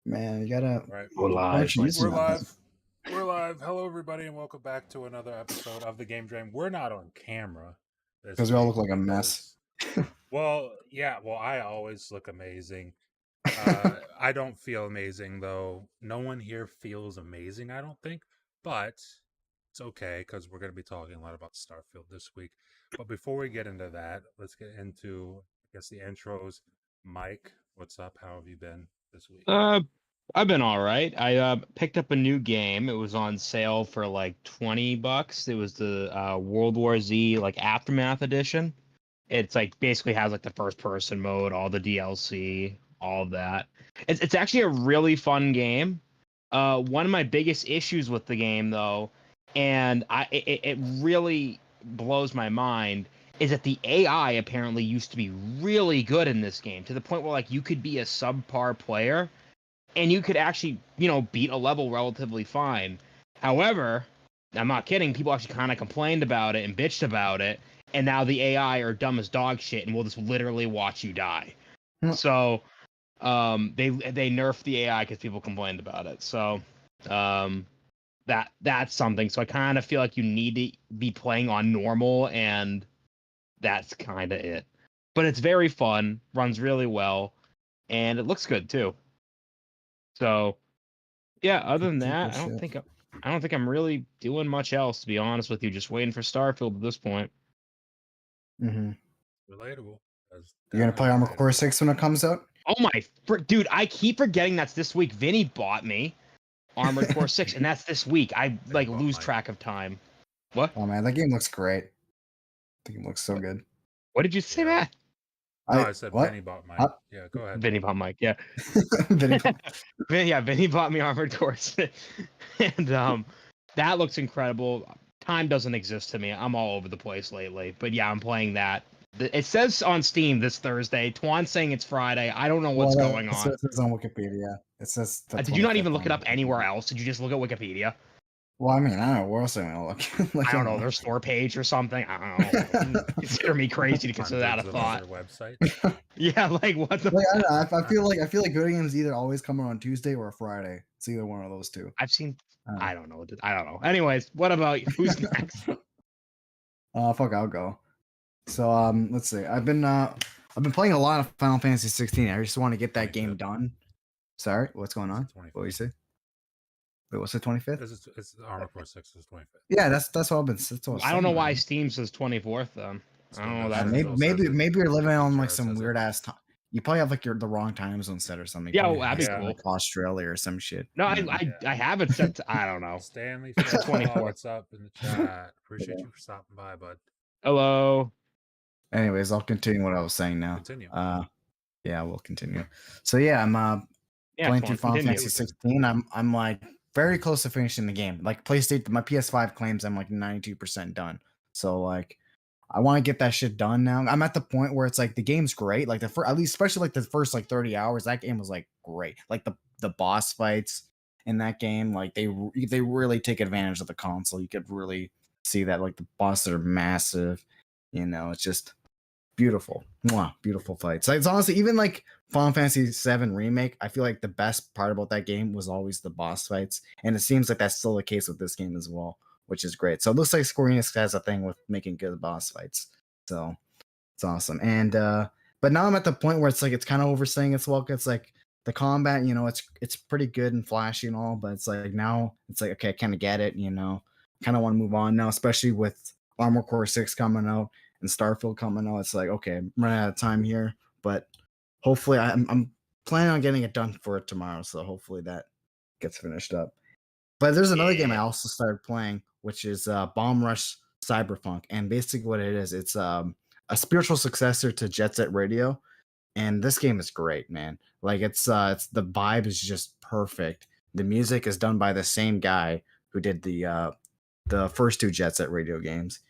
Man, you gotta. Right. We're Why live. don't you use We're that? live. We're live. Hello, everybody, and welcome back to another episode of the Game Drain. We're not on camera this Because we all week look like a mess. because, well, I always look amazing. I don't feel amazing though. No one here feels amazing, I don't think, but it's okay because we're going to be talking a lot about Starfield this week. But before we get into that, let's get into, I guess, the intros. Mike, what's up? How have you been this week? I've been all right. I picked up a new game. It was on sale for like $20. It was the World War Z like Aftermath edition. It's like basically has like the first person mode, all the DLC, all of that. It's actually a really fun game. One of my biggest issues with the game though, and it really blows my mind, is that the AI apparently used to be really good in this game to the point where like you could be a subpar player and you could actually, beat a level relatively fine. However, I'm not kidding, people actually kind of complained about it and bitched about it, and now the AI are dumb as dog shit and will just literally watch you die. Hmm. So, they nerfed the AI because people complained about it. So, that's something. So I kind of feel like you need to be playing on normal, and that's kind of it. But it's very fun, runs really well, and it looks good too. So, yeah, other than Keep that, your shit. I don't think I'm really doing much else, to be honest with you. Just waiting for Starfield at this point. Mm-hmm. Relatable. That's You're gonna play definitely Armor relatable. Core 6 when it comes out? Oh my dude, I keep forgetting that's this week. Vinny bought me Armored Core 6, and that's this week. I like bought lose Mike. track of time. What? Oh man, that game looks great. The game looks so good. What did you say, Yeah. Matt? No, I said what? Benny bought Mike. Huh? Yeah, go ahead. Vinny bought Mike, yeah. Did he- Yeah, Vinny bought me Armored Core 6. And that looks incredible. Time doesn't exist to me. I'm all over the place lately. But yeah, I'm playing that. It says on Steam this Thursday. Twan's saying it's Friday. I don't know what's going That's on. what it says on Wikipedia. It says the Did you not 25th even look on it up anywhere Wikipedia. else? Did you just look at Wikipedia? Well, I mean, I don't know. Where else am I gonna look? Like, I don't know, their store page or something. I don't know. Consider me crazy to consider that a Hundreds of thought. other websites. Yeah, like what the Like, I don't fuck? know. I feel like video games either always come out on Tuesday or a Friday. It's either one of those two. I've seen. Uh, I don't know. I don't know. Anyways, what about you? Who's next? Fuck, I'll go. So let's see. I've been playing a lot of Final Fantasy 16. I just want to get that game 25th. done. Sorry, what's going on? It's the 25th. What do you say? Wait, what's the 25th? It's Armor Core 6 is 25th. Yeah, that's what I've been. That's what I don't know saying, why man. Steam says 24th then. I don't know that. Maybe you're living on like some Says it. weird ass time. You probably have like the wrong time zone set or something. Yeah, Probably well, that'd have be like Australia or some shit. No, you know? I have it set to, I don't know. Stanley, 24th. what's up in the chat? Appreciate you for stopping by, bud. Hello. Anyways, I'll continue what I was saying now. Continue. Yeah, we'll continue. So yeah, I'm Yeah, playing Twan, through Final continue. Fantasy 16. I'm like very close to finishing the game. Like PlayStation, my PS5 claims I'm like 92% done. So like, I want to get that shit done now. I'm at the point where it's like the game's great. Like at least especially like the first like 30 hours, that game was like great. Like the boss fights in that game, like they really take advantage of the console. You could really see that like the bosses are massive. You know, it's just beautiful. Mwah, beautiful fights. Like, it's honestly even like Final Fantasy VII Remake. I feel like the best part about that game was always the boss fights, and it seems like that's still the case with this game as well, which is great. So it looks like Square Enix has a thing with making good boss fights. So it's awesome. And but now I'm at the point where it's like it's kind of overstaying its welcome. It's like the combat, you know, it's pretty good and flashy and all, but it's like now it's like okay, I kind of get it, you know. Kind of want to move on now, especially with Armor Core 6 coming out and Starfield coming out. It's like okay, I'm running out of time here, but hopefully I'm planning on getting it done for it tomorrow. So hopefully that gets finished up. But there's another game I also started playing, which is Bomb Rush Cyberpunk, and basically what it is, it's a spiritual successor to Jet Set Radio, and this game is great, man. Like it's the vibe is just perfect. The music is done by the same guy who did the first two Jet Set Radio games,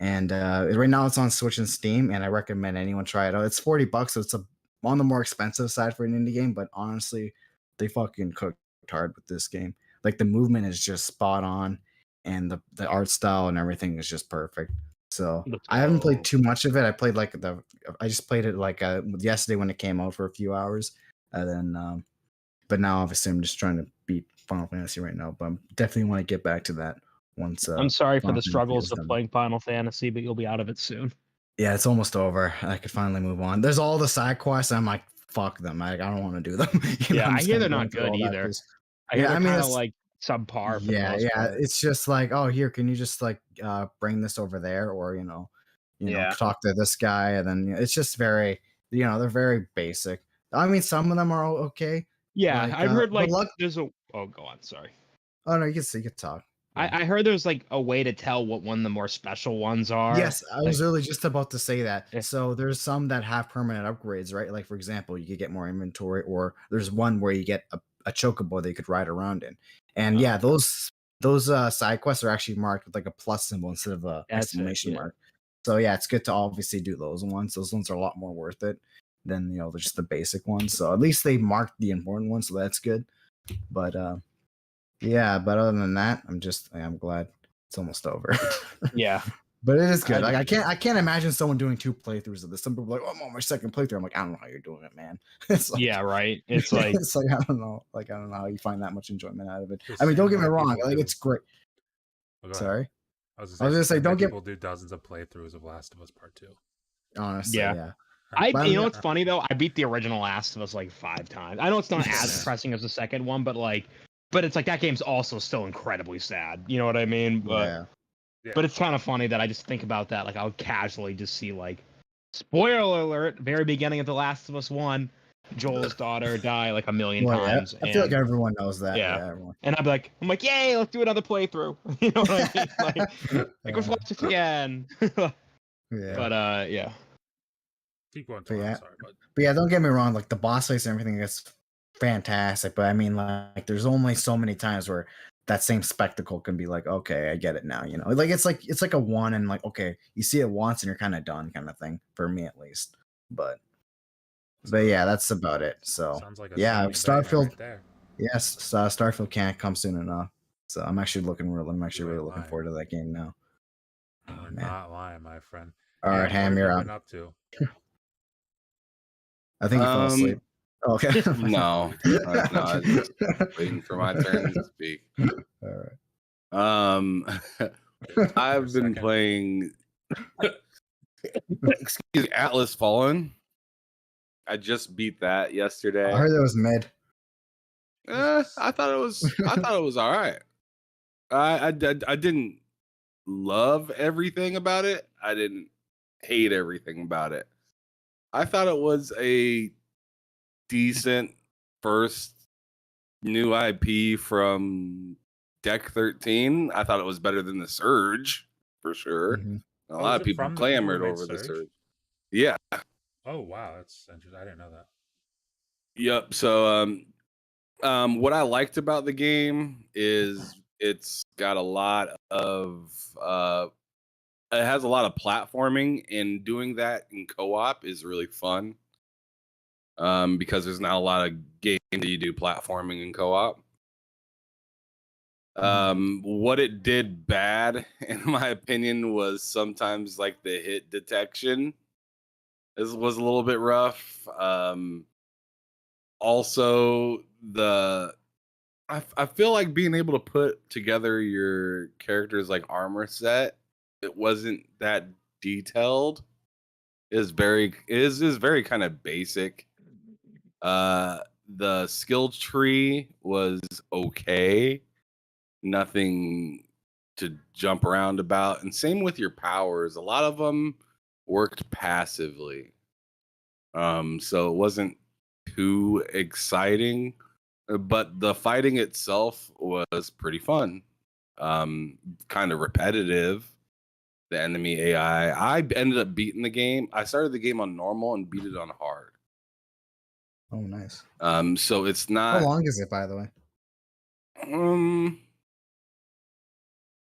and right now it's on Switch and Steam, and I recommend anyone try it out. It's $40, so it's on the more expensive side for an indie game, but honestly, they fucking cooked hard with this game. Like the movement is just spot on, and the art style and everything is just perfect. So I haven't played too much of it. I just played it like yesterday when it came out for a few hours, and then but now obviously I'm just trying to beat Final Fantasy right now. But I definitely want to get back to that once. I'm sorry for Final the Fantasy struggles is of done. playing Final Fantasy, but you'll be out of it soon. Yeah, it's almost over. I could finally move on. There's all the side quests. I'm like, fuck them. I don't want to do them. Yeah, I'm I just hear kinda they're going not through good all that either. 'cause- I hear yeah, they're I mean, kind of it's like subpar for the yeah, most yeah. part. It's just like, oh, here, can you just like bring this over there, or Yeah. talk to this guy, and then it's just very, they're very basic. I mean, some of them are okay. Yeah, Like, I've heard but like luck. there's a. Oh, go on. Sorry. Oh no, you can talk. Yeah. I heard there's like a way to tell what one of the more special ones are. Yes, I was Like, literally just about to say that. Yeah. So there's some that have permanent upgrades, right? Like for example, you could get more inventory, or there's one where you get a chocobo that you could ride around in. And yeah, those side quests are actually marked with like a plus symbol instead of a That's it, exclamation yeah. mark. So yeah, it's good to obviously do those ones. Those ones are a lot more worth it than just the basic ones. So at least they marked the important ones, so that's good. But yeah, but other than that, I'm glad it's almost over. Yeah. But it is good. Like I can't imagine someone doing 2 playthroughs of this. Some people are like, oh, I'm on my second playthrough. I'm like, I don't know how you're doing it, man. It's like, Yeah, right. It's like it's like I don't know. Like I don't know how you find that much enjoyment out of it. Just I mean, don't get seeing me what wrong. people Like do. it's great. Oh, go ahead. Sorry. I was I was gonna say, don't get people do dozens of playthroughs of Last of Us Part 2. honestly, Yeah. yeah. you know what's funny though? I beat the original Last of Us like 5 times. I know it's not as Yes. depressing as the second one, but it's like that game's also still incredibly sad. You know what I mean? Yeah. But it's kind of funny that I just think about that. Like I'll casually just see like, spoiler alert, very beginning of The Last of Us 1, Joel's daughter die like a million Well, yeah. times. I feel like and- everyone knows that. Yeah. Yeah, everyone. And I'm like, yay, let's do another playthrough. You know what I mean? Like let's watch this again. Yeah. But yeah. Keep going. But yeah. Sorry, but yeah, don't get me wrong. Like the boss fights and everything is fantastic, but I mean, like there's only so many times where that same spectacle can be like, okay, I get it now. Like it's like a one, and like, okay, you see it once and you're kind of done, kind of thing, for me at least. But yeah, that's about it. So sounds like a yeah, Sony Starfield. right there. Yes, Starfield can't come soon enough. So I'm actually really looking lying. forward to that game now. We're man. not lying, my friend. All right, what Ham, have you're you up. been up to? I think you fell asleep. Oh, okay. No, I was just waiting for my turn to speak. All right. I've been playing Atlas Fallen. I just beat that yesterday. I heard it was mid. I thought it was all right. I didn't love everything about it. I didn't hate everything about it. I thought it was a decent first new IP from Deck 13. I thought it was better than the Surge for sure. Mhm. A lot of people clamored over the Surge. Yeah. Oh wow, that's interesting. I didn't know that. Yep. So what I liked about the game is it's got a lot of it has a lot of platforming, and doing that in co-op is really fun. Because there's not a lot of games that you do platforming in co-op. What it did bad, in my opinion, was sometimes like the hit detection was a little bit rough. Also, I feel like being able to put together your character's like armor set, it wasn't that detailed. Is very kind of basic. The skill tree was okay. Nothing to jump around about. And same with your powers. A lot of them worked passively. So it wasn't too exciting, but the fighting itself was pretty fun. Kind of repetitive. The enemy AI. I ended up beating the game. I started the game on normal and beat it on hard. Oh, nice. So it's not. How long is it, by the way?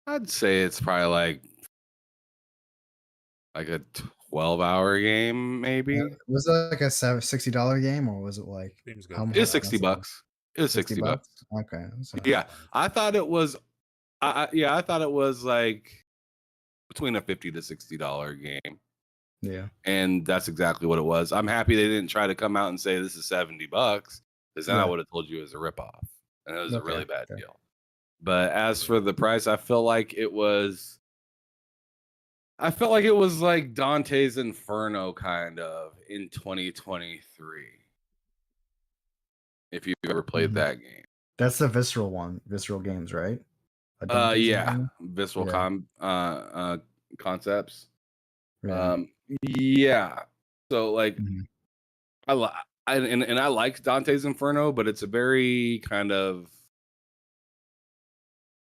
I'd say it's probably like a 12-hour game, maybe. Was it like a $60 game, or was it like? Seems good. How much? It was $60. It was $60. Okay. Yeah, I thought it was. I thought it was like between a $50 to $60 game. Yeah. And that's exactly what it was. I'm happy they didn't try to come out and say this is $70. because then I Yeah. would have told you it was a ripoff, and it was a Okay, really bad okay. deal. But as for the price, I felt like it was like Dante's Inferno kind of in 2023. If you've ever played Mhm. that game. That's the Visceral one. Visceral Games, right? Dante's Yeah, Inferno? Visceral Yeah. Concepts. Yeah. Yeah. So like Mhm. I like Dante's Inferno, but it's a very kind of,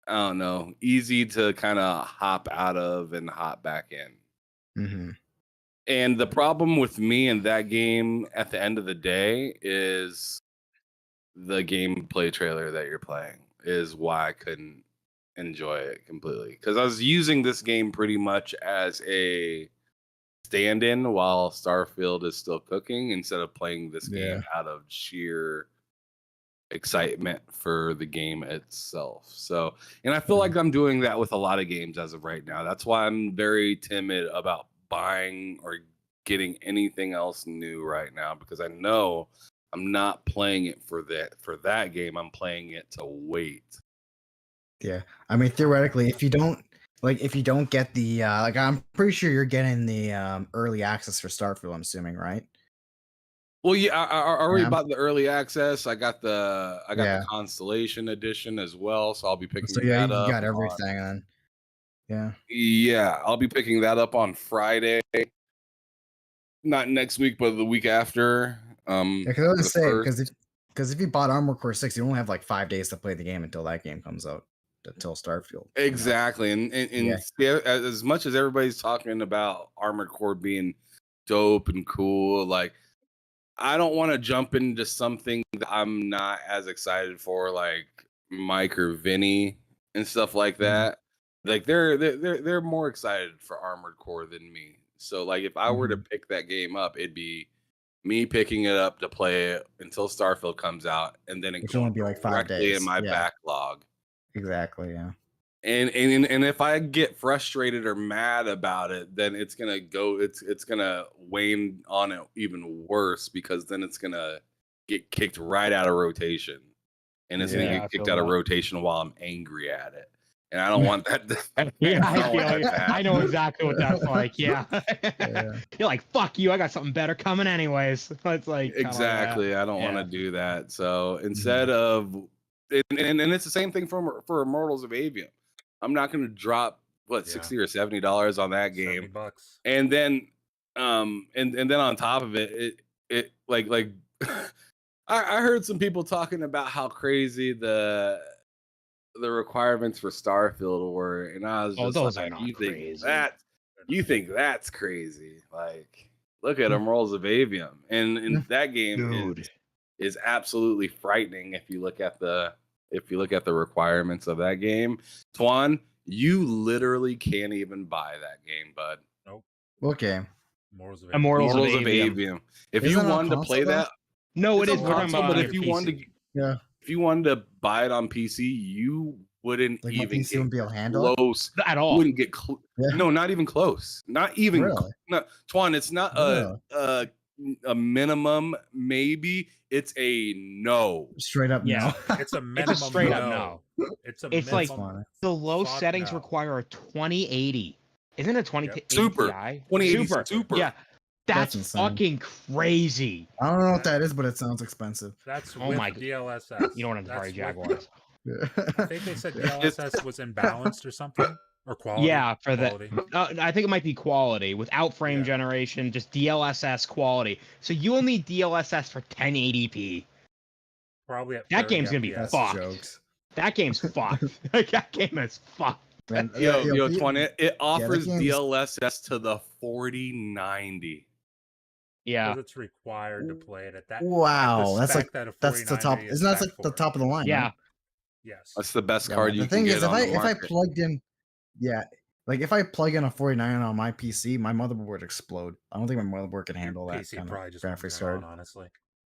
I don't know, easy to kind of hop out of and hop back in. Mhm. And the problem with me in that game at the end of the day is the gameplay trailer that you're playing is why I couldn't enjoy it completely. Because I was using this game pretty much as a stand-in while Starfield is still cooking instead of playing this game Yeah. out of sheer excitement for the game itself. So, and I feel Yeah. like I'm doing that with a lot of games as of right now. That's why I'm very timid about buying or getting anything else new right now, because I know I'm not playing it for that game. I'm playing it to wait. Yeah. I mean, theoretically, if you don't get the like, I'm pretty sure you're getting the early access for Starfield, I'm assuming, right? Well, yeah, I already Yeah. bought the early access. I got the Yeah. Constellation edition as well, so I'll be So picking yeah, that you up got on. everything then. Yeah. Yeah, I'll be picking that up on Friday. Not next week, but the week after. Yeah, because I was For gonna the say, first. because if you bought Armored Core 6, you only have like 5 days to play the game until that game comes out, until Starfield. You know? Exactly, and Yeah. as much as everybody's talking about Armored Core being dope and cool, like I don't want to jump into something that I'm not as excited for, like Mike or Vinny and stuff like Mhm. that. Like they're more excited for Armored Core than me. So like if I were to Mhm. pick that game up, it'd be me picking it up to play it until Starfield comes out, and then it Which will going only be like 5 directly in days. my Yeah. backlog. Exactly. Yeah. And if I get frustrated or mad about it, then it's gonna go. It's gonna wane on it even worse, because then it's gonna get kicked right out of rotation, and it's gonna Yeah. I get feel kicked out of that. rotation while I'm angry at it, and I don't want that. Yeah, I don't want that to I happen. know exactly what that's like. Yeah. Yeah. You're like, fuck you. I got something better coming anyways. It's like kinda like that. Exactly. I don't want to Yeah. do that. So instead of, and it's the same thing for Immortals of Avium. I'm not going to drop what Yeah. $60 or $70 on that game, $70. and then and then on top of it like I heard some people talking about how crazy the requirements for Starfield were, and I was Oh, just those are like, not crazy. you think that's crazy? Like, look at Immortals of Avium, and that game Dude. is absolutely frightening if you look at the requirements of that game. Twan, you literally can't even buy that game, bud. Nope. Okay. Immortals of Immortals of Avium. Avium. If Isn't you it on wanted to console, play though? that, No, it's it is. on We're talking console, about but on if your you wanted PC. to, Yeah. if you wanted to buy it on PC, you wouldn't Like my even PC get wouldn't be able to handle it? close. At You all. wouldn't get Yeah. no, not even close. Not even Really? no, Twan, it's not Really? a minimum maybe, it's a no. Straight up Yeah. no. It's a It's minimum a straight up no. no. It's a It's like minimum. Fine. the low Fuck settings no. require a 2080. Isn't it 2080 Yep. Super. Ti? 2080 Super. Super. Yeah. That's That's insane. fucking crazy. I don't know what that is, but it sounds expensive. That's Oh with my God. DLSS. You don't want to That's Atari with- Jaguars. I think they said Yeah. DLSS was imbalanced or something, or quality. Yeah, for quality. I think it might be quality without frame Yeah. generation, just DLSS quality. So you will need DLSS for 1080p. Probably at That 30 game's gonna be FPS. That's fucked. jokes. That game's fucked. That game is fucked. Man, Yo, yo, Twan, it offers game's- DLSS to the 4090. Yeah. Because it's required to play it at that. Wow, that's like that a that's the top. 4090 is Isn't that back like the for. top of the line? Yeah. Right? Yes. That's the best Yeah, card man. you The can thing get is, on the if I market. plugged in, yeah, like if I plug in a 4090 on my PC, my motherboard would explode. I don't think my motherboard can handle that PC kind probably of just won't graphics turn on, card. honestly.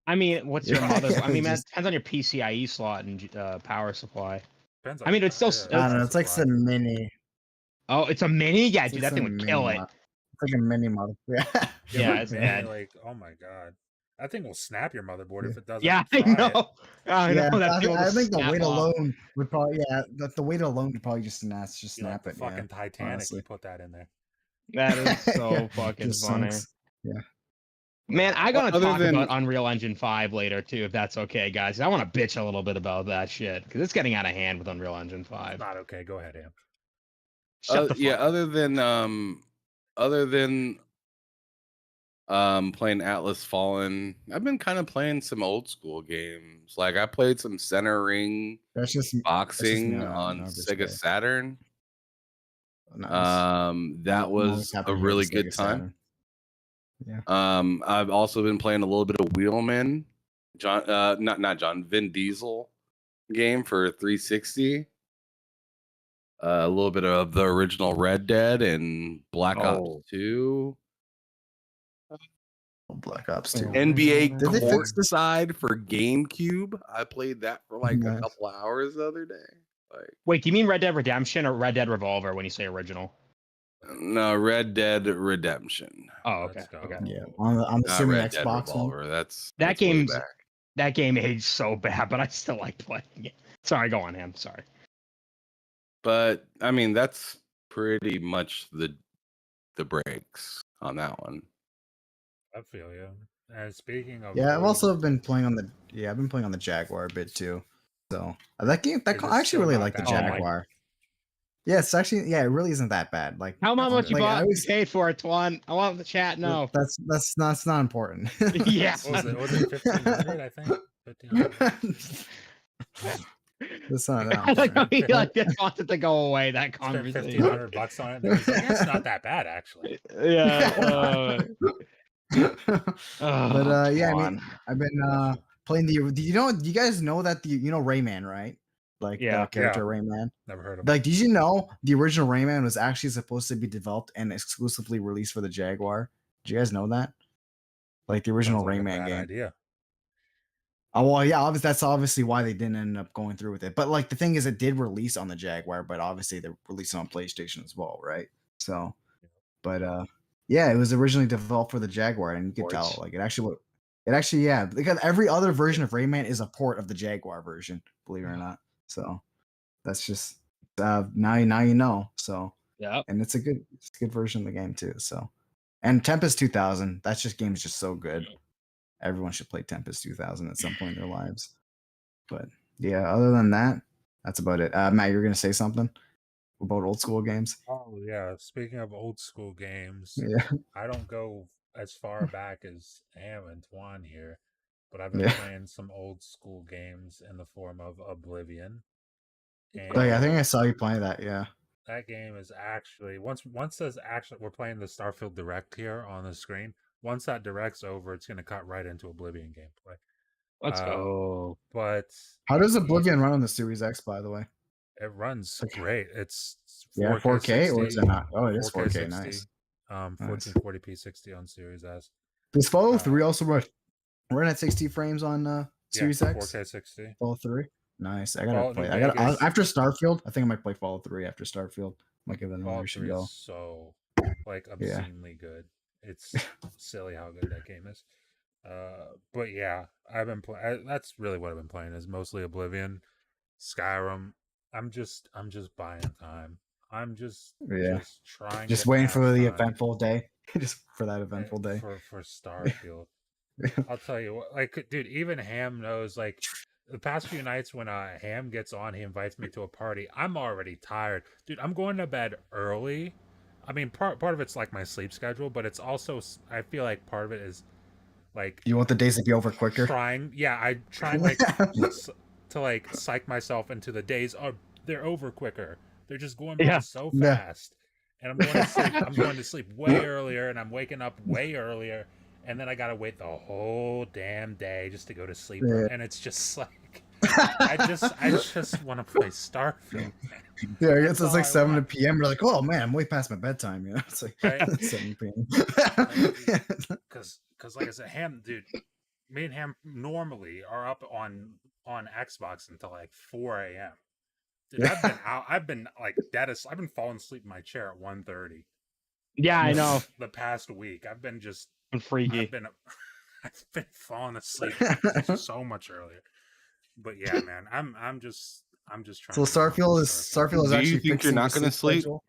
I mean, what's your Yeah, mother's? I mean, man, it just- depends on your PCIe slot and power supply. Depends I mean, it's still. I don't know. It's like some mini. Oh, it's a mini. Yeah, It's dude, like that thing some would mini kill it. It's like a mini model. Yeah. Yeah, it's bad. Like, oh my god. That thing will snap your motherboard if it doesn't. Yeah, I fry it. know. I know that I, thing will I just think the snap weight off. alone would probably the weight alone would probably just Be like snap the it. Yeah, fucking Titanic. honestly. You put that in there. That is so Yeah, fucking just funny. sunks. Yeah. Man, I gotta Other talk than- about Unreal Engine 5 later too, if that's okay, guys. I want to bitch a little bit about that shit because it's getting out of hand with Unreal Engine 5. It's not okay. Go ahead, Am. Shut the fuck up. Other than playing Atlas Fallen, I've been kind of playing some old school games. Like I played some Center Ring That's just boxing me on average Sega day. Saturn. Nice. That I'm was always happy a to hear really the good Sega time. Saturn. Yeah. I've also been playing a little bit of Wheelman, Vin Diesel game for 360. A little bit of the original Red Dead and Black Ops 2. Black Ops 2. NBA Did they fix this? Courtside for GameCube. I played that for like a Nice. couple hours the other day. Like, Wait, do you mean Red Dead Redemption or Red Dead Revolver when you say original? no, Red Dead Redemption. Oh, okay. Let's go. Okay. Yeah, I'm Not assuming Red Dead Xbox one. Revolver. That's way game's back. that game aged so bad, but I still like playing it. Sorry, go on, Ham. Sorry. But I mean, that's pretty much the breaks on that one. I feel you. And speaking of, Yeah, I've old- also been playing on the I've been playing on the Jaguar a bit too. So that game, Is it I actually still really not like the that bad? Jaguar. Yeah, it's actually it really isn't that bad. Like How much you like, bought? I was- You paid for it, Twan. I want the chat. No. That's not important. Yeah. what was it 1,500? I think 1,500. That's not that I like how important. he like just wanted to go away. That Spent conversation. $1,500 on it. And he's like, that's not that bad, actually. Yeah. But yeah, I Twan. mean, I've been playing the. Do you guys know that Rayman, right? Like Yeah. the character Rayman. Never heard of it. Like, did you know the original Rayman was actually supposed to be developed and exclusively released for the Jaguar? Did you guys know that? Like the original Sounds like a Rayman bad game. idea. Oh well, yeah, obviously that's obviously why they didn't end up going through with it. But like the thing is, it did release on the Jaguar, but obviously they released it on PlayStation as well, right? So, but yeah, it was originally developed for the Jaguar, and you could tell Ports. like it actually yeah, because every other version of Rayman is a port of the Jaguar version, believe it or not. So that's just now you know. So Yeah. and it's a good version of the game too. So and Tempest 2000, that game's just so good. Everyone should play Tempest 2000 at some point in their lives. But yeah, other than that, that's about it. Matt, you're gonna say something about old school games? Oh yeah. Speaking of old school games, Yeah. I don't go as far back as Ham and Twan here, but I've been Yeah. playing some old school games in the form of Oblivion. And Like I think I saw you playing that. Yeah. that game is actually once there's actually we're playing the Starfield Direct here on the screen. Once that direct's over, it's gonna cut right into Oblivion gameplay. Let's go. But How does Oblivion run on the Series X, by the way? it runs great. It's 4K or is it 60, not? Oh, it is 4K. 60, Nice. 1440p 60 on Series S. Does Fallout 3 also run at 60 frames on Series Yeah, X? 4K 60. Fallout 3. Nice. I gotta Fallout play. New Vegas. After Starfield. I think I might play Fallout 3 after Starfield. Might give it another Fallout should 3 go. is so like obscenely good. It's silly how good that game is. But yeah, I've been playing. That's really what I've been playing. Is mostly Oblivion, Skyrim. I'm just buying time. I'm just trying. Just to waiting pass for the time eventful day. Just for that eventful day. for Starfield. I'll tell you what, like, dude, even Ham knows. Like, the past few nights when Ham gets on, he invites me to a party. I'm already tired, dude. I'm going to bed early. I mean, part of it's like my sleep schedule, but it's also I feel like part of it is like You want the days to be over quicker? I try like to like psych myself into the days. Oh, they're over quicker. They're just going by so fast. And I'm going to sleep. I'm going to sleep way earlier, and I'm waking up way earlier, and then I gotta wait the whole damn day just to go to sleep. Yeah. And it's just like I just want to play Starfield. Yeah, I guess That's it's all like I 7 want. p.m. You're like, oh man, I'm way past my bedtime. You know, it's like Right? 7 p.m. Because like I said, Ham, dude, me and Ham normally are up on Xbox until like 4 a.m. Dude, I've been out. I've been like dead. I've been falling asleep in my chair at 1:30. Yeah, I know. The past week, I've been just I'm freaky. I've been falling asleep so much earlier. But yeah, man, I'm just trying. So to get on Starfield is Starfield. Do you actually think you're fixing your not gonna sleep? schedule.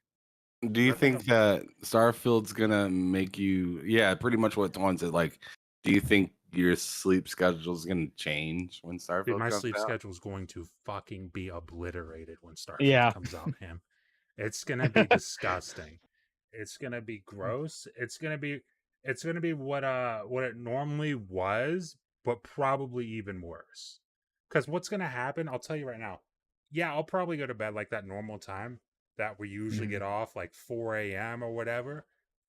Do you I think think that Starfield's gonna make you? Yeah, pretty much what Twan said. Like, do you think your sleep schedule's gonna change when Dude, Starfield my comes sleep out? schedule is going to fucking be obliterated when Starfield Yeah. comes out, man. It's gonna be disgusting. It's gonna be gross. It's gonna be what it normally was, but probably even worse. Because what's gonna happen, I'll tell you right now. Yeah, I'll probably go to bed like that normal time that we usually Mhm. get off, like 4 a.m. or whatever.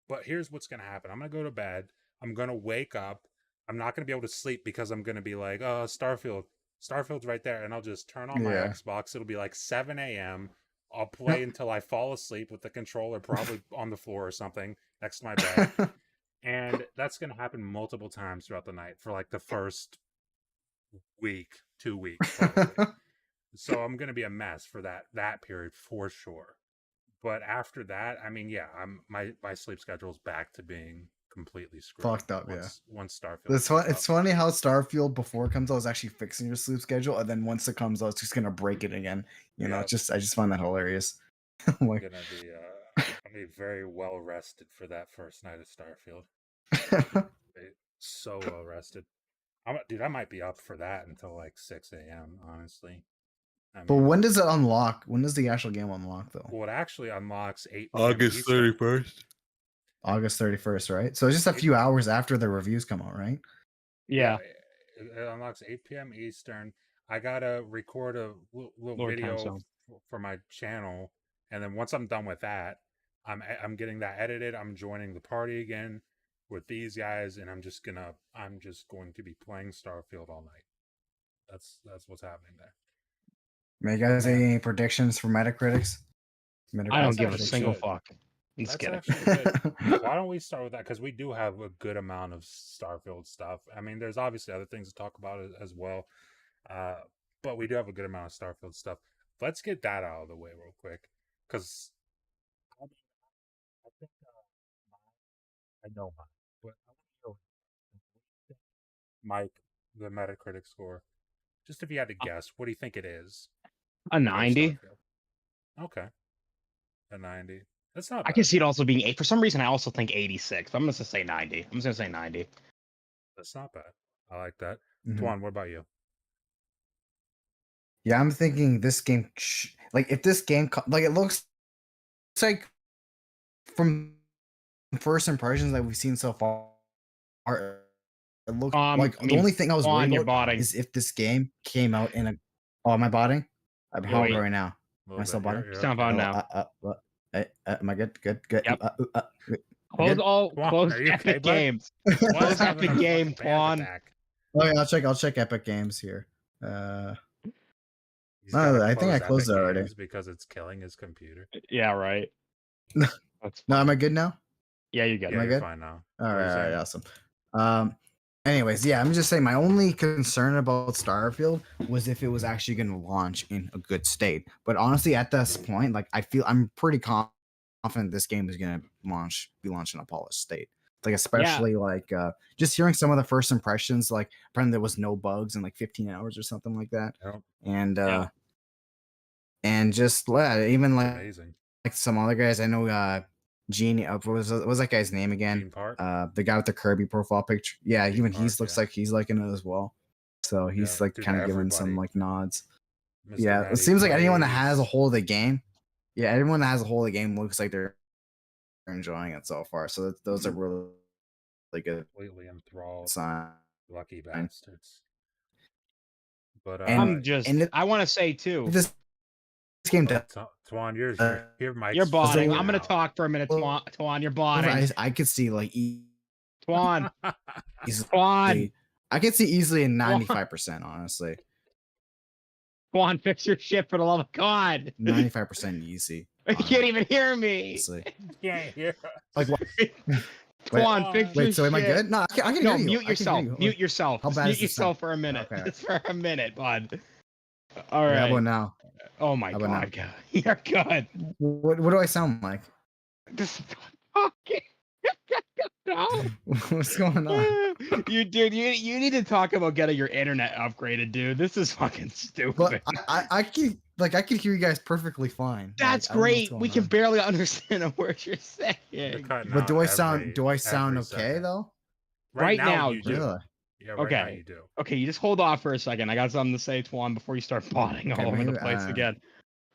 But here's what's gonna happen. I'm gonna go to bed. I'm gonna wake up. I'm not gonna be able to sleep because I'm gonna be like, oh, Starfield's right there, and I'll just turn on my Yeah. Xbox. It'll be like 7 a.m. I'll play until I fall asleep with the controller probably on the floor or something next to my bed. And that's going to happen multiple times throughout the night for like the first week, 2 weeks probably. So I'm going to be a mess for that period for sure. But after that, I mean, yeah, my sleep schedule is back to being completely screwed. Fucked up, once Starfield It's comes fun. It's out. funny how Starfield before it comes out is actually fixing your sleep schedule, and then once it comes out, it's just gonna break it again. You know, Yep. it's just I just find that hilarious. I'm I'm like, gonna be very well rested for that first night of Starfield. So well rested. Dude, I might be up for that until like 6 a.m. Honestly, I but mean, when does it unlock? When does the actual game unlock though? well, it actually unlocks 8 p.m. August Eastern. 31st. August 31st, right? So it's just a few hours after the reviews come out, right? Yeah. It unlocks 8 p.m. Eastern. I gotta record a little Lower time video zone. for my channel, and then once I'm done with that, I'm getting that edited. I'm joining the party again with these guys, and I'm just going to be playing Starfield all night. That's what's happening there. May you guys Man. any predictions for Metacritics? I don't That's give a actually single good. fuck. I'm just That's kidding. actually good. Why don't we start with that? Because we do have a good amount of Starfield stuff. I mean, there's obviously other things to talk about as well, but we do have a good amount of Starfield stuff. Let's get that out of the way real quick, because I think I know mine, but I want to know Mike, the Metacritic score. Just if you had to guess, what do you think it is? A 90. Starfield? Okay, a 90. That's not I bad. can see it also being 8. For some reason, I also think 86. I'm going to say 90. I'm just going to say 90. That's not bad. I like that. Mhm. Tuan, what about you? Yeah, I'm thinking this game, like if this game, like it looks like from first impressions that we've seen so far, it looks like I the mean, only thing I was worried you're about botting. is if this game came out in a. Oh, am I botting? How am I Wait. going now? A Am I still little bit. botting? You're Sound okay. on now. Am I good? Good. Yep. Good? Close are you Epic okay, bud? Games. Twan's Close having Epic a Game, fucking panic Twan. attack. Oh yeah, I'll check Epic Games here. He's got to I think I close closed it Epic already. Games because it's killing his computer. Yeah, right. That's No, fine. am I good now? Yeah, you get Yeah, Am I you're good? fine now. All What were you right, saying? awesome. Anyways, yeah, I'm just saying my only concern about Starfield was if it was actually going to launch in a good state. But honestly, at this point, like I'm pretty confident this game is going to be launched in a polished state. Like especially like just hearing some of the first impressions, like apparently there was no bugs in like 15 hours or something like that, Yep. and just even like Amazing. some other guys I know. Gene, what was that guy's name again? Gene Park? The guy with the Kirby profile picture. Yeah, Gene even Park, looks yeah. like he's liking it as well. So he's Yeah, like dude, kind of giving some everybody. like nods. Mr. Yeah, Natty it seems like anyone that plays. has a hold of the game. Yeah, everyone that has a hold of the game looks like they're enjoying it so far. So those are really good Completely enthralled. signs. Lucky bastards. But And I want to say too. This game does. Twan, your mic's You're botting. flipping I'm gonna out. talk for a minute, Twan. You're botting. I could see like Twan. Twan. I could see easily in 95%, honestly. Twan, fix your shit for the love of God. 95% easy. You can't even hear me. Honestly. Can't hear. Like what? Twan, fix your shit. Wait, so am I good? No, I can hear you. Mute yourself. Mute yourself. How bad Mute is this yourself for a minute. Okay. Just for a minute, bud. All right. How about now? Oh my God, God. You're good. What do I sound like? This fucking What's going on? You dude, you need to talk about getting your internet upgraded, dude. This is fucking stupid. But I can hear you guys perfectly fine. That's Like, I don't know what's great. We going can on. barely understand a word you're saying. You're cutting But out do I sound every okay second. though? Right now, you do. Really? Yeah, right now Okay. you do. Okay, you just hold off for a second. I got something to say, Twan, before you start botting Okay, all over the maybe, place again.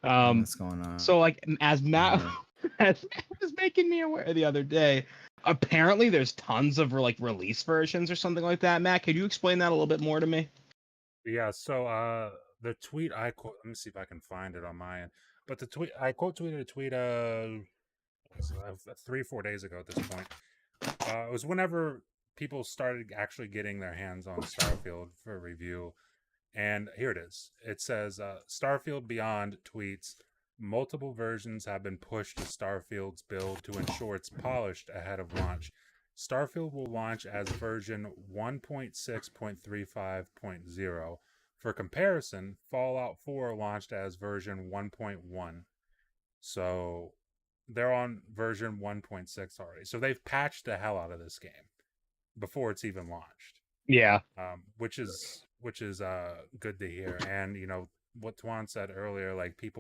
what's going on? So like as Matt here? as Matt was making me aware the other day, apparently there's tons of like release versions or something like that. Matt, could you explain that a little bit more to me? Yeah, so the tweet I quote, let me see if I can find it on my end. But the tweet I quote tweeted a tweet 3-4 days ago at this point. It was whenever people started actually getting their hands on Starfield for review. And here it is. It says Starfield Beyond tweets, multiple versions have been pushed to Starfield's build to ensure it's polished ahead of launch. Starfield will launch as version 1.6.35.0. For comparison, Fallout 4 launched as version 1.1. So they're on version 1.6 already. So they've patched the hell out of this game before it's even launched. Yeah. Which is good to hear. And what Tuan said earlier, like you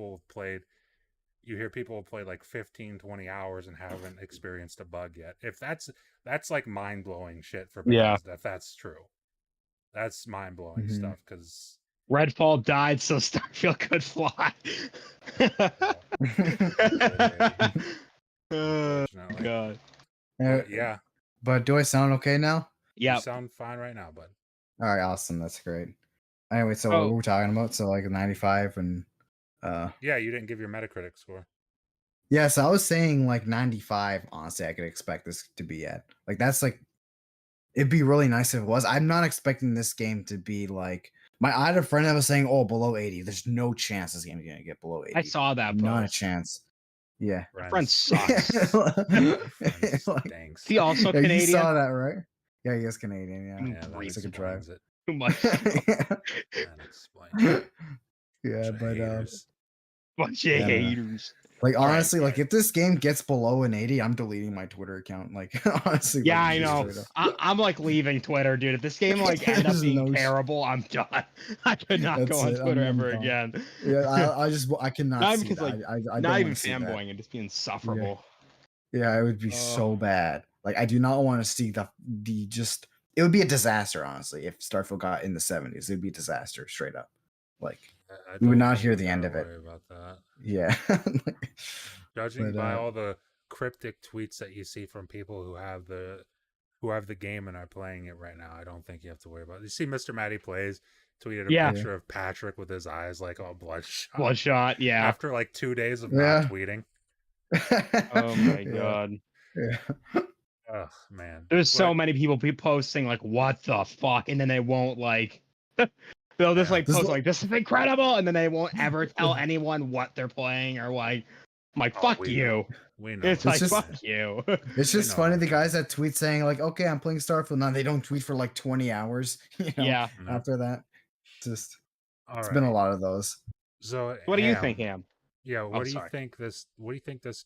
hear people have played like 15-20 hours and haven't experienced a bug yet. If that's like mind-blowing shit for Bethesda. If that's true, that's mind-blowing stuff, because Redfall died so Starfield could fly. unfortunately. God. But yeah, But do I sound okay now? you sound fine right now, bud. All right, awesome. That's great. Anyway, so Oh. what were we talking about? So like 95 and Yeah, you didn't give your Metacritic score. yeah, so I was saying like 95, honestly, I could expect this to be at. Like that's like it'd be really nice if it was. I'm not expecting this game to be like I had a friend that was saying, oh, below 80. There's no chance this game is gonna get below 80. I saw that Not a post. chance. Yeah. My friend sucks. Friend stinks. He also yeah, Canadian. you saw that, right? Yeah, he is Canadian. Yeah, Yeah, that it's like a drive. explains it. Too much. That explains it. Yeah, Bunch of but haters. Bunch of Yeah. haters. like All right, honestly, all like if this game gets below an 80, I'm deleting my Twitter account. Like honestly, Yeah, like, I just know. straight up. I'm like leaving Twitter, dude. If this game like ended up There's being no terrible, I'm done. I could not That's go on it, Twitter I'm ever done. again. Yeah, I cannot Not even see because that. like I not don't even want to see that. fanboying and just being insufferable. Yeah, it would be so bad. Like I do not want to see the just. It would be a disaster, honestly, if Starfield got in the 70s. It'd be a disaster, straight up. Like we would not hear the end of it. About that. Yeah. Judging by all the cryptic tweets that you see from people who have the game and are playing it right now, I don't think you have to worry about it. You see Mr. Matty Plays tweeted a picture of Patrick with his eyes like all bloodshot. Bloodshot, yeah. After like 2 days of not tweeting. Oh my god. Yeah. Oh man. There's so many people posting like what the fuck, and then they won't like they'll just like post like this is incredible, and then they won't ever tell anyone what they're playing or like I'm like fuck you. We know. It's like fuck you. It's just funny the guys that tweet saying like, okay, I'm playing Starfield now. They don't tweet for like 20 hours. Yeah. After that, it's right. been a lot of those. So what do you think, Ham? Yeah, what do you think this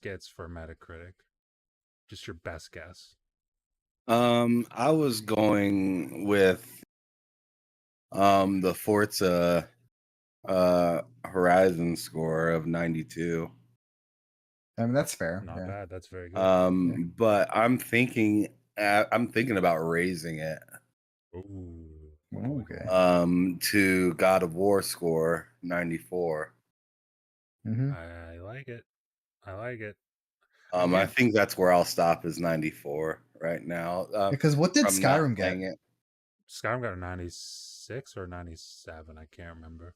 gets for Metacritic? Just your best guess. I was going with the Forza Horizon score of 92. I mean that's fair. Not bad. That's very good. But I'm thinking about raising it. Ooh. Okay. To God of War score 94. Mm-hmm. I like it. I think that's where I'll stop is 94 right now. Because what did Skyrim get? Skyrim got a 96 or 97. I can't remember.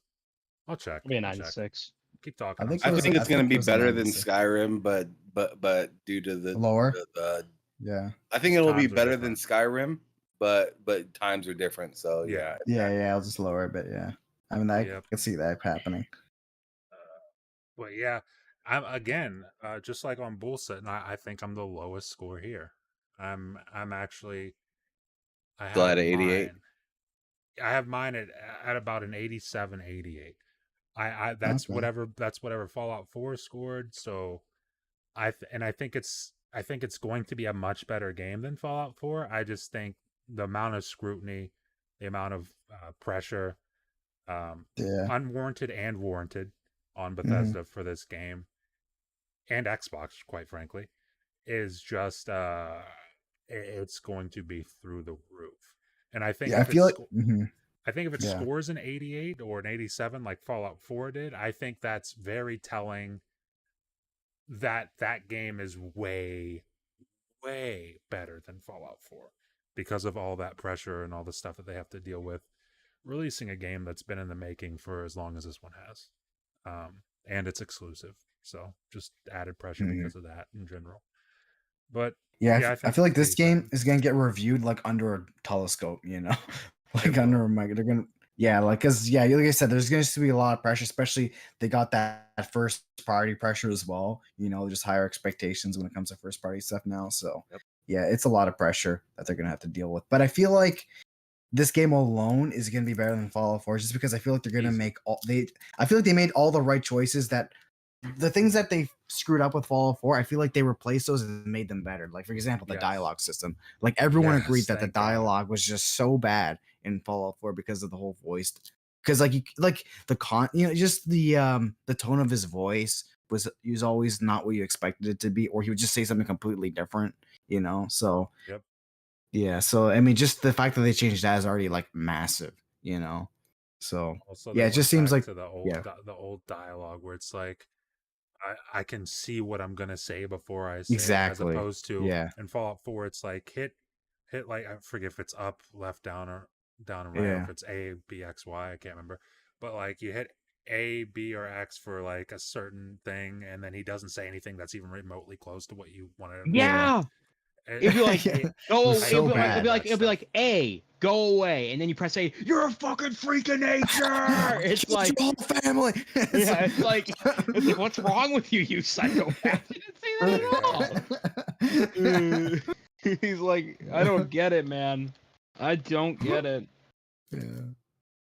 I'll check. Maybe a 96. Keep talking. I think it's going to be better than Skyrim, but due to the lower. Yeah. I think it'll be better than Skyrim, but times are different. So yeah. I'll just lower it, but yeah. I mean, I can see that happening. But yeah, I'm again, just like on Bullset, I think I'm the lowest score here. I'm actually. I have at 88. I have mine at about an 87, 88. That's whatever Fallout 4 scored. So I think it's I think it's going to be a much better game than Fallout 4. I just think the amount of scrutiny, the amount of pressure, Yeah. unwarranted and warranted on Mhm. Bethesda for this game and Xbox, quite frankly, is just it's going to be through the roof. And I think Yeah, I if feel like it yeah. scores an 88 or an 87 like Fallout 4 did, I think that's very telling that that game is way better than Fallout 4 because of all that pressure and all the stuff that they have to deal with releasing a game that's been in the making for as long as this one has. And it's exclusive. So just added pressure Mhm. because of that in general. But Yeah, yeah, I I think feel like this game 87. is gonna get reviewed like under a telescope, like It under will. a mic. They're gonna, yeah, like because yeah, like I said, there's going to be a lot of pressure, especially they got that first party pressure as well. Just higher expectations when it comes to first party stuff now. So Yep. yeah, it's a lot of pressure that they're gonna have to deal with. But I feel like this game alone is going to be better than Fallout 4, just because I feel like they're going to Easy. make I feel like they made all the right choices. That the things that they screwed up with Fallout 4, I feel like they replaced those and made them better. Like, for example, the Yes. dialogue system. Like, everyone Yes, agreed that the thank God. dialogue was just so bad in Fallout 4 because of the whole voice. Because just the tone of his voice was always not what you expected it to be, or he would just say something completely different. So Yep. yeah, so I mean, just the fact that they changed that is already like massive. So Also, yeah, they it just went seems back like to the yeah, old dialogue where it's like I can see what I'm gonna say before I say it, as exactly. opposed to Yeah, in Fallout 4, it's like hit like I forget if it's up, left, down, or down and right, or yeah. if it's A, B, X, Y. I can't remember, but like you hit A, B, or X for like a certain thing, and then he doesn't say anything that's even remotely close to what you wanted him to say. Yeah. It'd be like, Yeah, it go. was so bad. It'd be like A, go away, and then you press A. You're a fucking freak of nature. It's Killed like, your whole family. yeah, it's like, what's wrong with you, you psychopath? You didn't say that at all. He's like, I don't get it, man. I don't get it.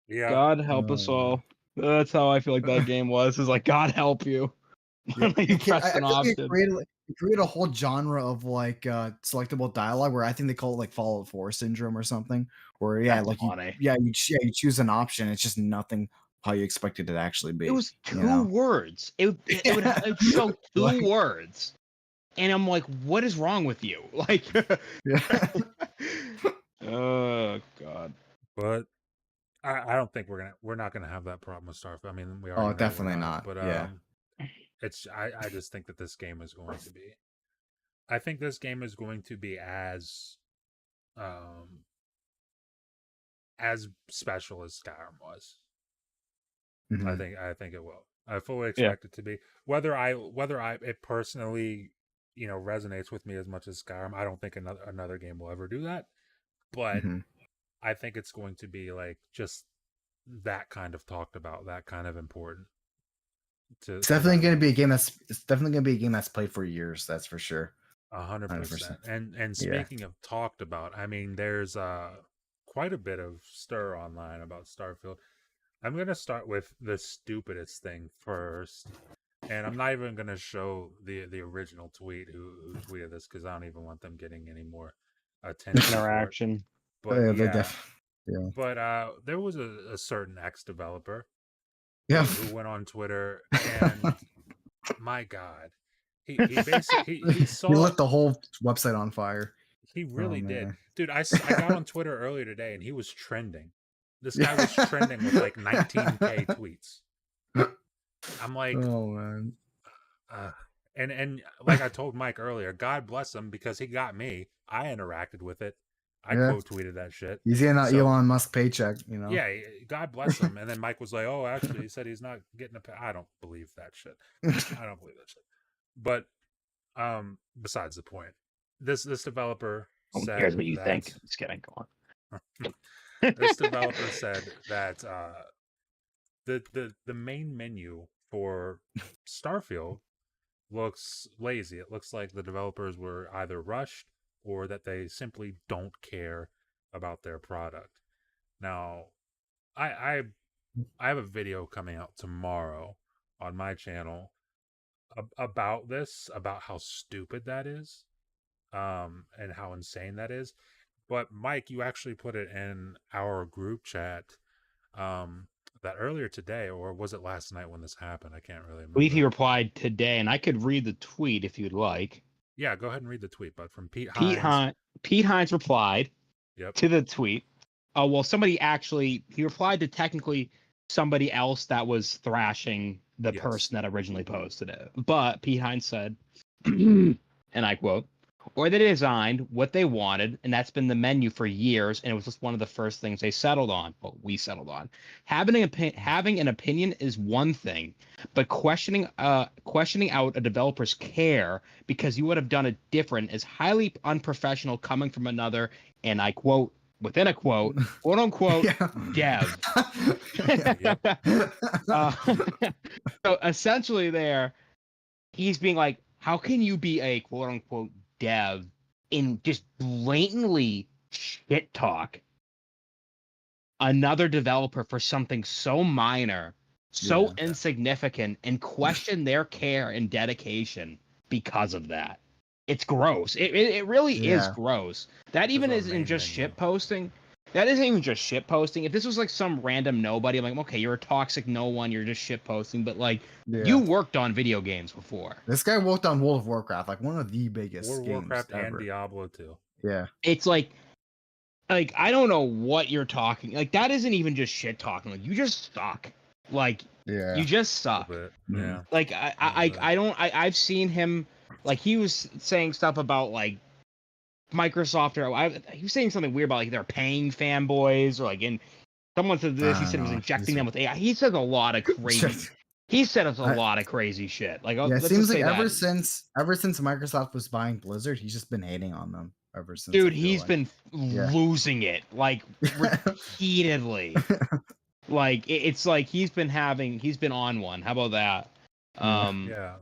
Yeah. God help us all. That's how I feel like that game was. Is like, God help you. Yep. You press I an feel like option. it created a whole genre of like selectable dialogue where I think they call it like Fallout 4 syndrome or something. Where yeah, That's like funny. you choose an option, it's just nothing how you expect it to actually be. It was two words. It would show two Like- words, and I'm like, what is wrong with you? Like, Yeah. oh God. But I don't think we're not gonna have that problem with Starfield. I mean, we already Oh, know definitely we're not. But Yeah. it's I just think that this game is going to be. I think this game is going to be um as special as Skyrim was. Mhm. I think it will. I fully expect it to be. Whether it personally, resonates with me as much as Skyrim, I don't think another game will ever do that. But Mhm. I think it's going to be like just that kind of talked about, that kind of important. It's definitely going to be a game that's played for years. That's for sure. 100%. And Yeah. speaking of talked about, I mean, there's quite a bit of stir online about Starfield. I'm gonna start with the stupidest thing first, and I'm not even gonna show the original tweet who tweeted this because I don't even want them getting any more attention for it. Interaction. But Yeah. there was a certain ex developer Yeah. who went on Twitter, and my God, he basically he He saw lit the whole website on fire. he Oh, really did, man. dude. I got on Twitter earlier today, and he was trending. This guy was trending with like 19K tweets. I'm like, Oh man. and like I told Mike earlier, God bless him because he got me. I interacted with it. I Yeah. quote tweeted that shit. He's getting an So- Elon Musk paycheck, Yeah, God bless him. And then Mike was like, "Oh, actually, he said he's not getting a pay." I don't believe that shit. I don't believe that shit. But besides the point, this developer said Here's what you that, think. Just kidding. Go on. This developer said that the main menu for Starfield looks lazy. It looks like the developers were either rushed or that they simply don't care about their product. Now, I have a video coming out tomorrow on my channel about this, about how stupid that is. and how insane that is. But Mike, you actually put it in our group chat that earlier today, or was it last night when this happened? I can't really I believe he remember. replied today, and I could read the tweet if you'd like. Yeah, go ahead and read the tweet, but from Pete Pete Hines. Hines, Pete Hines replied Yep. to the tweet. Oh, well, he replied to technically somebody else that was thrashing the Yes. person that originally posted it. But Pete Hines said, and I quote, or they designed what they wanted, and that's been the menu for years, and it was just one of the first things they settled on. Well, we settled on. Having an opinion is one thing, but questioning out a developer's care because you would have done it different is highly unprofessional coming from another, and I quote, within a quote, quote unquote, dev. So essentially there, he's being like, how can you be a quote unquote dev and just blatantly shit talk another developer for something so minor, so insignificant, and question their care and dedication because of that? It's gross. It really is gross. That even isn't just shit posting. That isn't even just shit posting. If this was like some random nobody, I'm like, okay, you're a toxic no one, you're just shit posting. But like, you worked on video games before. This guy worked on World of Warcraft, like one of the biggest World of games Warcraft ever. and Diablo 2. Yeah. It's like I don't know what you're talking. Like that isn't even just shit talking. Like you just suck. Like you just suck. Yeah. Like I've seen him. Like he was saying stuff about like Microsoft, or he was saying something weird about like they're paying fanboys, or like someone said this. He said he was injecting them with AI. He says a lot of crazy. He said a lot of crazy shit. Like it seems like ever since Microsoft was buying Blizzard, he's just been hating on them ever since. Dude, he's been losing it like repeatedly. Like it's like he's been on one. How about that? Yeah.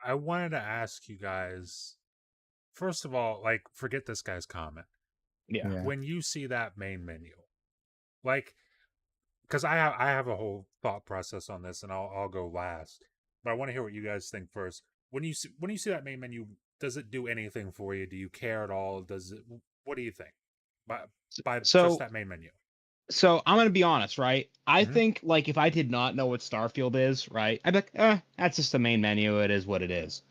I wanted to ask you guys, first of all, like, forget this guy's comment. Yeah. When you see that main menu, like, because I have a whole thought process on this, and I'll go last. But I want to hear what you guys think first. When you see that main menu, does it do anything for you? Do you care at all? What do you think? By just that main menu. So I'm gonna be honest, right? I think like if I did not know what Starfield is, right, I'd be like, that's just the main menu. It is what it is.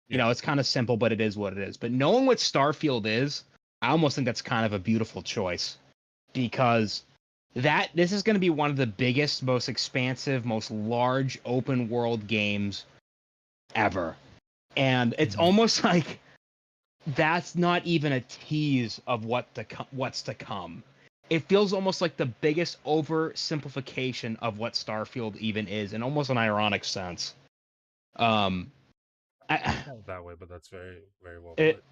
You know, it's kind of simple, but it is what it is. But knowing what Starfield is, I almost think that's kind of a beautiful choice, because this is going to be one of the biggest, most expansive, most large open world games ever. And it's almost like that's not even a tease of what's to come. It feels almost like the biggest oversimplification of what Starfield even is, in almost an ironic sense. Not that way, but that's very, very well put.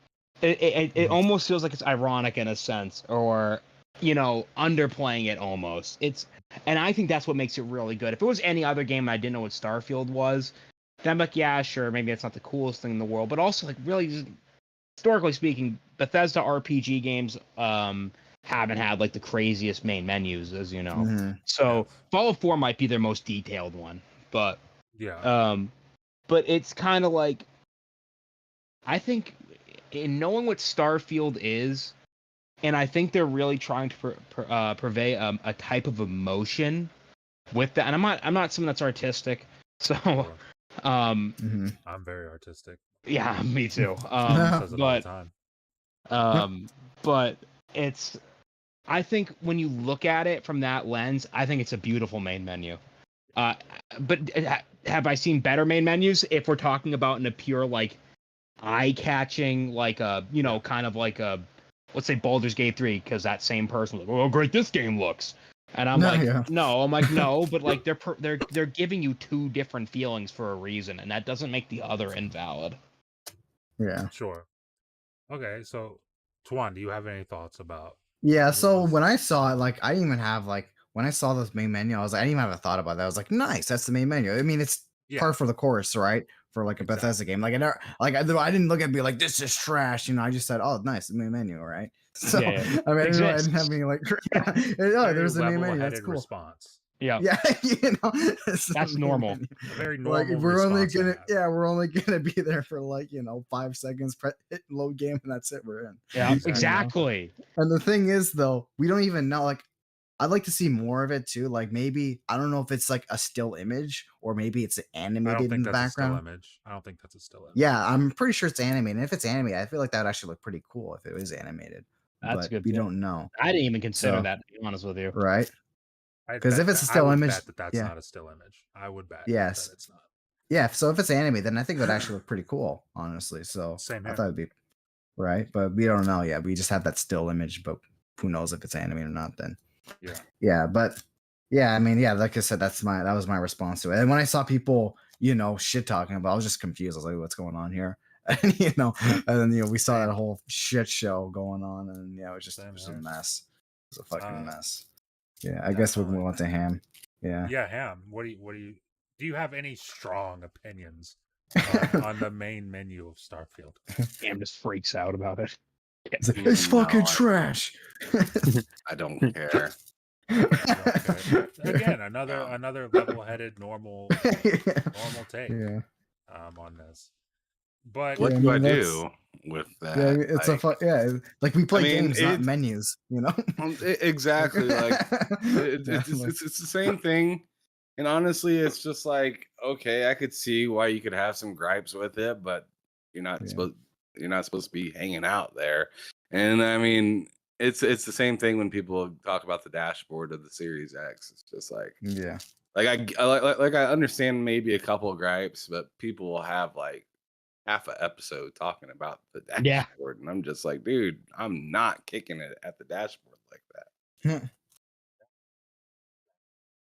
It almost feels like it's ironic in a sense, or underplaying it almost. And I think that's what makes it really good. If it was any other game and I didn't know what Starfield was, then I'm like, yeah, sure, maybe it's not the coolest thing in the world, but also like really, just, historically speaking, Bethesda RPG games haven't had like the craziest main menus, as you know. So Fallout 4 might be their most detailed one, but but it's kind of like, I think in knowing what Starfield is, and I think they're really trying to purvey a type of emotion with that. And I'm not someone that's artistic, so I'm very artistic. Yeah, me too. Says it all the time. But it's, I think when you look at it from that lens, I think it's a beautiful main menu. But have I seen better main menus? If we're talking about in a pure like eye-catching, like a kind of like a, let's say Baldur's Gate 3, because that same person was like, oh, how great this game looks. And I'm no, but like they're giving you two different feelings for a reason, and that doesn't make the other invalid. Yeah. Sure. Okay, so Tuan, do you have any thoughts about? Yeah, so when I saw it, like I didn't even have like, when I saw this main menu, I was like, I didn't even have a thought about that. I was like, nice, that's the main menu. I mean, it's par for the course, right? For like a Bethesda game, like I didn't look at it and be like, this is trash. I just said, oh, nice, the main menu, right? So I mean, I didn't have any like, there's the main menu. That's cool. Response. Yeah, Yeah, you know, it's That's the main normal. menu. A very Like normal we're only response to gonna, have. yeah, we're only gonna be there for like 5 seconds, hit load game, and that's it. We're in. Yeah, Exactly. exactly. And the thing is, though, we don't even know. Like, I'd like to see more of it too. Like maybe I don't know if it's like a still image or maybe it's I don't animated in think the that's a still background. image. I don't think that's a still image. Yeah, I'm pretty sure it's animated. And if it's animated, I feel like that would actually look pretty cool if it was animated. That's But a good we point. don't know, I didn't even consider So- that, to be honest with you. right? I'd 'Cause bet if it's a that- still I would image- bet that that's yeah. not a still image. I would bet Yes. that it's not. Yeah, so if it's animated, then I think it would actually look pretty cool, honestly. So Same I here. thought it'd be right, but we don't know yet. We just have that still image, but who knows if it's animated or not then. Yeah. Yeah, but yeah, I mean, yeah, like I said, that was my response to it. And when I saw people, shit talking about, I was just confused. I was like, what's going on here? And and then we saw that Same. whole shit show going on, and it was just Same a here. mess. It was a fucking mess. Yeah, I Definitely. guess we'll go on to Ham. Yeah. Yeah, Ham. What do you have any strong opinions on the main menu of Starfield? Cam just freaks out about it. It's No, fucking trash. I don't care. Again, another level-headed normal take Yeah. on this. But What Yeah, I do I mean, do with that? Yeah, it's like we play games, not it- menus, Exactly. Like Yeah, it's the same thing. And honestly, it's just like, okay, I could see why you could have some gripes with it, but you're not Yeah. supposed to be hanging out there. And I mean, it's the same thing when people talk about the dashboard of the Series X. It's just like, yeah. I understand maybe a couple of gripes, but people will have like half an episode talking about the Yeah. dashboard, and I'm just like, dude, I'm not kicking it at the dashboard like that.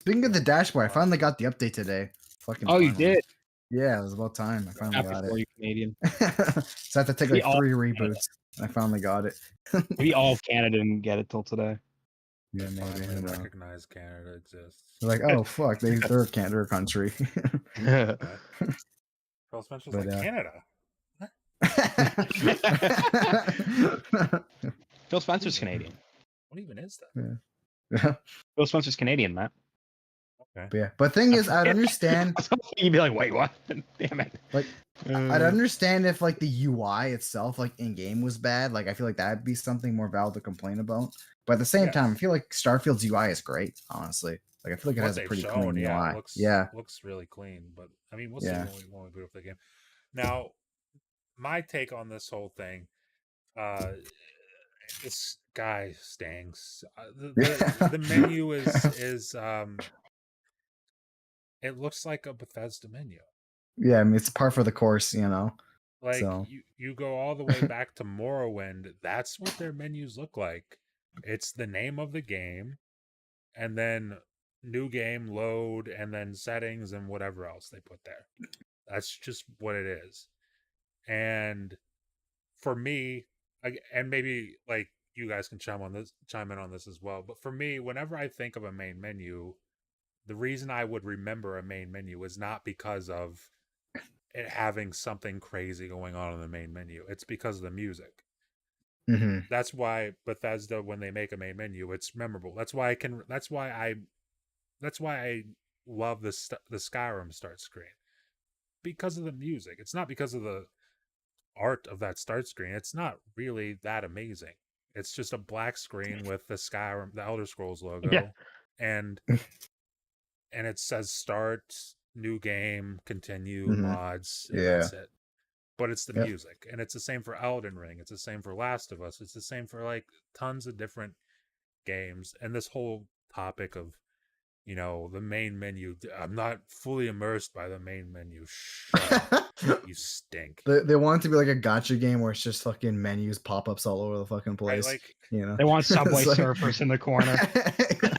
Speaking of the dashboard, I finally got the update today. Fucking Oh, you finally. did? Yeah, it was about time. I finally Not got before it. you Canadian. So I had to take We like all- 3 reboots. And I finally got it. Maybe all of Canada didn't get it till today. Yeah, maybe. finally who knows. recognize Canada exists. They're like, oh fuck, they're a country. Phil Spencer's But, like, Canada. Phil Spencer's Canadian. What even is that? Phil Spencer's Canadian, Matt. Yeah, but thing is, I'd understand. You'd be like, wait, what? Damn it. Like, I'd understand if like the UI itself, like in game, was bad. Like, I feel like that'd be something more valid to complain about. But at the same time, I feel like Starfield's UI is great. Honestly, like I feel like it What has a they've pretty shown, clean yeah, UI. looks really clean. But I mean, we'll see Yeah. when we boot up the game. Now, my take on this whole thing, this guy stinks. The menu is it looks like a Bethesda menu. Yeah, I mean it's par for the course, Like So. you go all the way back to Morrowind, that's what their menus look like. It's the name of the game, and then new game, load, and then settings and whatever else they put there. That's just what it is. And for me, and maybe like you guys can chime in on this as well. But for me, whenever I think of a main menu, the reason I would remember a main menu is not because of it having something crazy going on in the main menu. It's because of the music. Mhm. That's why Bethesda, when they make a main menu, it's memorable. That's why I love the Skyrim start screen, because of the music. It's not because of the art of that start screen. It's not really that amazing. It's just a black screen with the Skyrim, the Elder Scrolls logo, and it says start, new game, continue, mods, and that's it. But it's the music, and it's the same for Elden Ring. It's the same for Last of Us. It's the same for like tons of different games. And this whole topic of, the main menu. I'm not fully immersed by the main menu. Shut up. You stink. They want it to be like a gotcha game where it's just fucking menus, pop-ups all over the fucking Right, place. like, They want Subway It's like- Surfers in the corner.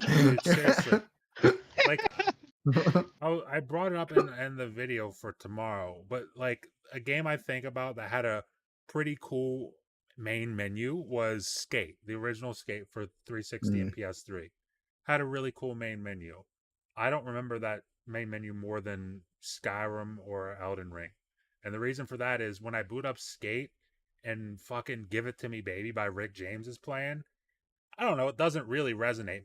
dude, seriously. Like, I brought it up in the video for tomorrow, but like a game I think about that had a pretty cool main menu was Skate, the original Skate for 360 and PS3. Had a really cool main menu. I don't remember that main menu more than Skyrim or Elden Ring. And the reason for that is when I boot up Skate and fucking Give It To Me Baby by Rick James is playing, I don't know, it doesn't really resonate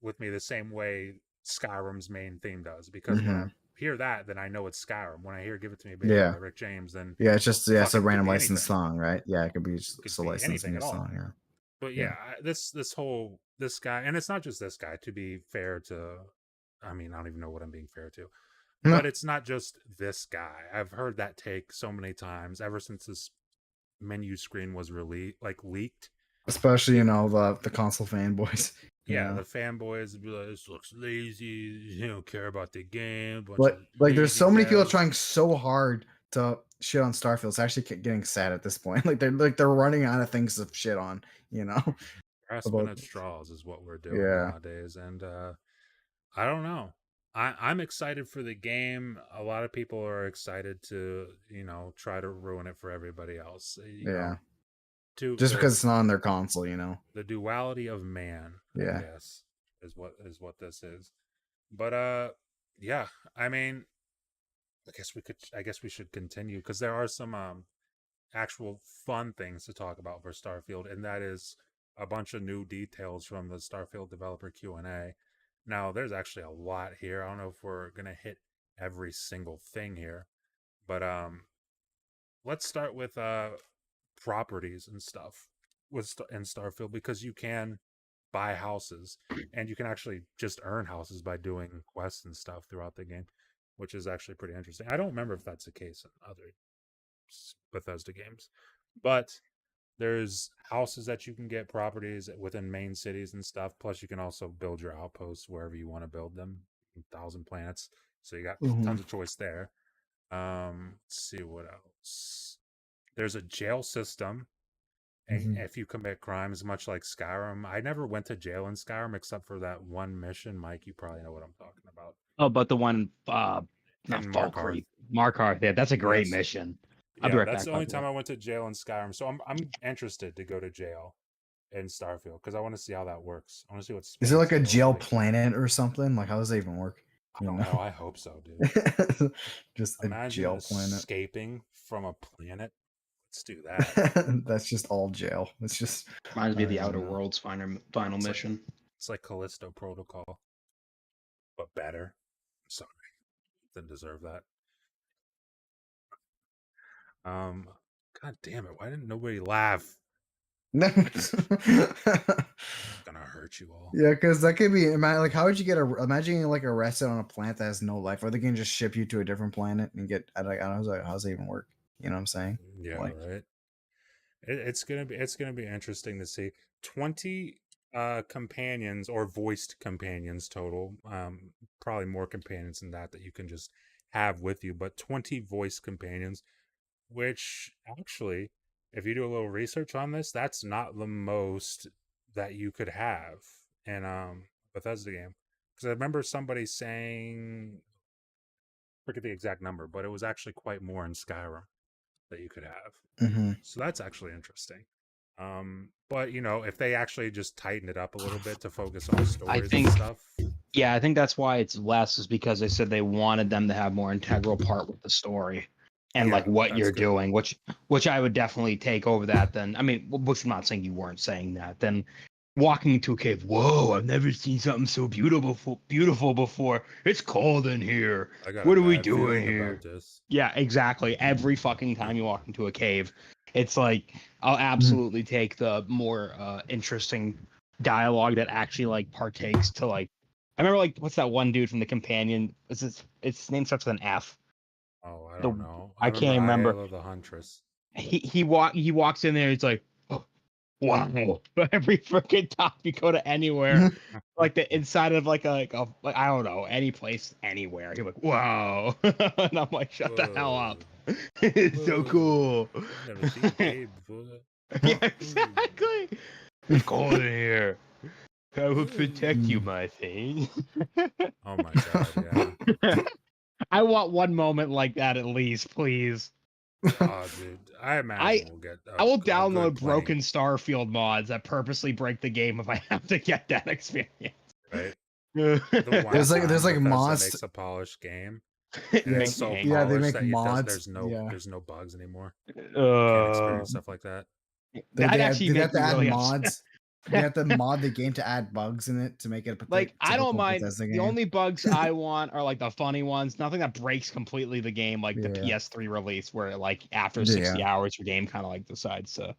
with me the same way Skyrim's main theme does. Because when I hear that, then I know it's Skyrim. When I hear "Give It to Me, Baby" by Rick James, then it's just it's a fucking could random be licensed anything. song, right? Yeah, it could be just Could a be licensed anything at all. song. Yeah. But yeah, this guy, and it's not just this guy. To be fair to, I mean, I don't even know what I'm being fair to, but it's not just this guy. I've heard that take so many times ever since this menu screen was leaked. Especially the console fanboys. Yeah, the fanboys would be like, "This looks lazy. You don't care about the game." Like there's so many people trying so hard to shit on Starfield. It's actually getting sad at this point. They're running out of things to shit on. Grasping at straws is what we're doing nowadays, and I don't know. I'm excited for the game. A lot of people are excited to try to ruin it for everybody else. Just because it's not on their console, the duality of man, I guess, is what this is. But yeah, I mean, I guess we should continue because there are some actual fun things to talk about for Starfield, and that is a bunch of new details from the Starfield developer Q&A. Now, there's actually a lot here. I don't know if we're gonna hit every single thing here, but let's start with properties and stuff in Starfield, because you can buy houses and you can actually just earn houses by doing quests and stuff throughout the game, which is actually pretty interesting. I don't remember if that's the case in other Bethesda games, but there's houses that you can get, properties within main cities and stuff. Plus, you can also build your outposts wherever you want to build them. 1,000 planets, so you got tons of choice there. Let's see what else. There's a jail system, and if you commit crimes, much like Skyrim. I never went to jail in Skyrim except for that one mission. Mike, you probably know what I'm talking about. Oh, but the one, not Fall Creek, Markarth. Yeah, that's a great mission. I'll be right back. That's the only time I went to jail in Skyrim, so I'm interested to go to jail in Starfield because I want to see how that works. I want to see what's. Is it like a jail planet or something? Like, how does that even work? I don't know. I hope so, dude. Just imagine a jail planet. Escaping from a planet. Let's do that. That's just all jail. It's just reminds me of the Outer Worlds final mission. It's like Callisto Protocol, but better. Sorry, didn't deserve that. God damn it! Why didn't nobody laugh? Gonna hurt you all. Yeah, because that could be. Like, how would you imagine getting like arrested on a planet that has no life, or they can just ship you to a different planet and get. I don't know, how does that even work? You know what I'm saying? Yeah, right. It's gonna be interesting to see 20 companions or voiced companions total. Probably more companions than that you can just have with you, but 20 voice companions, which actually, if you do a little research on this, that's not the most that you could have in Bethesda game. Because I remember somebody saying, forget the exact number, but it was actually quite more in Skyrim that you could have. So that's actually interesting. But if they actually just tighten it up a little bit to focus on stories and stuff. Yeah, I think that's why it's less, is because they said they wanted them to have more integral part with the story and like what you're doing, which I would definitely take over that. Then which I'm not saying you weren't saying that. Then walking into a cave, whoa! I've never seen something so beautiful before. It's cold in here. What are we doing here? Yeah, exactly. Every fucking time you walk into a cave, it's like I'll absolutely take the more interesting dialogue that actually like partakes to like. I remember like what's that one dude from the companion? Its name starts with an F. Oh, I don't know. I can't remember. The Huntress. He walks in there. He's like, oh, wow! Every freaking time you go to anywhere, like the inside of like I don't know, any place, anywhere, you're like, wow! And I'm like, shut the hell up! It's so cool. I've never seen a cave before. Yeah, exactly. It's cold in here. I will protect you, my thing. Oh my god, yeah. I want one moment like that at least, please. Oh, dude. I imagine we'll get. I will download broken Starfield mods that purposely break the game if I have to get that experience. Right. There's like mods. Makes a polished game. They make mods. There's no bugs anymore. Can't experience stuff like that. They have to add mods. You have to mod the game to add bugs in it to make it Like, I don't mind. Bethesda The game. only bugs I want are like the funny ones. Nothing that breaks completely the game, like the Yeah. PS3 release, where like after 60 hours, your game kind of like decides to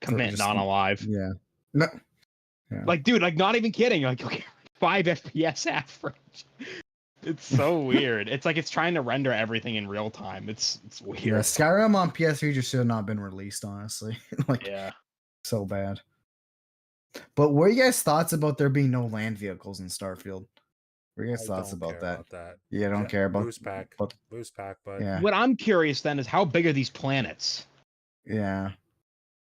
commit just- non-alive. Yeah. No. Yeah. Like, dude, like not even kidding. Like, okay, 5 FPS average. It's so weird. It's like it's trying to render everything in real time. It's weird. Yeah, Skyrim on PS3 just should have not been released, honestly. Like, Yeah. so bad. But what are you guys' thoughts about there being no land vehicles in Starfield? What are your guys' thoughts about that? Yeah, I don't care about boost pack, but but yeah, What I'm curious then is how big are these planets? yeah,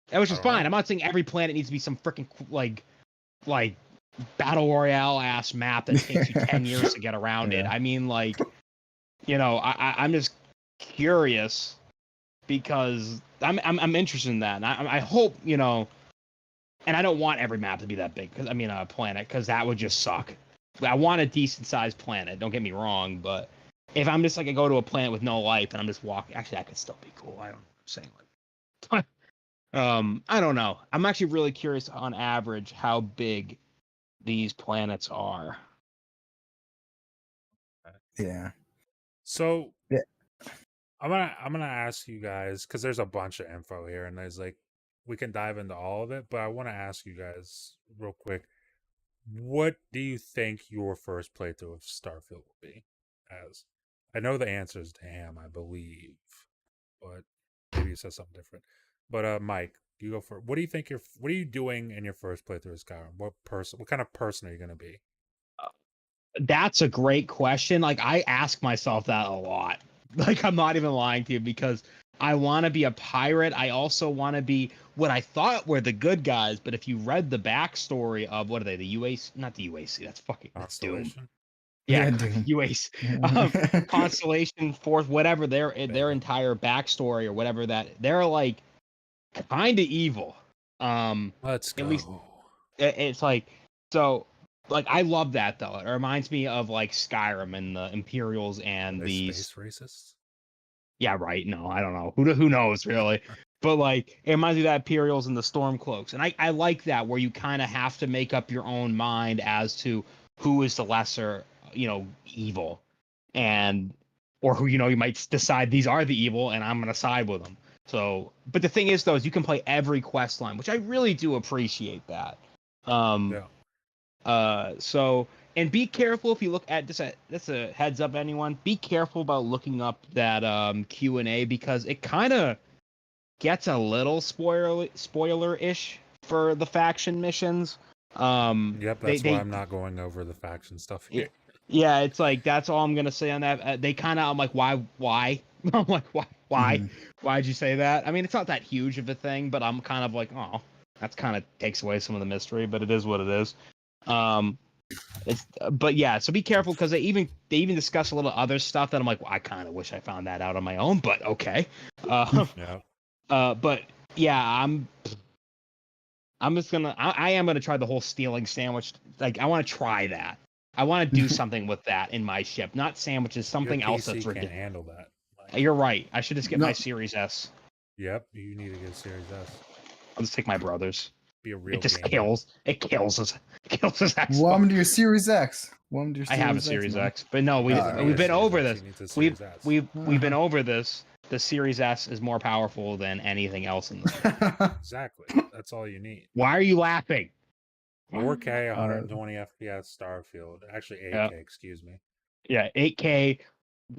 That was I just don't fine. know. I'm not saying every planet needs to be some freaking like battle royale ass map that takes you 10 years to get around it. Yeah. I mean, like, you know, I'm just curious because I'm interested in that, and I hope, you know, and I don't want every map to be that big because I mean a planet, because that would just suck. I want a decent sized planet. Don't get me wrong, but if I'm just like I go to a planet with no life and I'm just walking, actually that could still be cool. I don't know. I'm saying like, I don't know. I'm actually really curious on average how big these planets are. yeah. So Yeah. I'm gonna ask you guys, because there's a bunch of info here, and there's like we can dive into all of it, but I want to ask you guys real quick, what do you think your first playthrough of Starfield will be as? I know the answer is damn, I believe, but maybe you said something different. But Mike, you go for what do you think what are you doing in your first playthrough of Skyrim? What kind of person are you gonna be? That's a great question. Like I ask myself that a lot. Like I'm not even lying to you because I want to be a pirate. I also want to be what I thought were the good guys, but if you read the backstory of what are they, the UAC, not the UAC, that's Doom. Constellation? Yeah, Doom. UAC. Constellation Force, whatever their entire backstory or whatever that they're like kind of evil. Let's go. At least it's like so. Like I love that though. It reminds me of like Skyrim and the Imperials and Are they the space racists? yeah, right. No, I don't know. Who knows really? But like it reminds me of that Imperials and the Stormcloaks. And I like that where you kind of have to make up your own mind as to who is the lesser, you know, evil. And or who, you know, you might decide these are the evil and I'm gonna side with them. So but the thing is though, is you can play every quest line, which I really do appreciate that. Yeah. So and be careful if you look at this. That's a heads up, anyone. Be careful about looking up that Q&A because it kind of gets a little spoiler-ish for the faction missions. Yep, that's why I'm not going over the faction stuff here. Yeah, it's like that's all I'm gonna say on that. They kind of, I'm like, why? I'm like, why? Mhm. Why'd you say that? I mean, it's not that huge of a thing, but I'm kind of like, oh, that's kind of takes away some of the mystery, but it is what it is. But yeah, so be careful because they even discuss a little other stuff that I'm like, well, I kind of wish I found that out on my own, but okay. Yeah. But yeah, I'm just gonna I am gonna try the whole stealing sandwich. Like I want to try that. I want to do something with that in my ship, not sandwiches, something Your else PC that's can't ridiculous. handle that. You're right. I should just get No. my Series S. Yep, you need to get a Series S. I'll just take my brother's. Be a real It just gamer. kills. It kills us. Kills us. Welcome to your Series X. Welcome to your I have a Series man. X, but no, He doesn't need we've a been Series over X, this. he needs a Series S. We've been over this. The Series S is more powerful than anything else in this. Exactly. That's all you need. Why are you laughing? 4K, 120 FPS Starfield. Actually, 8K, Yeah. excuse me. Yeah, 8K,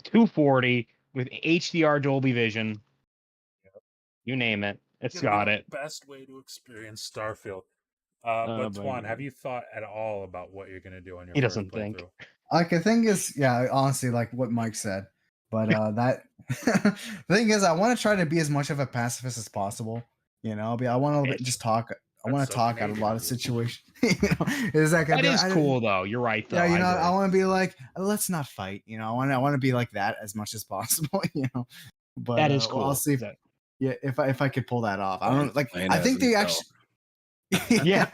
240 with HDR Dolby Vision. Yep. You name it, it's Gonna be got the it. Best way to experience Starfield. But But Twan, have you thought at all about what you're gonna do on your He first doesn't think. playthrough? Like the thing is, yeah, honestly, like what Mike said. But that the thing is, I want to try to be as much of a pacifist as possible. You know, I want to just talk. I want That's to so talk out Canadian a lot of of you. situations. You know, is that that is cool though. You're right though. Yeah, you know, I I want to be like, let's not fight. You know, I want to be like that as much as possible. You know, but that is well, cool. I'll see. Yeah, if I could pull that off, I don't know. Like, I think they actually. Yeah.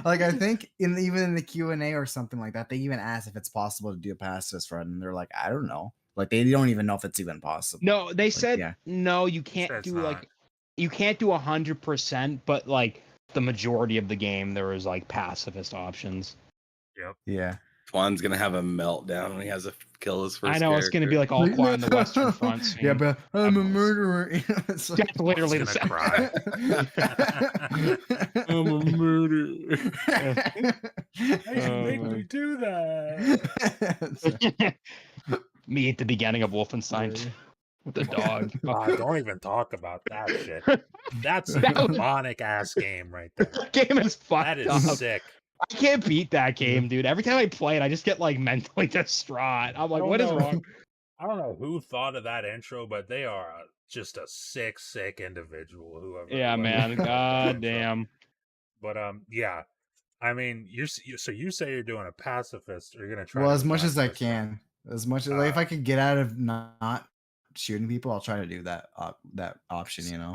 Like I think even in the Q&A or something like that, they even asked if it's possible to do a pacifist run, and they're like, I don't know. Like they don't even know if it's even possible. No, they Like, said yeah. no. You can't Said it's do not. like you can't do 100%, but like the majority of the game there was like pacifist options. Yep. Yeah. Twan's gonna have a meltdown when he has to kill his first I know it's going to be character. like all quiet on the Western Front scene. Yeah, but I'm a Almost. murderer. It's like, That's literally He's the gonna cry. I'm a murderer. Why you make me do that? Me at the beginning of Wolfenstein 2 with the dog. Don't even talk about that shit. That's a That was- demonic ass game right there. That game is fucked That is up. sick. I can't beat that game, dude. Every time I play it, I just get like mentally distraught. I'm like, don't what is know. wrong? I don't know who thought of that intro, but they are just a sick individual. Whoever. Yeah, man. thought of that God intro. damn. But yeah, I mean, so you say you're doing a pacifist, or you're gonna try? well, to as do much as I pacifist, huh? can, as much as like, if I could get out of not shooting people, I'll try to do that that option. You know.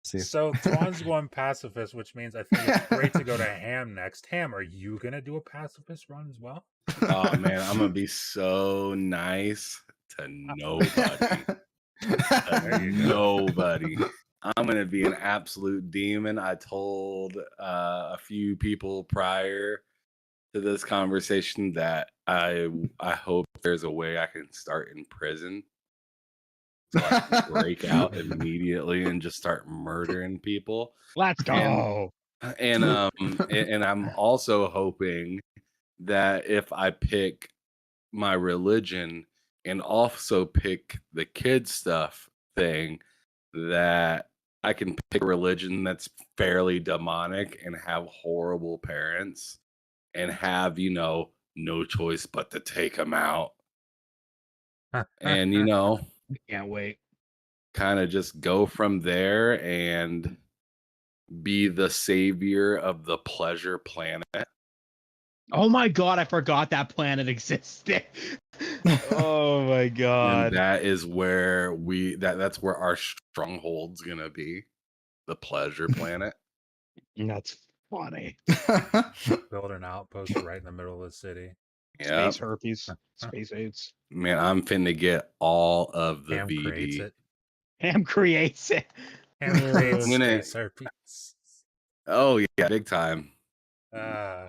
See if- So Twan's going pacifist, which means I think it's great to go to Ham next. Ham, are you gonna do a pacifist run as well? Oh man, I'm gonna be so nice to nobody. There you go. Nobody. I'm gonna be an absolute demon. I told a few people prior to this conversation that I hope there's a way I can start in prison, so I can break out immediately and just start murdering people. Let's go. And I'm also hoping that if I pick my religion and also pick the kid stuff thing, that I can pick a religion that's fairly demonic and have horrible parents and have, no choice but to take them out. And, I can't wait. kind of just go from there and be the savior of the pleasure planet. Oh my god, I forgot that planet existed. Oh my god. And that is where that's where our stronghold's gonna be. The pleasure planet. That's funny. Build an outpost right in the middle of the city. Yeah. Space herpes. Space AIDS. Man, I'm finna get all of the Ham creates VD. it. Ham creates it. Ham creates I'm gonna- space herpes. Oh yeah, big time.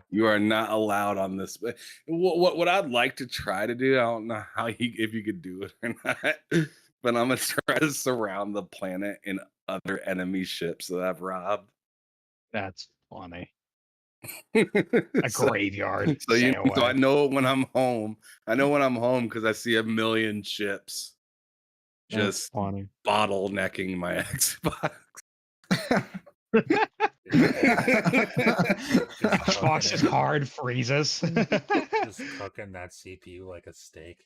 You are not allowed on this. What I'd like to try to do, I don't know if you could do it or not, but I'm gonna try to surround the planet in other enemy ships that I've robbed. That's funny. A A graveyard. So Stay so I away. know when I'm home. I know when I'm home because I see a million ships That's just funny. bottlenecking my Xbox. Xbox just hard freezes. Just cooking that CPU like a steak.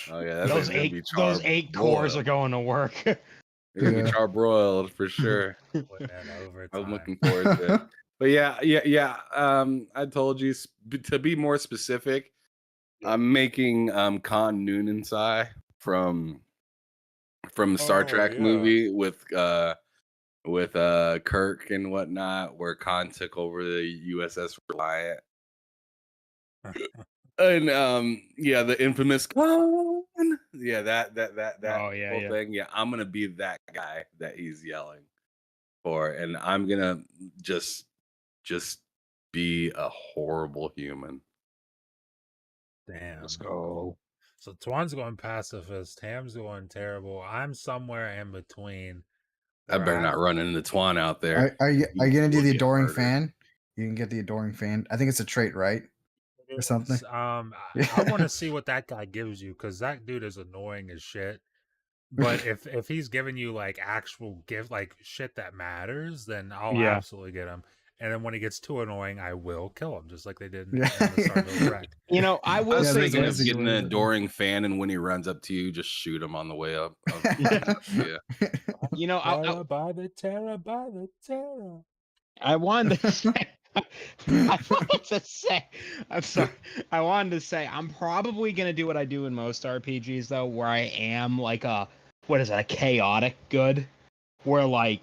Oh yeah, those eight cores are going to work. They're gonna be Yeah. charbroiled for sure. Putting in overtime. I'm looking forward to it. But yeah. I told you to be more specific. I'm making Khan Noonensai from the Star Oh, Trek yeah. movie with Kirk and whatnot, where Khan took over the USS Reliant. And the infamous Khan. Yeah, that Oh, yeah, whole yeah. thing. Yeah, I'm gonna be that guy that he's yelling for, and I'm gonna just be a horrible human. Damn. Let's go. So Twan's going pacifist. Ham's going terrible. I'm somewhere in between. I where better not run into Twan out there. Are you gonna do Will the get adoring murdered. fan? You can get the adoring fan. I think it's a trait, right? Or something. I want to see what that guy gives you, because that dude is annoying as shit. But if he's giving you like actual like shit that matters, then I'll Yeah. absolutely get him. And then when he gets too annoying, I will kill him, just like they did in Yeah. the Starfield track. You know, I I will was Yeah, say thinking there's of a getting an great- adoring fan, and when he runs up to you, just shoot him on the way up. Yeah. You know, Terror by the terror, by the terror. I wanted to say, I'm sorry. I wanted to say, I'm probably going to do what I do in most RPGs, though, where I am like a chaotic good, where like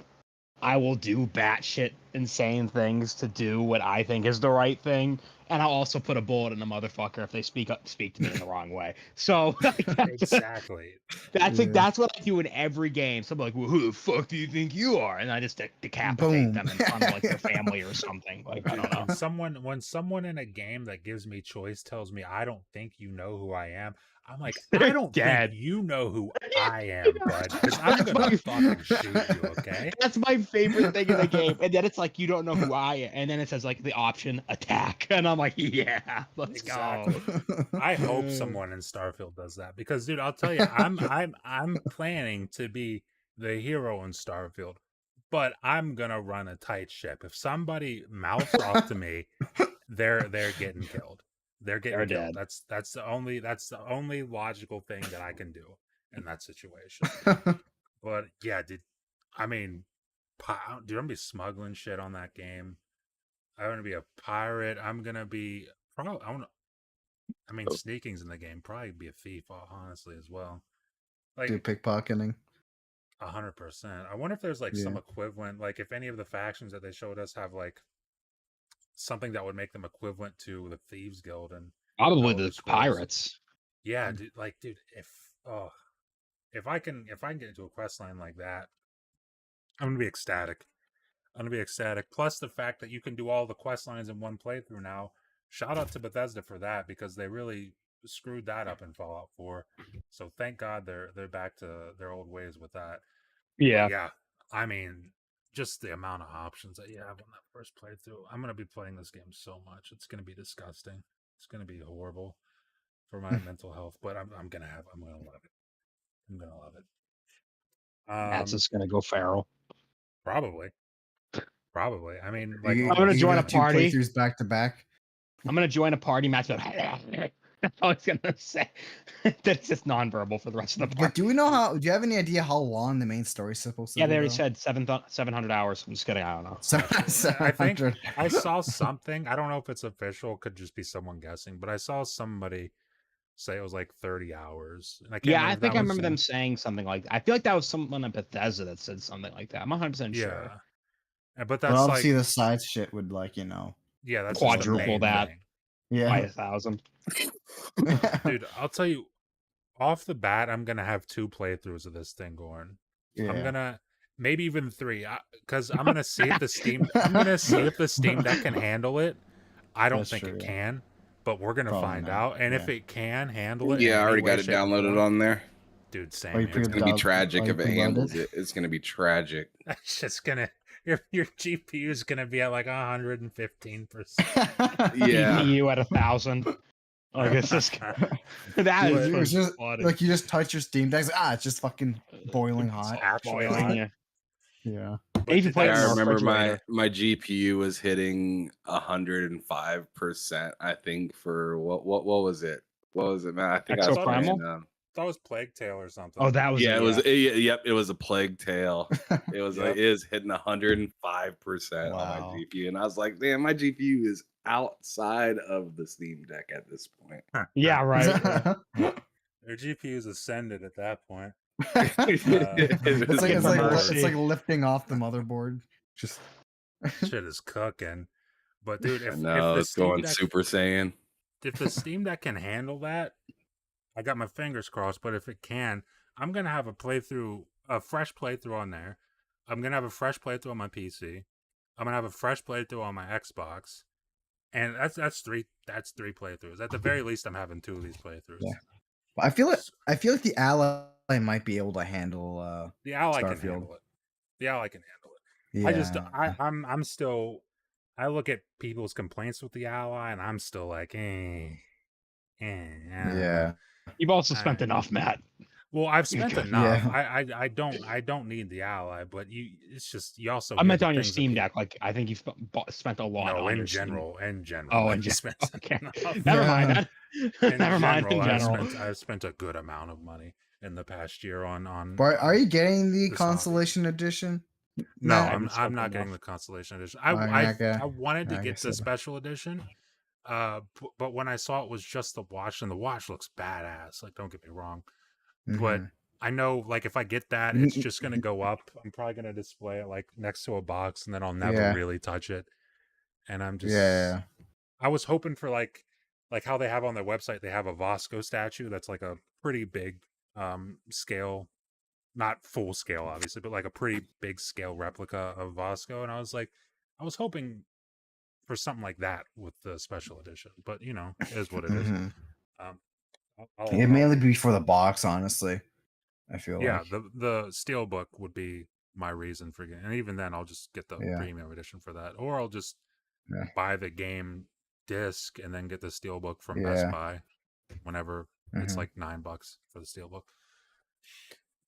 I will do batshit insane things to do what I think is the right thing, and I'll also put a bullet in a motherfucker if they speak to me in the wrong way. So Exactly. that's what I do in every game. So I'm like, well, who the fuck do you think you are? And I just decapitate Boom. them in front of like their family or something. Like I don't know. When someone in a game that gives me choice tells me I don't think you know who I am, I'm like, They're I don't dead. think you know who I am, bud, because I'm gonna fucking shoot you, okay? That's my favorite thing in the game. And then it's like you don't know who I am, and then it says like the option attack, and I'm like, yeah, let's Exactly. go. I hope someone in Starfield does that because, dude, I'll tell you, I'm planning to be the hero in Starfield, but I'm gonna run a tight ship. If somebody mouths off to me, they're getting killed. They're getting killed. Dead. That's the only logical thing that I can do in that situation. But yeah, dude, I mean, dude, I'm gonna be smuggling shit on that game. I'm gonna be a pirate. I'm gonna be probably. I mean, sneaking's in the game. Probably be a thief, honestly, as well. Like Do pickpocketing. 100%. I wonder if there's like some equivalent. Like if any of the factions that they showed us have like something that would make them equivalent to the Thieves Guild and Probably Elder the Scrolls. pirates. Yeah, dude. Like, dude, if I can get into a quest line like that, I'm gonna be ecstatic. Plus the fact that you can do all the quest lines in one playthrough now. Shout out to Bethesda for that because they really screwed that up in Fallout 4. So thank God they're back to their old ways with that. Yeah. But yeah. I mean, just the amount of options that you have on that first playthrough. I'm gonna be playing this game so much. It's gonna be disgusting. It's gonna be horrible for my mental health. But I'm gonna love it. I'm gonna love it. That's just gonna go feral. Probably. I mean, like I'm gonna join a party. 2 playthroughs back to back. I'm gonna join a party match. That's all I was gonna say. That's just nonverbal for the rest of the party. But do we know how? Do you have any idea how long the main story's supposed to be? Yeah, they already said 700 hours. I'm just kidding. I don't know. I think I saw something. I don't know if it's official. Could just be someone guessing. But I saw somebody say it was like 30 hours. And I think I remember them saying something like that. I feel like that was someone at Bethesda that said something like that. I'm 100% sure. But that's obviously like the side shit would that's quadruple that. Yeah, by 1,000. Dude, I'll tell you, off the bat, I'm gonna have 2 playthroughs of this thing going. Yeah. I'm gonna maybe even 3, because I'm gonna see if the Steam. I'm gonna see if the Steam Deck can handle it. I don't think it can, but we're gonna find out. And if it can handle it, I already got it downloaded on there. Dude, same. It's gonna be tragic if it handles it. It's gonna be tragic. It's just gonna. Your GPU is gonna be at like 115%. Yeah, GPU at 1,000. Like it's just that is just funny. Like you just touch your Steam Deck, it's just fucking boiling hot. Boiling, yeah. I remember my GPU was hitting 105%. I think for what was it? What was it, man? I think I was playing, that was Plague Tale or something. Oh, that was it was it was a Plague Tale. It was like it is hitting 105% on my GPU, and I was like, damn, my GPU is outside of the Steam Deck at this point. Yeah, right. Their GPU's ascended at that point. It's like lifting off the motherboard. Just shit is cooking. But dude, if it's going Super Saiyan. If the Steam Deck can handle that, I got my fingers crossed. But if it can, I'm gonna have a fresh playthrough on there. I'm gonna have a fresh playthrough on my PC. I'm gonna have a fresh playthrough on my Xbox, and that's 3 playthroughs. At the very least, I'm having 2 of these playthroughs. Yeah. I feel like the Ally might be able to handle the Ally Starfield. can handle it. The Ally can handle it. Yeah. I'm still. I look at people's complaints with the Ally, and I'm still like, yeah. You've also spent enough, Matt. Well, I've spent enough. Yeah. I don't need the Ally, but it's just you also. I meant on your Steam Deck. Like I think you've spent a lot. No, on in general. Oh, in general. Okay. Never mind. Never mind. In general, I've spent a good amount of money in the past year on. But are you getting the Constellation Edition? No, I'm not getting the Constellation Edition. I wanted to get the Special Edition, but when I saw it was just the watch, and the watch looks badass. Like, don't get me wrong, but I know, like, if I get that, it's just gonna go up. I'm probably gonna display it like next to a box, and then I'll never really touch it. And I'm just I was hoping for like how they have on their website, they have a Vasco statue that's like a pretty big scale, not full scale obviously, but like a pretty big scale replica of Vasco, and I was hoping for something like that with the special edition, but you know, it is what it is. Mhm. Um, It'd mainly be for the box, honestly. I feel yeah, like. the steelbook would be my reason for getting, and even then, I'll just get the Yeah. premium edition for that, or I'll just Yeah. buy the game disc and then get the steelbook from Best Yeah. Buy whenever it's Mhm. like $9 for the steelbook.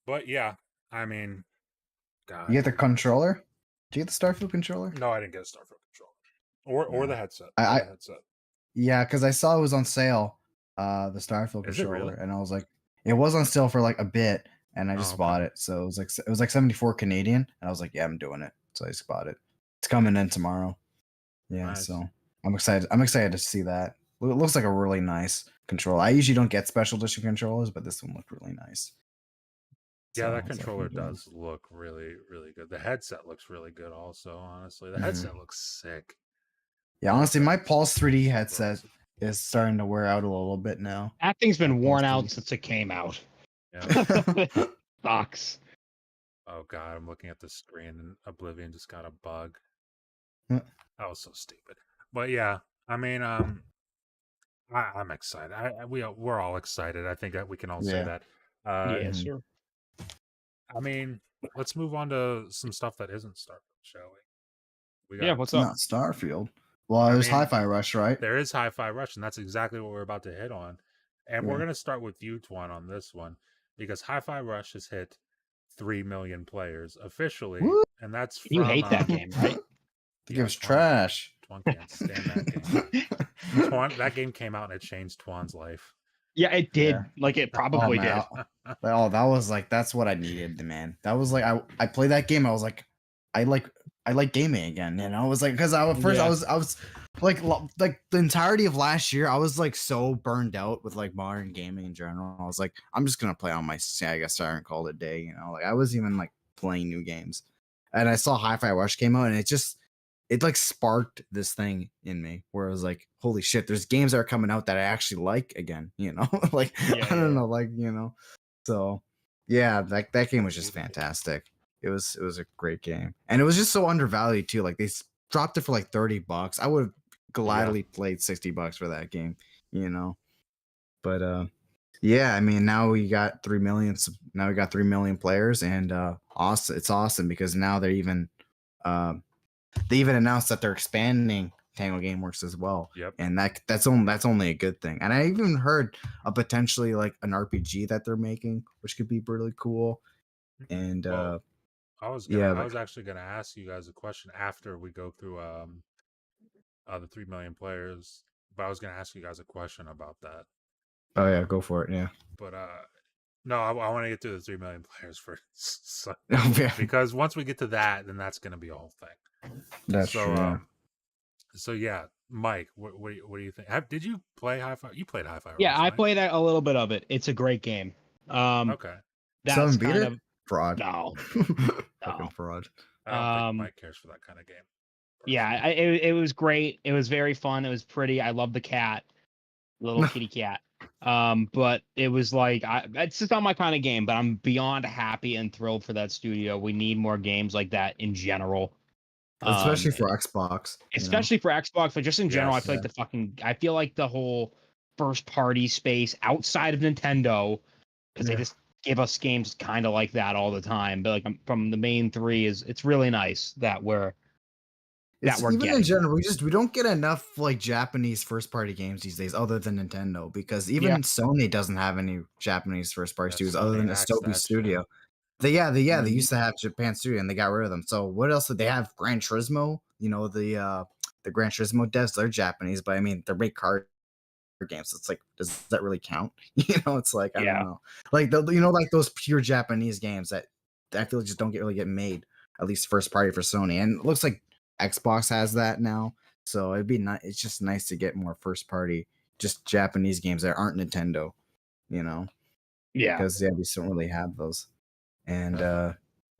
But yeah, I mean, God, You get the controller? Do you get the Starfield controller? no, I didn't get a Starfield controller or No. the headset. I The headset. Yeah, because I saw it was on sale, the Starfield Is it controller, really? and I was like, it was on sale for like a bit, and I just Oh, bought okay. it. So it was like 74 Canadian, and I was like, yeah, I'm doing it. So I just bought it. It's coming in tomorrow. Yeah, Nice. so I'm excited. I'm excited to see that. It looks like a really nice controller. I usually don't get special edition controllers, but this one looked really nice. Yeah, So that it's controller definitely good. does look really, really good. The headset looks really good also, honestly. The Mhm. headset looks sick. Yeah, honestly, my Headset's Pulse 3D super headset awesome. is starting to wear out a little bit now. That thing's been My worn Pulse out 3D. since it came out. Yeah. Sucks. Oh god, I'm looking at the screen and Oblivion just got a bug. Huh. That was so stupid. But yeah, I mean, I'm excited. We're all excited. I think that we can all say Yeah. that. Yeah, Mhm. sure. I mean, let's move on to some stuff that isn't Starfield, shall we? We Yeah, got. what's It's up? not Starfield. Well, I there's mean, Hi-Fi Rush, right? there is Hi-Fi Rush, and that's exactly what we're about to hit on. And we're Yeah. gonna start with you, Twan, on this one because Hi-Fi Rush has hit 3 million players officially, Woo! and that's You from hate that game, right? The yeah, game's trash. Twan can't stand that game. That game came out and it changed Twan's life. Yeah, it did. Yeah. Like it Oh probably man, did. oh that was like that's what I needed, man. That was like I played that game. I was like, I like gaming again. You know, it was like because at first Yeah. I was like the entirety of last year I was like so burned out with like modern gaming in general. I was like, I'm just gonna play on my Sega Saturn and call it a day. You know, like I wasn't even like playing new games, and I saw Hi-Fi Rush came out, and it like sparked this thing in me where I was like, holy shit, there's games that are coming out that I actually like again, you know? Like Yeah, I don't yeah. know, like, you know. So yeah, that game was just Beautiful. fantastic. It was a great game. And it was just so undervalued too. Like dropped it for like $30. I would have gladly played $60 for that game, you know. But yeah, I mean now we got 3 million now we got 3 million players, and awesome. It's awesome because now they even announced that they're expanding Tango Gameworks as well. Yep. And that's only a good thing. And I even heard a potentially like an RPG that they're making, which could be really cool. And Well, I was actually gonna ask you guys a question after we go through the 3 million players, but I was gonna ask you guys a question about that. oh yeah, go for it. Yeah. But no, I want to get to the 3 million players first. So, Yeah. because once we get to that, then that's gonna be a whole thing. That's so true. Yeah. So yeah, Mike, what do you think? Did you play Hi-Fi? You played Hi-Fi Rush, Yeah, I right? played a little bit of it. It's a great game. Okay. That's beat kind it? of Fraud. no. Fucking fraud. I don't think Mike cares for that kind of game. Yeah, it was great. It was very fun. It was pretty. I love the cat, little kitty cat. But it was like it's just not my kind of game. But I'm beyond happy and thrilled for that studio. We need more games like that in general. Especially for Xbox. Especially for Xbox, but just in general, I Yes. feel like I feel like the whole first party space outside of Nintendo, because they just give us games kind of like that all the time. But like from the main three, it's really nice that we're even getting in general, we don't get enough like Japanese first party games these days, other than Nintendo, because even Sony doesn't have any Japanese first party studios other than Asobi Studio. They used to have Japan Studio and they got rid of them. So what else did they have? Gran Turismo, you know, the Gran Turismo devs, they're Japanese, but I mean they're big card games. It's like, does that really count? You know, it's like I don't know. Like like those pure Japanese games that I feel just don't really get made, at least first party for Sony. And it looks like Xbox has that now. So it'd be nice. It's just nice to get more first party, just Japanese games that aren't Nintendo, you know? Yeah. Because we don't really have those. And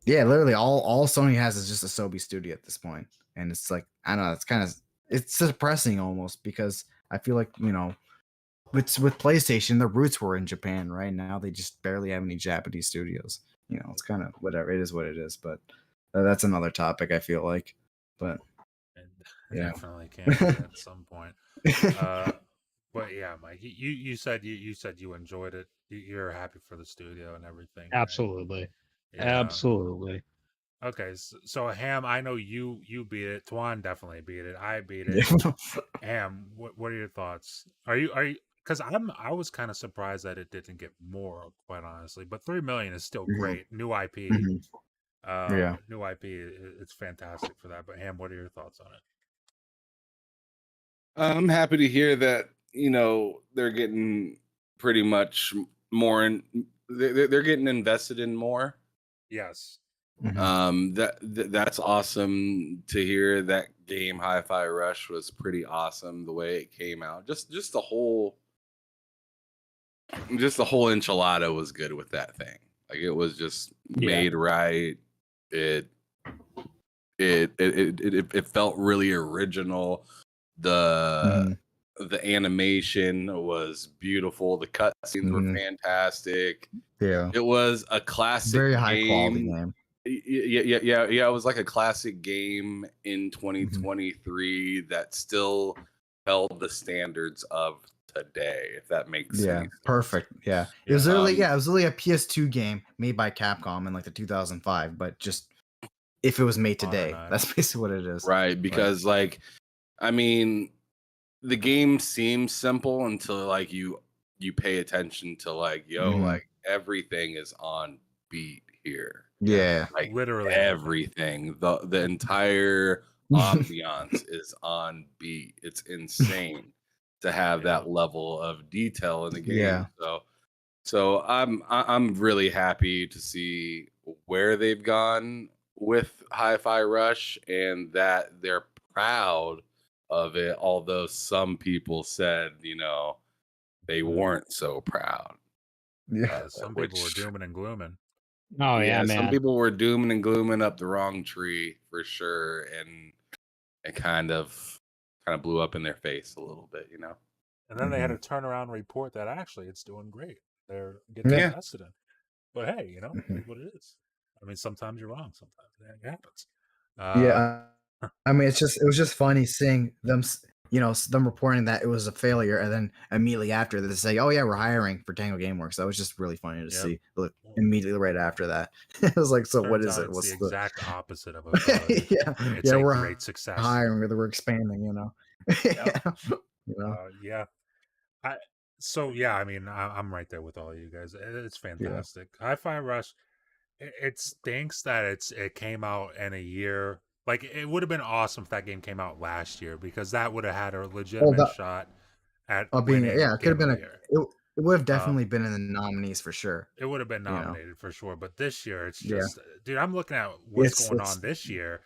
literally all Sony has is just Asobi Studio at this point. And it's like, I don't know, it's kind of it's depressing almost because I feel like with PlayStation, the roots were in Japan, right? Now they just barely have any Japanese studios. It's kind of whatever. It is what it is, but that's another topic. I feel like, but And yeah. definitely can be at some point. But yeah, Mike, you said you enjoyed it. You're happy for the studio and everything, right? Absolutely. Yeah. Absolutely. Okay, so Ham, I know you beat it. Tuan definitely beat it. I beat it. Yeah. Ham, what are your thoughts? Are you because I was kind of surprised that it didn't get more, quite honestly. But 3 million is still Mhm. great. New IP. Mhm. Yeah. New IP. It's fantastic for that. But Ham, what are your thoughts on it? I'm happy to hear that they're getting pretty much more in. They're getting invested in more. Yes. Mhm. That's awesome to hear. That game Hi-Fi Rush was pretty awesome the way it came out. Just the whole enchilada was good with that thing. Like it was just made right. It felt really original. The animation was beautiful. The cutscenes were fantastic. Yeah. It was a classic Very high quality game. game. Yeah. It was like a classic game in 2023 that still held the standards of today, if that makes Yeah. any sense. Perfect. Yeah. It was literally it was literally a PS2 game made by Capcom in like the 2005, but just if it was made today, that's basically what it is. Right, because like, I mean, the game seems simple until like you pay attention to like, like everything is on beat here. Yeah. Like literally everything. The entire ambiance is on beat. It's insane to have that level of detail in the game. Yeah. So I'm really happy to see where they've gone with Hi-Fi Rush and that they're proud of it, although some people said, they weren't so proud. Yeah. Some people were dooming and glooming. Oh yeah, man. Some people were dooming and glooming up the wrong tree for sure, and it kind of blew up in their face a little bit, And then they had a turnaround report that actually it's doing great. They're getting invested in. But hey, it is what it is. I mean, sometimes you're wrong. Sometimes that happens. Yeah. I mean, it was just funny seeing them, them reporting that it was a failure, and then immediately after they say, "Oh yeah, we're hiring for Tango GameWorks." That was just really funny to see. Look, immediately right after that, it was like, "So what is it? What's the exact opposite of a failure? It's a great success. Hiring, we're expanding." Yeah. I mean, I'm right there with all you guys. It's fantastic. Hi-Fi Rush. It stinks that it came out in a year. Like it would have been awesome if that game came out last year because that would have had a legitimate shot at being winning. it could have been it would have definitely been in the nominees for sure. It would have been nominated for sure, but this year it's just, dude. I'm looking at what's going on this year.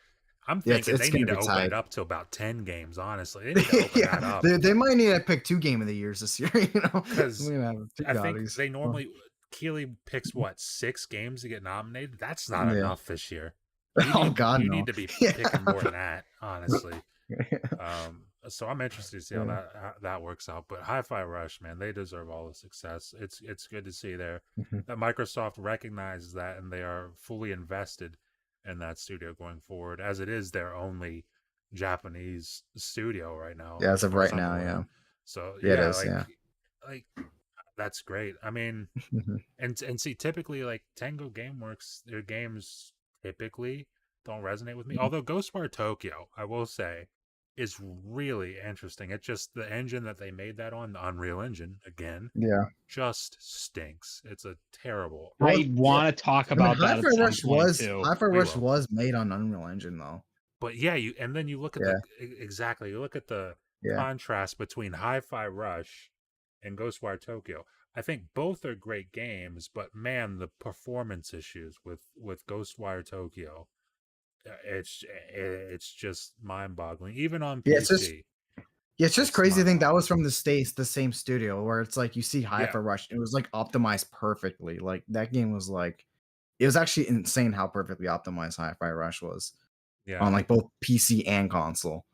I'm thinking they need to open it up to about 10 games. Honestly, they need to open that up. They might need to pick 2 game of the years this year. Because I think they normally Keeley picks what 6 games to get nominated. That's not enough this year. You need to be picking more than that, honestly. So I'm interested to see how that works out. But Hi-Fi Rush, man, they deserve all the success. It's good to see that Microsoft recognizes that and they are fully invested in that studio going forward, as it is their only Japanese studio right now. Yeah, as of right now, yeah. So it is, like that's great. I mean, and see, typically like Tango GameWorks, their games typically don't resonate with me. Although Ghostwire Tokyo, I will say, is really interesting. It's just the engine that they made that on, the Unreal Engine, again, just stinks. It's a terrible. I want to talk about that at some point too. Hi-Fi Rush was made on Unreal Engine though. But yeah, and then you look at you look at the contrast between Hi-Fi Rush and Ghostwire Tokyo. I think both are great games, but man, the performance issues with Ghostwire Tokyo, it's just mind-boggling, even on PC. It's just crazy to think that was from the same studio, where it's like you see Hi-Fi Rush, it was like optimized perfectly. Like that game was like, it was actually insane how perfectly optimized Hi-Fi Rush was on like both PC and console.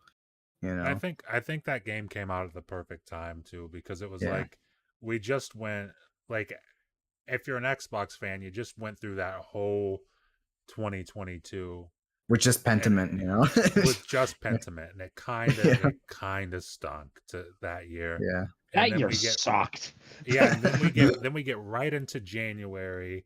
You I know? think that game came out at the perfect time too, because it was Yeah. like we just went like if you're an Xbox fan, you just went through that whole 2022 With just and Pentiment, you know? with just Pentiment, and Yeah. it kind of stunk to that year. Yeah. And That then year we get sucked. and then we get right into January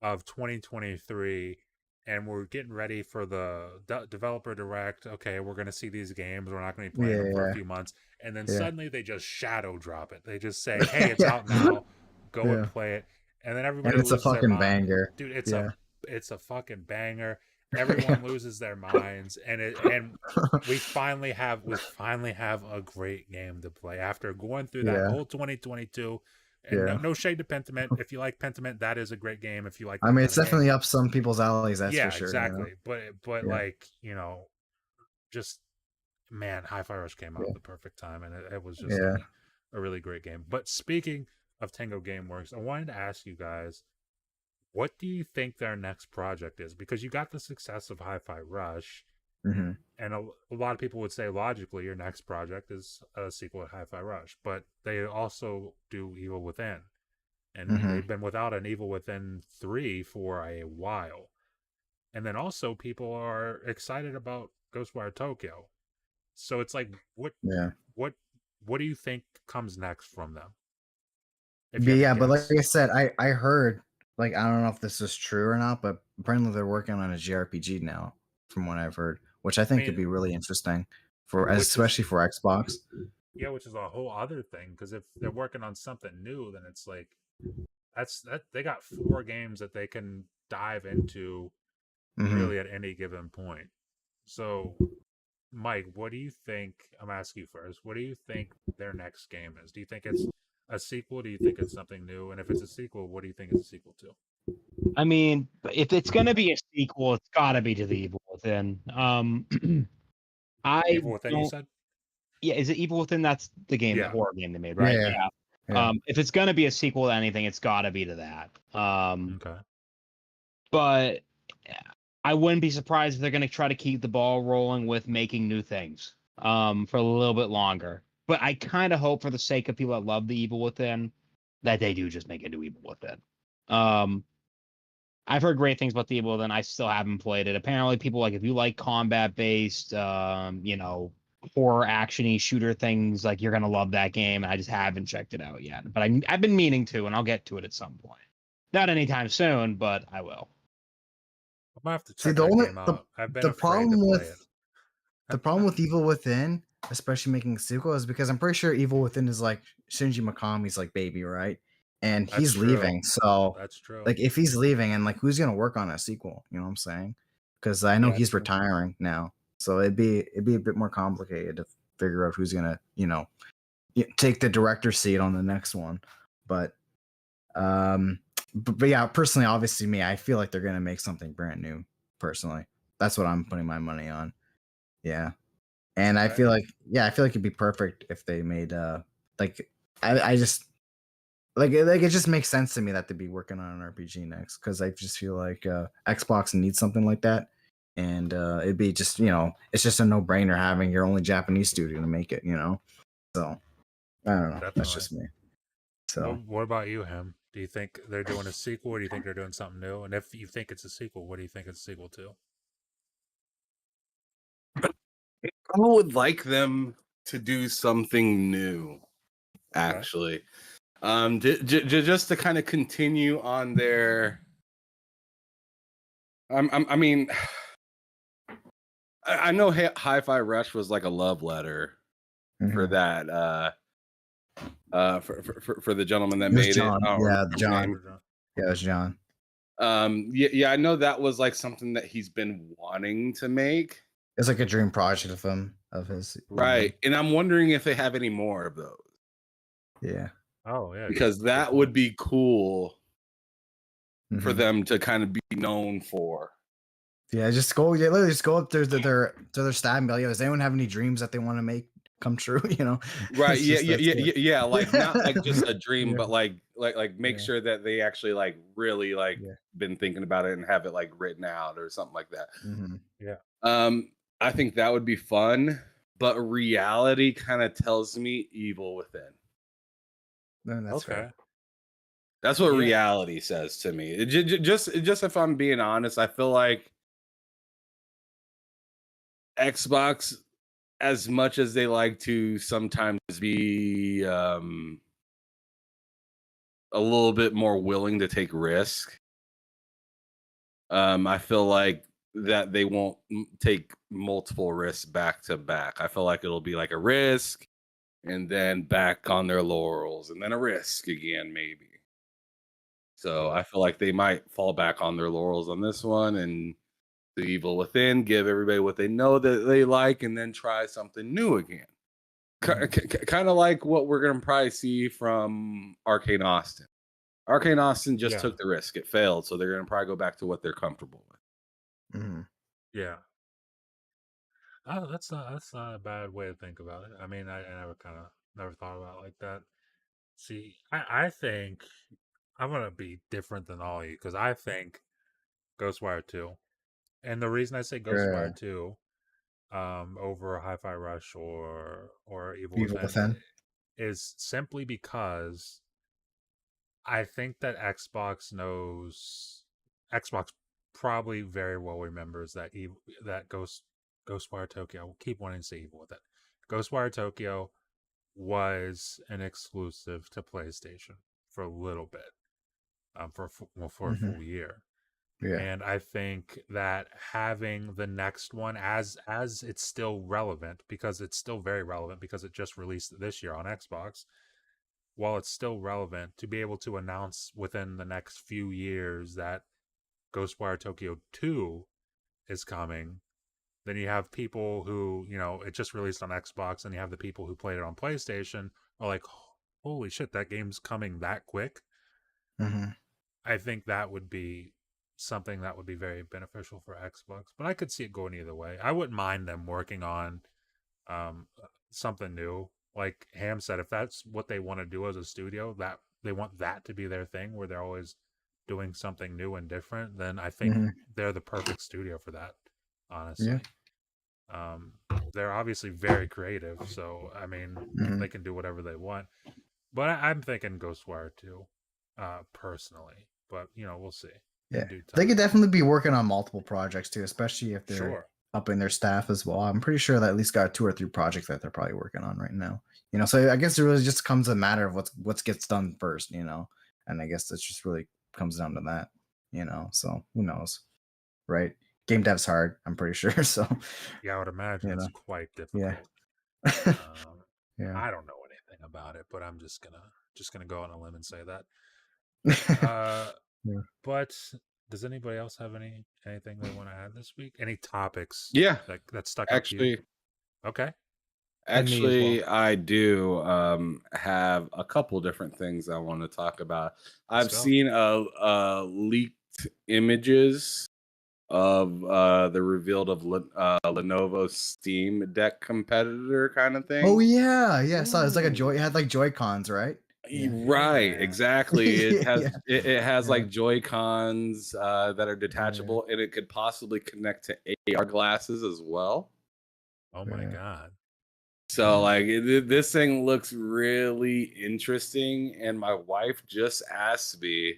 of 2023, and we're getting ready for the developer direct. Okay, we're going to see these games. We're not going to be playing them for a Yeah. few months. And then Yeah. suddenly they just shadow drop it. They just say, hey, it's out now. Go and Yeah. play it. And then And everybody it's a loses their fucking mind. banger. Dude, Yeah. it's a fucking banger. Yeah. Everyone loses their minds, and we finally have a great game to play after going through that Yeah. whole 2022. And Yeah. no shade to Pentiment. If you like Pentiment, that is a great game. If you like I that mean, kind it's of game, definitely up some people's alleys, that's for yeah, sure, you know? exactly. But Yeah. like, just man, Hi-Fi Rush came out Yeah. at the perfect time, and it was just Yeah. a really great game. But speaking of Tango Gameworks, I wanted to ask you guys, what do you think their next project is? Because you got the success of Hi-Fi Rush, Mm-hmm. and a lot of people would say logically your next project is a sequel to Hi-Fi Rush, but they also do Evil Within, and Mm-hmm. they've been without an Evil Within 3 for a while. And then also people are excited about Ghostwire Tokyo. So it's like Yeah. what what do you think comes next from them? If you But had to yeah, but like guess. I said, I heard, like, I don't know if this is true or not, but apparently they're working on a JRPG now, from what I've heard, which I I think could mean, be really interesting for, which is especially for Xbox. yeah, which is a whole other thing, because if they're working on something new, then it's like that they got 4 games that they can dive into Mm-hmm. really at any given point. So, Mike, what do you think? I'm asking you first. What do you think their next game is? Do you think it's a sequel? Do you think it's something new? And if it's a sequel, what do you think it's a sequel to? I mean, if it's gonna be a sequel, it's gotta be to the Evil Within. I Evil Within, you don't. said? Yeah, is it Evil Within? That's the game, the Yeah. horror game they made, Yeah, right? yeah, Yeah. yeah. If it's gonna be a sequel to anything, it's gotta be to that. Okay. But I wouldn't be surprised if they're gonna try to keep the ball rolling with making new things, for a little bit longer. But I kind of hope, for the sake of people that love the Evil Within, that they do just make a new Evil Within. I've heard great things about the Evil Within. I still haven't played it. Apparently, people like, if you like combat based, horror actiony shooter things, like, you're gonna love that game. And I just haven't checked it out yet. But I've been meaning to, and I'll get to it at some point. Not anytime soon, but I will. I'm gonna have to See, check that game out. I've been the afraid to problem play with it. Evil Within, especially making a sequel, is because I'm pretty sure Evil Within is like Shinji Mikami's like baby, right? And That's he's true. leaving, so That's true. like if he's leaving, and like who's gonna work on a sequel? You know what I'm saying? Because I know Yeah, he's true. retiring now, so it'd be a bit more complicated to figure out who's gonna take the director's seat on the next one. But but yeah, personally, obviously me, I feel like they're gonna make something brand new. Personally, that's what I'm putting my money on. Yeah. And I Okay. feel like, I feel like it'd be perfect if they made like I just like it just makes sense to me that they'd be working on an RPG next, because I just feel like Xbox needs something like that, and it'd be just it's just a no brainer having your only Japanese studio to make it, So I don't know. That's Definitely. just me. So What about you, Him? Do you think they're doing a sequel, or do you think they're doing something new? And if you think it's a sequel, what do you think it's a sequel to? I would like them to do something new, actually. Just to kind of continue on their. I mean, I know Hi-Fi Rush was like a love letter for that. For the gentleman that made John. it. I don't remember his John. name. Yeah, it was John. Yeah, I know that was like something that he's been wanting to make. It's like a dream project of him, of his. Right. And I'm wondering if they have any more of those. Yeah. Oh yeah. Because that would be cool for Mhm. them to kind of be known for. Yeah, just go. Yeah, literally just go up to their staff and be like, "Yo, does anyone have any dreams that they want to make come true?" Right. It's Yeah. just- Yeah. that's Yeah. it. Yeah. Like not like just a dream, Yeah. but like make Yeah. sure that they actually like really like Yeah. been thinking about it and have it like written out or something like that. Mhm. Yeah. I think that would be fun, but reality kind of tells me evil within. No, that's fair. That's what Yeah. reality says to me. Just if I'm being honest, I feel like Xbox, as much as they like to sometimes be a little bit more willing to take risk, I feel like that they won't take multiple risks back to back. I feel like it'll be like a risk and then back on their laurels and then a risk again, maybe. So I feel like they might fall back on their laurels on this one and the evil within, give everybody what they know that they like, and then try something new again. Kind of like what we're going to probably see from Arcane Austin. Arcane Austin just took the risk. It failed, so they're going to probably go back to what they're comfortable with. Yeah. Oh, that's not a bad way to think about it. I mean, I never thought about it like that. See, I think I'm gonna be different than all of you because I think Ghostwire 2, and the reason I say Ghostwire 2, over Hi-Fi Rush or Evil Within is simply because I think that Xbox probably very well remembers that Ghostwire Tokyo. I will keep wanting to say Evil with it. Ghostwire Tokyo was an exclusive to PlayStation for a little bit, for a full year. Yeah. And I think that having the next one as it's still relevant, because it's still very relevant because it just released this year on Xbox, while it's still relevant, to be able to announce within the next few years that Ghostwire Tokyo 2 is coming, then you have people who, it just released on Xbox, and you have the people who played it on PlayStation are like, holy shit, that game's coming that quick. I think that would be something that would be very beneficial for Xbox, but I could see it going either way. I wouldn't mind them working on something new. Like Ham said, if that's what they want to do as a studio, that they want that to be their thing, where they're always doing something new and different, then I think they're the perfect studio for that, honestly. They're obviously very creative, so I mean, they can do whatever they want. But I'm thinking Ghostwire 2, personally. But we'll see. Yeah, they could definitely be working on multiple projects too, especially if they're upping their staff as well. I'm pretty sure that at least got 2 or 3 projects that they're probably working on right now. So I guess it really just comes a matter of what gets done first, and I guess it just really comes down to that, So who knows, right? Game dev's hard, I'm pretty sure. So yeah, I would imagine it's quite difficult. Yeah. I don't know anything about it, but I'm just gonna go on a limb and say that. But does anybody else have anything they want to add this week? Any topics? Yeah, that stuck out to you? Okay. Actually, I do have a couple different things I want to talk about. I've seen leaked images of the revealed of Lenovo's Steam Deck competitor kind of thing. Oh yeah. So it's like it had like Joy-Cons, right? Right, exactly. It has like Joy-Cons that are detachable, and it could possibly connect to AR glasses as well. Oh my god. So like this thing looks really interesting, and my wife just asked me,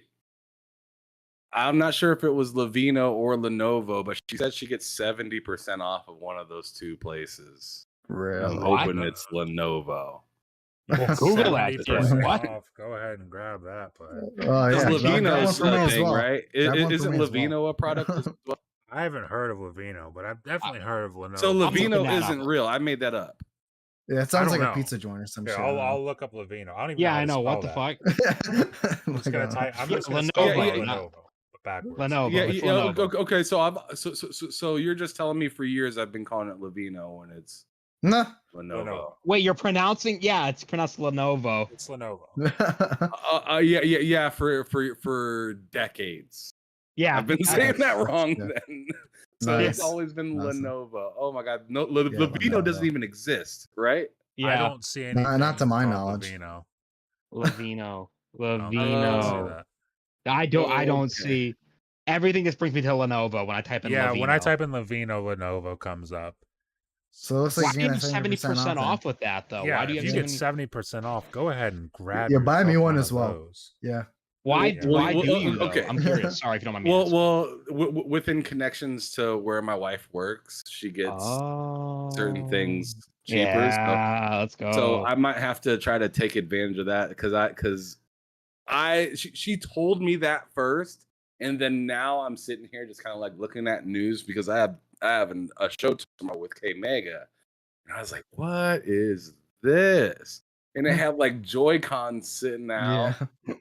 I'm not sure if it was Levino or Lenovo, but she said she gets 70% off of one of those 2 places. Really? I'm hoping it's Lenovo. Well, Google that. What? Go ahead and grab that. But Levino's a thing, right? Isn't Levino a product as well? I haven't heard of Levino, but I've definitely heard of Lenovo. So Levino isn't real. I made that up. Yeah, it sounds like a pizza joint or some shit. I'll look up Levino. I don't even know. Yeah, I know. What the fuck? I'm just gonna type. I'm just gonna spell Lenovo backwards. Lenovo. Lenovo. Okay, so you're just telling me for years I've been calling it Levino when it's Lenovo. Wait, you're pronouncing? Yeah, it's pronounced Lenovo. It's Lenovo. Yeah. For decades. Yeah, I've been saying that wrong then. So it's always been Lenovo. Oh my god, no, Levino doesn't even exist, right? Yeah, I don't see anything. Not to my knowledge. Levino. I don't see. Everything just brings me to Lenovo when I type in Levino. Yeah, when I type in Levino, Lenovo comes up. So it looks Why like do you're you getting have 70% off. off with that though? Yeah, Why do you if have you get 70? 70% off, go ahead and grab Yeah, buy me yourself one of as well. those. Yeah. Why Well, do you though? okay. I'm curious. Sorry if you don't mind me asking. Within connections to where my wife works, she gets certain things cheaper. Yeah, let's go. So I might have to try to take advantage of that because she told me that first, and then now I'm sitting here just kind of like looking at news because I have a show tomorrow with K Mega, and I was like, what is this? And they have like Joy-Cons sitting out, Yeah.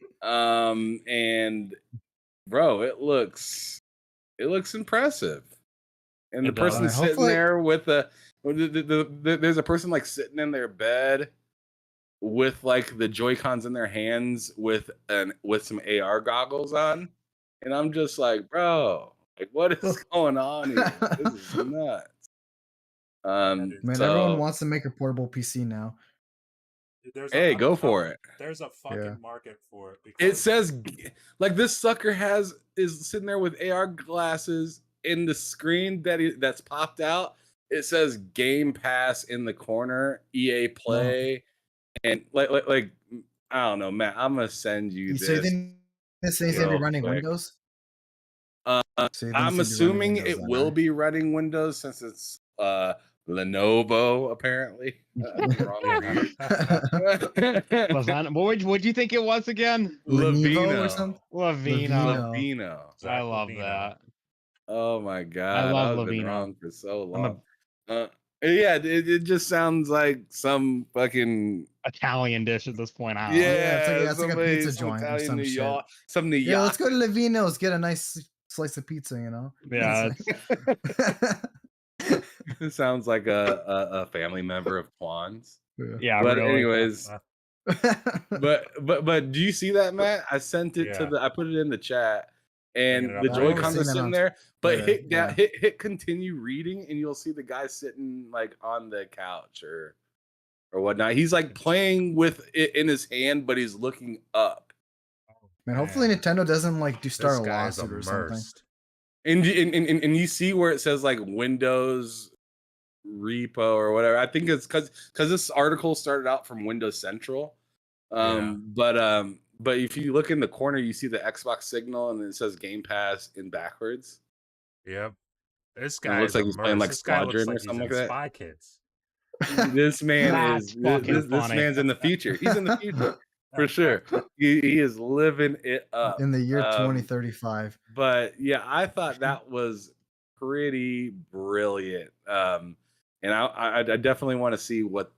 and bro, it looks impressive. And the It does. person Alright, sitting hopefully- there with there's a person like sitting in their bed with like the Joy-Cons in their hands with some AR goggles on, and I'm just like, bro, like what is going on here? This is nuts. Man, everyone wants to make a portable PC now. There's Hey, go for it. There's a fucking Yeah. market for it. It Because says like this sucker is sitting there with AR glasses in the screen that's popped out. It says Game Pass in the corner, EA Play, and like I don't know, Matt. I'm gonna send you So you this. think this thing's gonna be real running quick. Windows? I'm it's gonna be running assuming Windows it then, will right? be running Windows since it's Lenovo apparently. Wrong. Listen, what'd you think it was again? Lenovo or something? Lavino. Lavino. I love that. Oh my god, love I've been Lavino. wrong for so I'm long. Yeah, it just sounds like some fucking Italian dish at this point. I don't know. Yeah, it's like a pizza some joint or Italian some New shit. York, some New York. Yeah, let's go to Lavino's, get a nice slice of pizza, you know? Yeah, It sounds like a family member of Twan's. yeah. But Really. anyways, but do you see that, Matt? I sent it to I put it in the chat, and the Joy-Cons are sitting there. But hit continue reading, and you'll see the guy sitting like on the couch or whatnot. He's like playing with it in his hand, but he's looking up. Man, hopefully Nintendo doesn't like start a lawsuit or something. And you see where it says like Windows repo or whatever. I think it's because this article started out from Windows Central. But if you look in the corner, you see the Xbox signal and it says Game Pass in backwards. Yep. This guy looks like he's playing like Squadron or something like that. Spy Kids. This man is this man's in the future. He's in the future for sure. He is living it up in the year 2035. But yeah, I thought that was pretty brilliant. And I definitely want to see what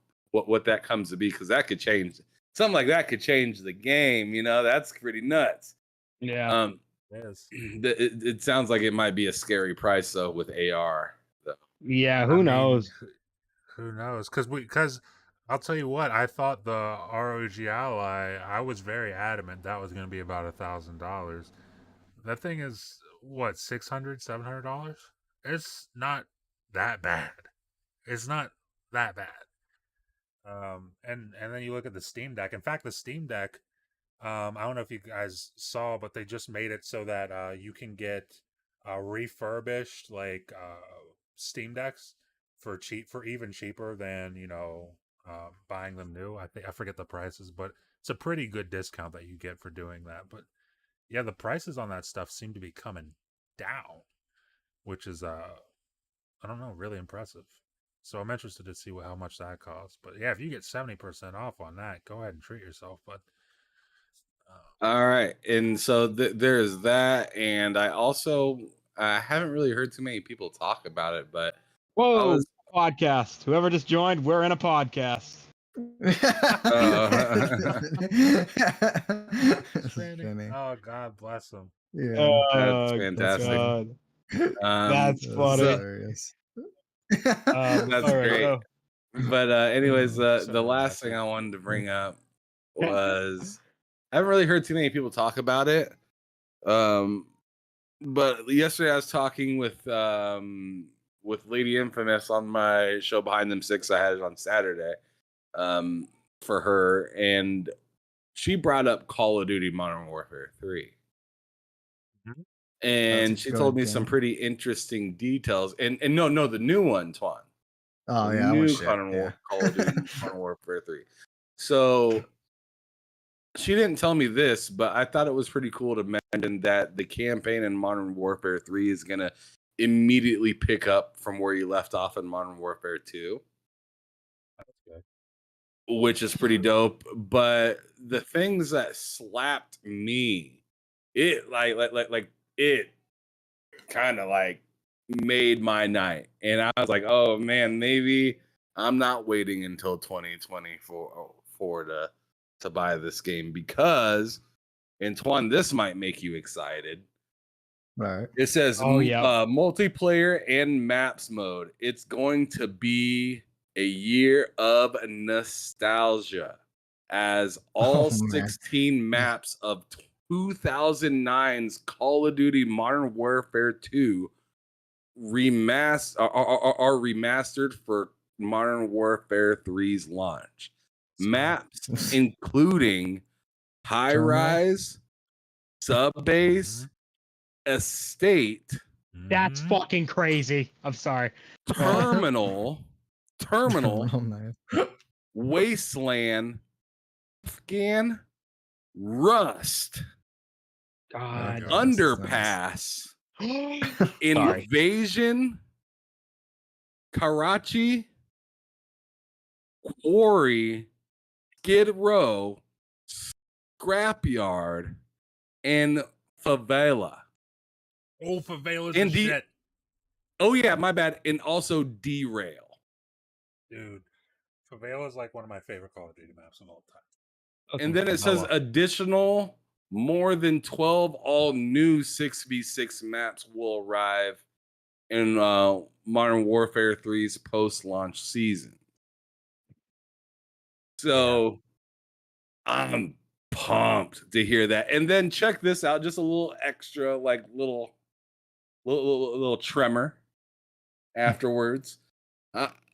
that comes to be, because that could change. Something like that could change the game. You know, that's pretty nuts. Yeah. It sounds like it might be a scary price though with AR. Though. Yeah, who knows? Who knows? Because I'll tell you what, I thought the ROG Ally, I was very adamant that was going to be about $1,000. That thing is what, $600, $700? It's not that bad. It's not that bad. And then you look at the Steam Deck. In fact, the Steam Deck, I don't know if you guys saw, but they just made it so that you can get refurbished Steam Decks for even cheaper than buying them new. I forget the prices, but it's a pretty good discount that you get for doing that. But yeah, the prices on that stuff seem to be coming down, which is I don't know, really impressive. So I'm interested to see how much that costs. But yeah, if you get 70% off on that, go ahead and treat yourself. But all right, and so there's that, and I also haven't really heard too many people talk about it, but podcast. Whoever just joined, we're in a podcast. Oh, God bless him. Yeah, that's fantastic. That's funny. That's great. But anyways, the So last thing I wanted to bring up was I haven't really heard too many people talk about it. But yesterday I was talking with Lady Infamous on my show Behind Them Six. I had it on Saturday for her, and she brought up Call of Duty Modern Warfare 3. And she told me some pretty interesting details. And no, the new one, Twan. Oh The yeah, that was new shit. Call of Duty Modern Warfare 3. So she didn't tell me this, but I thought it was pretty cool to mention that the campaign in Modern Warfare 3 is going to immediately pick up from where you left off in Modern Warfare 2, That's good. which is pretty dope. But the things that slapped me, it it kind of like made my night. And I was like, oh man, maybe I'm not waiting until 2024 to buy this game, because Antoine, this might make you excited. Right. It says Oh, yeah. multiplayer and maps mode. It's going to be a year of nostalgia, as all Oh, man. 16 maps of 2009's Call of Duty Modern Warfare 2 are remastered for Modern Warfare 3's launch. Maps including high Terminal? rise, sub base, estate, That's Mhm. fucking crazy. I'm sorry. terminal, Nice. wasteland, Afghan, rust, God. God. This is nice. underpass, Sorry. invasion, Karachi, quarry, Skid Row, scrapyard, and favela. Oh, favelas And is shit, oh yeah, my bad. And also derail. dude. Favela is like one of my favorite Call of Duty maps of all time. And then it says additional more than 12 all new 6v6 maps will arrive in Modern Warfare 3's post-launch season. So I'm pumped to hear that. And then check this out, just a little extra, like little tremor afterwards.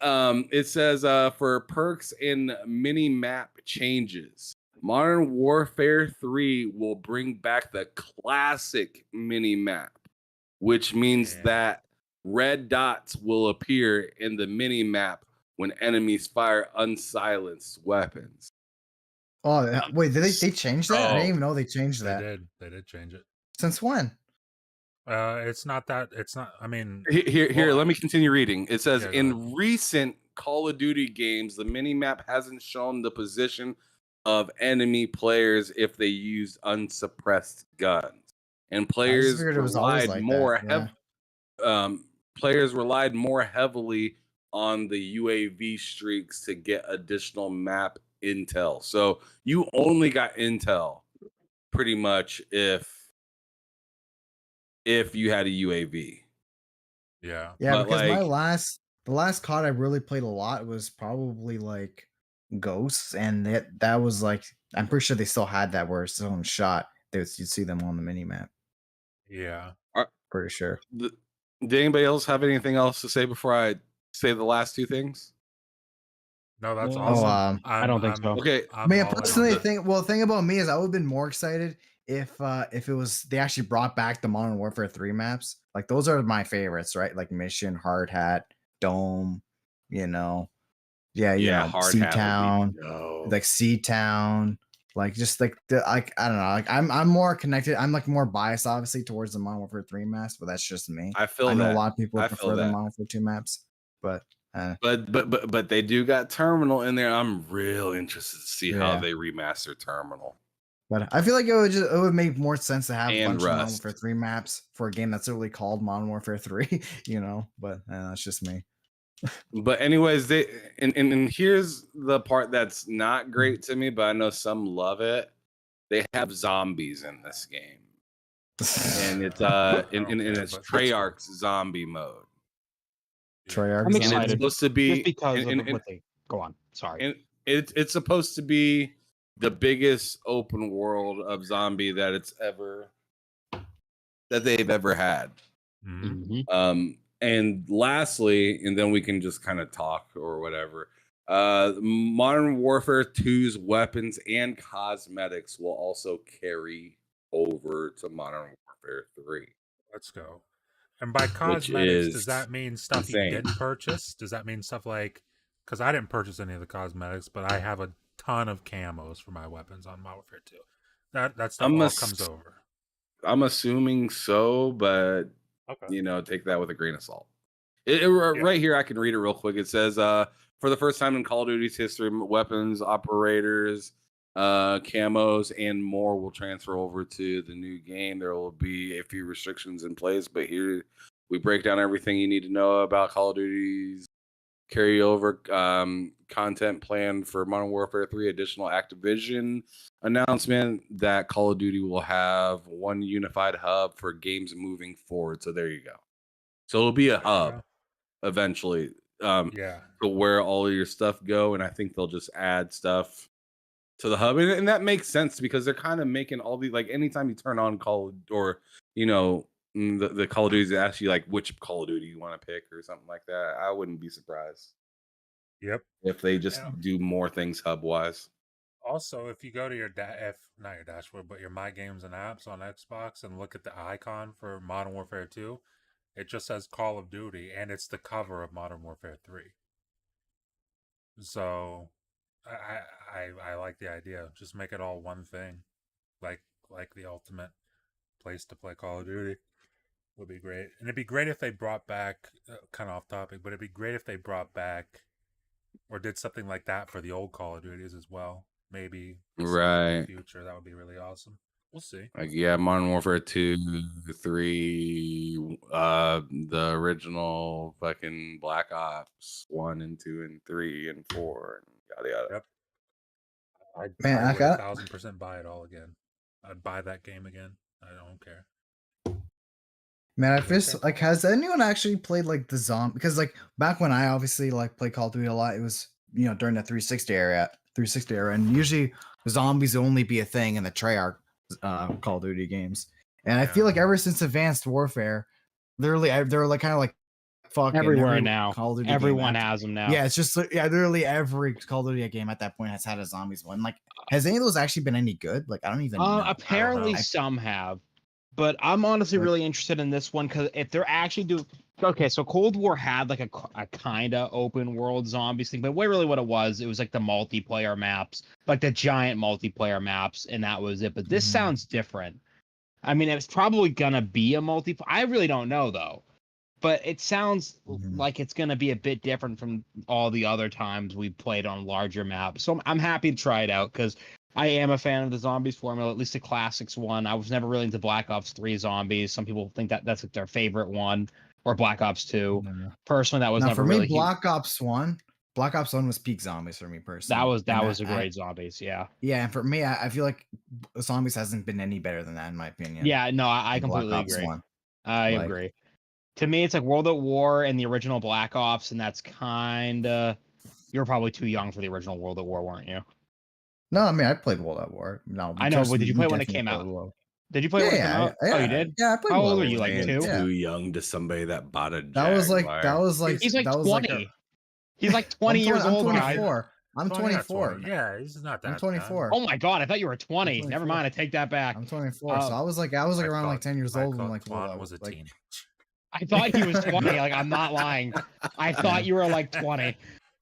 It says for perks and mini map changes, Modern Warfare 3 will bring back the classic mini map, which means that red dots will appear in the mini map when enemies fire unsilenced weapons. Oh wait, did they change that? I didn't even know they changed They that. did. They did change it. Since when? It's not that. It's not. I mean, Here, let me continue reading. It says, Yeah, go in ahead. recent Call of Duty games, the minimap hasn't shown the position of enemy players if they used unsuppressed guns, and players figured it was always relied like more that, players relied more heavily on the UAV streaks to get additional map intel. So you only got intel pretty much if you had a UAV. yeah. Yeah, But because like, the last COD I really played a lot was probably like Ghosts, and that was like, I'm pretty sure they still had that where it's still in shot. You'd see them on the mini map. Yeah. Pretty sure. did anybody else have anything else to say before I say the last two things? No, that's Oh, awesome. I don't think so. Okay, I'm Man, all in personally, on that. the thing about me is I would have been more excited if it was they actually brought back the Modern Warfare 3 maps. Like those are my favorites, right? Like Mission, Hard Hat, Dome, you know. Yeah, you know, Hard Sea Hat would be Town, dope. like Sea Town, like just like the like I don't know, like I'm more connected. I'm like more biased, obviously, towards the Modern Warfare 3 maps, but that's just me. I feel I know that. a lot of people I feel prefer the that. Modern Warfare 2 maps, but But they do got Terminal in there. I'm real interested to see how Yeah. they remaster Terminal. But I feel like it would make more sense to have a And bunch of Modern Rust. Warfare 3 maps for a game that's literally called Modern Warfare 3, you know. But that's just me. But anyways, they and here's the part that's not great to me, but I know some love it. They have zombies in this game, and it's and it's but that's Treyarch's zombie mode. Treyarch I'm And it's excited supposed to be just because and, of what they go on. Sorry. and it's supposed to be the biggest open world of zombie that they've ever had. Mhm. And lastly, and then we can just kind of talk or whatever. Modern Warfare 2's weapons and cosmetics will also carry over to Modern Warfare 3. Let's go. And by cosmetics, does is that mean stuff you insane. didn't purchase? Does that mean stuff like, because I didn't purchase any of the cosmetics, but I have a ton of camos for my weapons on Modern Warfare 2. That stuff I'm all ass- comes over. I'm assuming so, but Okay. take that with a grain of salt. Yeah. Right here, I can read it real quick. It says, for the first time in Call of Duty's history, weapons, operators, camos, and more will transfer over to the new game. There will be a few restrictions in place, but here we break down everything you need to know about Call of Duty's carryover content plan for Modern Warfare 3. Additional Activision announcement that Call of Duty will have one unified hub for games moving forward. So there you go. So it'll be a There you hub go. eventually Yeah. to where all your stuff go, and I think they'll just add stuff to the hub, and that makes sense because they're kind of making all the, like, anytime you turn on Call or the Call of Duty ask you like which Call of Duty you want to pick or something like that. I wouldn't be surprised Yep. if they just And do more things hub wise. also, if you go to your not your dashboard, but your My Games and Apps on Xbox and look at the icon for Modern Warfare 2, it just says Call of Duty, and it's the cover of Modern Warfare 3. So, I like the idea. Just make it all one thing, like the ultimate place to play Call of Duty would be great. And it'd be great if they brought back, kind of off topic, but it'd be great if they brought back or did something like that for the old Call of Duties as well. Maybe in the Right. future, that would be really awesome. We'll see. Like, yeah, Modern Warfare 2, 3, the original fucking Black Ops 1 and 2 and 3 and 4 and yada yada. Yep. Man, I I would got 1,000% buy it all again. I'd buy that game again. I don't care. Man, I What do you feel think? like, has anyone actually played like the zombie? Because like back when I obviously like played Call of Duty a lot, it was during the 360 era, and usually zombies only be a thing in the Treyarch Call of Duty games. And I feel like ever since Advanced Warfare, they're like kind of like fucking Everywhere every now. Call of Duty Everyone game. has them now. Yeah, it's just literally every Call of Duty game at that point has had a zombies one. Like, has any of those actually been any good? Like, I don't even know. Apparently know. some have, but I'm honestly Like- really interested in this one because if they're actually doing okay, so Cold War had like a kind of open world zombies thing, but really what it was like the multiplayer maps, like the giant multiplayer maps, and that was it. But this Mhm. sounds different. I mean, it's probably gonna be a multiplayer. I really don't know though, but it sounds Mhm. like it's gonna be a bit different from all the other times we played on larger maps. So I'm happy to try it out because I am a fan of the zombies formula, at least the classics one. I was never really into Black Ops 3 zombies. Some people think that's like their favorite one, or Black Ops 2. No. Personally, that was Now, never for me, really Black Ops 1 was peak zombies for me personally. that And was a great zombies, yeah. Yeah, and for me, I feel like zombies hasn't been any better than that in my opinion. Yeah, no, I than Black completely Ops agree. 1. I Like- agree. To me, it's like World at War and the original Black Ops, and that's kinda you were probably too young for the original World at War, weren't you? No, I mean I played World at War. No, I know, but did you play when it definitely came played out? World. Did you play when it came out? Oh, you did? Yeah, I played How World old at were you, War. like Man, 2? Yeah. too young to somebody that bought a That was like He's like that was 20. He's like 20 years I'm old, guys. 24. I'm 20 or 24. 20. Yeah, he's not that. I'm 24. Oh my god, I thought you were 20. Never 24. mind, I take that back. I'm 24. So I was like around like 10 years old when like Twan was a teenager. I thought he was 20. Like, I'm not lying. I thought you were like 20.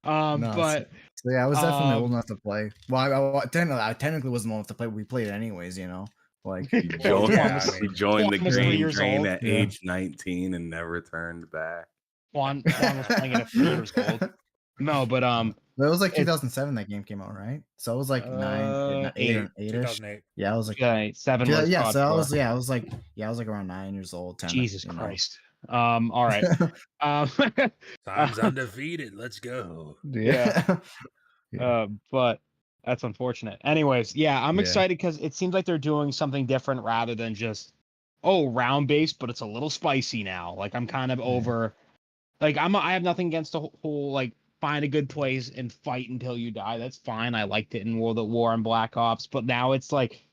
No, But so yeah, I was definitely old enough to play. Well, I technically wasn't old enough to play. We played it anyways, Like He joined, Yeah, he joined the Twan was 3 green years drain old. at Yeah. age 19 and never turned back. Juan was playing it at 3 years old. No, but That was like it- 2007 that game came out, right? So it was like 8-ish. 2008. Yeah, I was like 7 was yeah. So I COD was I was like around 9 years old. 10. Jesus Christ. All right. Time's undefeated. Let's go. Yeah. Yeah. But that's unfortunate. Anyways, yeah, I'm Yeah. excited because it seems like they're doing something different rather than just round based, but it's a little spicy now. Like I'm kind of over. Like I have nothing against the whole like find a good place and fight until you die. That's fine. I liked it in World at War and Black Ops, but now it's like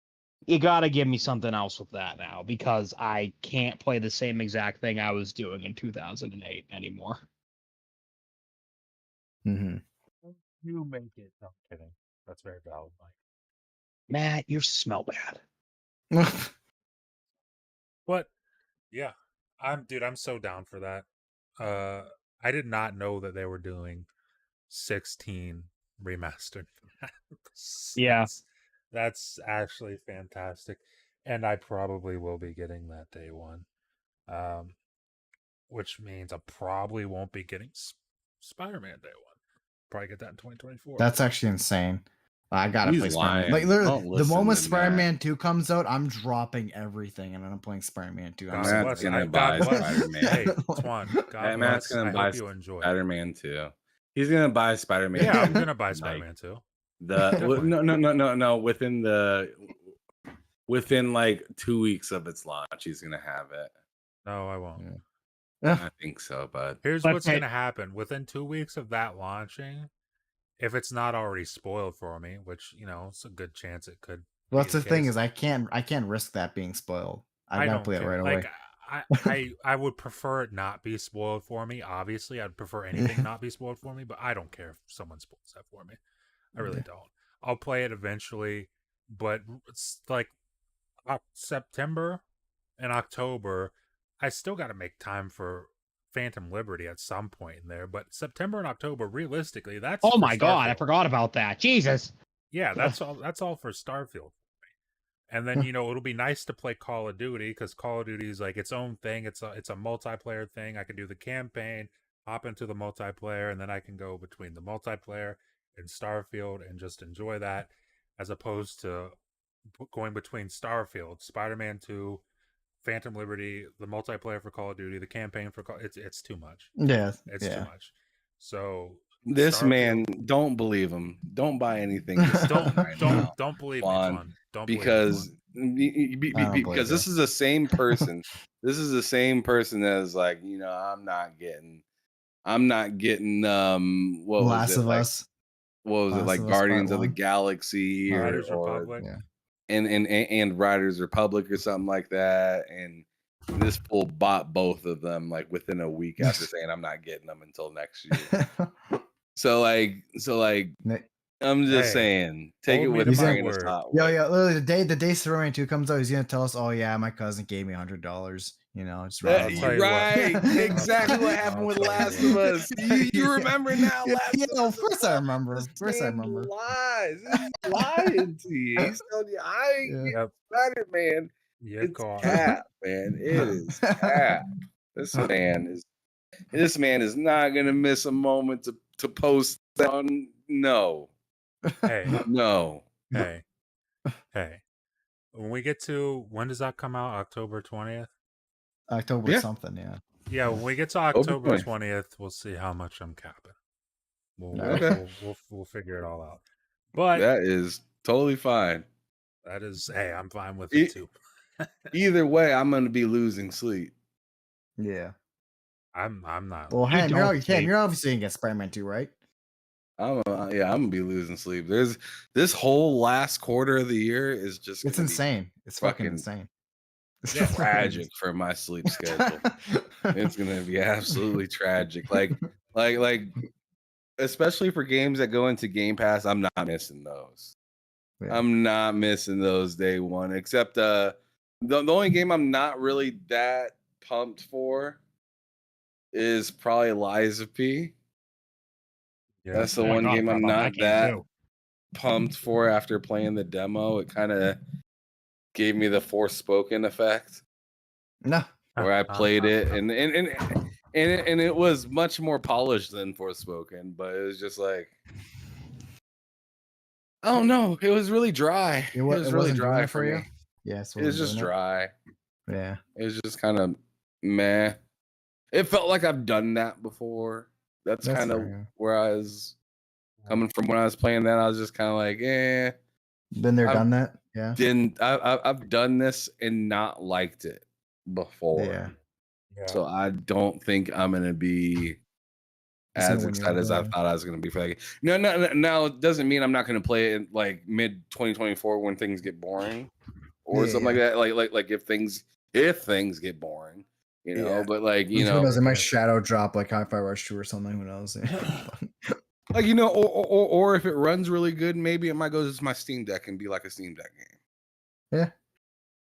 you gotta give me something else with that now because I can't play the same exact thing I was doing in 2008 anymore. Mhm. You make it. No, I'm kidding. That's very valid, Mike. Matt, you smell bad. But yeah, I'm so down for that. I did not know that they were doing 16 remastered. Yeah. That's actually fantastic, and I probably will be getting that day one. Which means I probably won't be getting Spider-Man day one. Probably get that in 2024. That's actually insane. I gotta He's play Spider-Man. lying. Like literally, Don't the listen moment to Matt. Spider-Man 2 comes out, I'm dropping everything and I'm playing Spider-Man 2. I'm God so Matt's bless. excited. gonna buy God bless. Spider-Man. Hey, Twan. God Matt's bless. gonna I buy hope you enjoy. Spider-Man 2. He's gonna buy Spider-Man. Yeah, I'm 2, gonna buy like, Spider-Man too. no, within like 2 weeks of its launch, he's gonna have it. No, I won't. I think so, but Here's But what's hey- gonna happen. Within 2 weeks of that launching, if it's not already spoiled for me, which it's a good chance it could. Well, be that's the thing case. is I can't risk that being spoiled. I gotta don't play it care. right Like away. I would prefer it not be spoiled for me. Obviously, I'd prefer anything not be spoiled for me, but I don't care if someone spoils that for me. I really don't. I'll play it eventually, but it's like September and October. I still got to make time for Phantom Liberty at some point in there, but September and October, realistically, that's Oh for my god, I Starfield. forgot about that. Jesus. Yeah, that's all. That's all for Starfield. And then it'll be nice to play Call of Duty because Call of Duty is like its own thing. It's a multiplayer thing. I can do the campaign, hop into the multiplayer, and then I can go between the multiplayer and Starfield and just enjoy that, as opposed to going between Starfield, Spider-Man 2, Phantom Liberty, the multiplayer for Call of Duty, the campaign for it's too much. Yeah, It's too much. So this Starfield- man, don't believe him. Don't buy anything. This don't right now, don't believe Juan, me, Twan. Don't because believe because this you. is the same person. This is the same person that's like, I'm not getting what Last was it of like? Us. What was it Last like? of Us Guardians Part of the 1? Galaxy or Riders Republic. Yeah. and Riders Republic or something like that. And this fool bought both of them like within a week after saying I'm not getting them until next year. So I'm just saying, take it hold me with to a my grain of word. salt. Yo, literally the day Spider-Man 2 comes out, he's gonna tell us, oh yeah, my cousin gave me $100. Just I'll tell you what. Right, exactly what happened with Last of Us. You remember now? Last Yeah, of of Us. course I remember. Of This course I man remember. lies. He's lying to you. He's telling you, I ain't getting Yep. Spider-Man. Yeah, It's caught. cap, man. It is cap. This man is not gonna miss a moment to post on. No, Hey, no. hey. When we get to when does that come out? October 20th? October Yeah. something, yeah. Yeah, when we get to October October 20th. 20th, we'll see how much I'm capping. Okay. We'll figure it all out. But That is totally fine. that is, hey, I'm fine with it too. Either way, I'm gonna be losing sleep. Yeah. I'm not. Well, You Ham, don't sleep. you're obviously gonna get Spider-Man 2, right? I'm gonna be losing sleep. There's this whole last quarter of the year is just It's gonna insane. It's fucking insane. be tragic for my sleep schedule. It's gonna be absolutely tragic. Like especially for games that go into Game Pass, I'm not missing those. Yeah. I'm not missing those day one, except the only game I'm not really that pumped for is probably Liza P. Yeah, That's the Oh my one God, I game forgot I'm about not that game, that too. pumped for after playing the demo. It kind of gave me the Forspoken effect No. where I played it and it was much more polished than Forspoken, but it was just like, oh no, it was really dry. It was really wasn't doing dry it for you? me. Yes, It was just dry. Yeah. It was just kind of meh. It felt like I've done that before. That's kind of fair, yeah. where I was coming from when I was playing that. I was just kind of like, Been there, I've done that. Yeah. I've done this and not liked it before. Yeah. So I don't think I'm gonna be It's gonna as win you excited as I over. thought I was gonna be for that game. No, now it doesn't mean I'm not gonna play it in like mid 2024 when things get boring or something like that. Like if things get boring, but like Who knows? It might shadow drop like Hi-Fi Rush 2 or something. Who knows? like or if it runs really good, maybe it might go to my Steam Deck and be like a Steam Deck game. Yeah.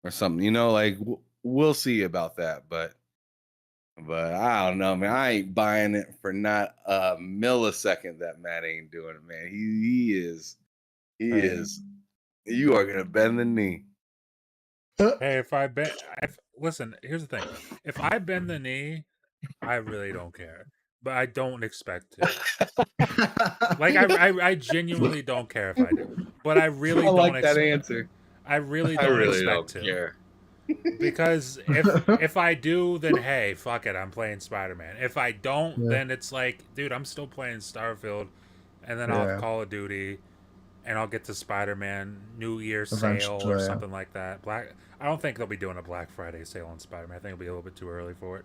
Or something, like we'll see about that, but But I don't know, man. I ain't buying it for not a millisecond that Matt ain't doing it, man. He is. You are gonna bend the knee. Hey, listen, here's the thing. If I bend the knee, I really don't care, but I don't expect to. Like I genuinely don't care if I do, but I really I don't like that answer. I really I don't really expect don't to. care. Because if I do, then hey, fuck it, I'm playing Spider-Man. If I don't, Yeah. then it's like, dude, I'm still playing Starfield, and then I'll have Yeah. Call of Duty, and I'll get to Spider-Man New Year sale Eventually, or yeah. something like that. I don't think they'll be doing a Black Friday sale on Spider-Man. I think it'll be a little bit too early for it.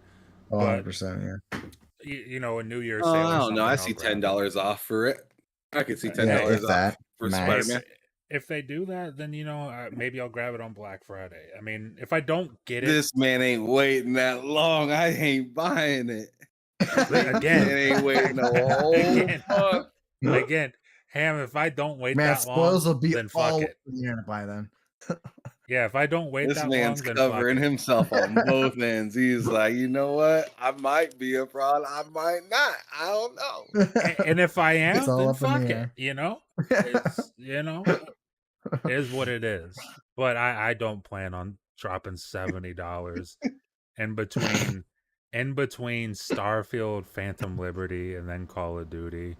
100%, yeah. You know, a New Year Oh, sale I or don't something. know. I I'll see grab it. $10 off for it. I could see $10 Yeah, if off that, for max. Spider-Man. If they do that, then maybe I'll grab it on Black Friday. I mean, if I don't get it, This man ain't waiting that long. I ain't buying it. again, It ain't waiting a whole month. again, Ham. If I don't wait Man, that spoils long, will be then fuck all it. over the internet by then. Yeah, if I don't wait This that man's long, then fuck covering it. himself on both ends. He's like, you know what? I might be a fraud. I might not. I don't know. And if I It's am, all then up in the fuck it. air. It's is what it is. But I don't plan on dropping $70 in between Starfield, Phantom Liberty, and then Call of Duty.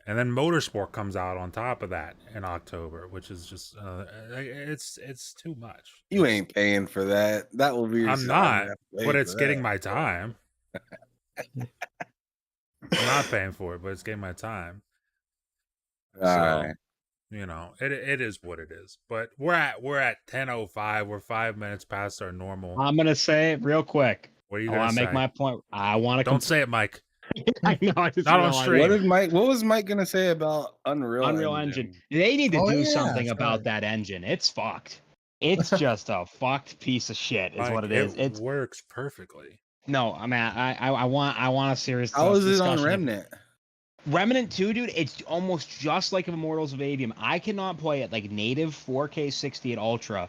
And then Motorsport comes out on top of that in October, which is just it's too much. You ain't paying for that. That will be your I'm not, but it's getting my time. I'm not paying for it, but it's getting my time. All So, right. it is what it is. But we're at 10:05. We're 5 minutes past our normal. I'm gonna say it real quick. What are you I gonna want to say? make my point. I want to. Don't say it, Mike. I know. I just Not on realized stream. What was Mike gonna say about Unreal Engine. They need to Oh, do yeah, something that's about right. that engine. It's fucked. It's just a fucked piece of shit. Is Mike, what it is. it It's works perfectly. no. I mean, I want a serious How is it on discussion. Remnant? Remnant 2, dude, it's almost just like Immortals of Avium. I cannot play it like native 4K 60 at Ultra.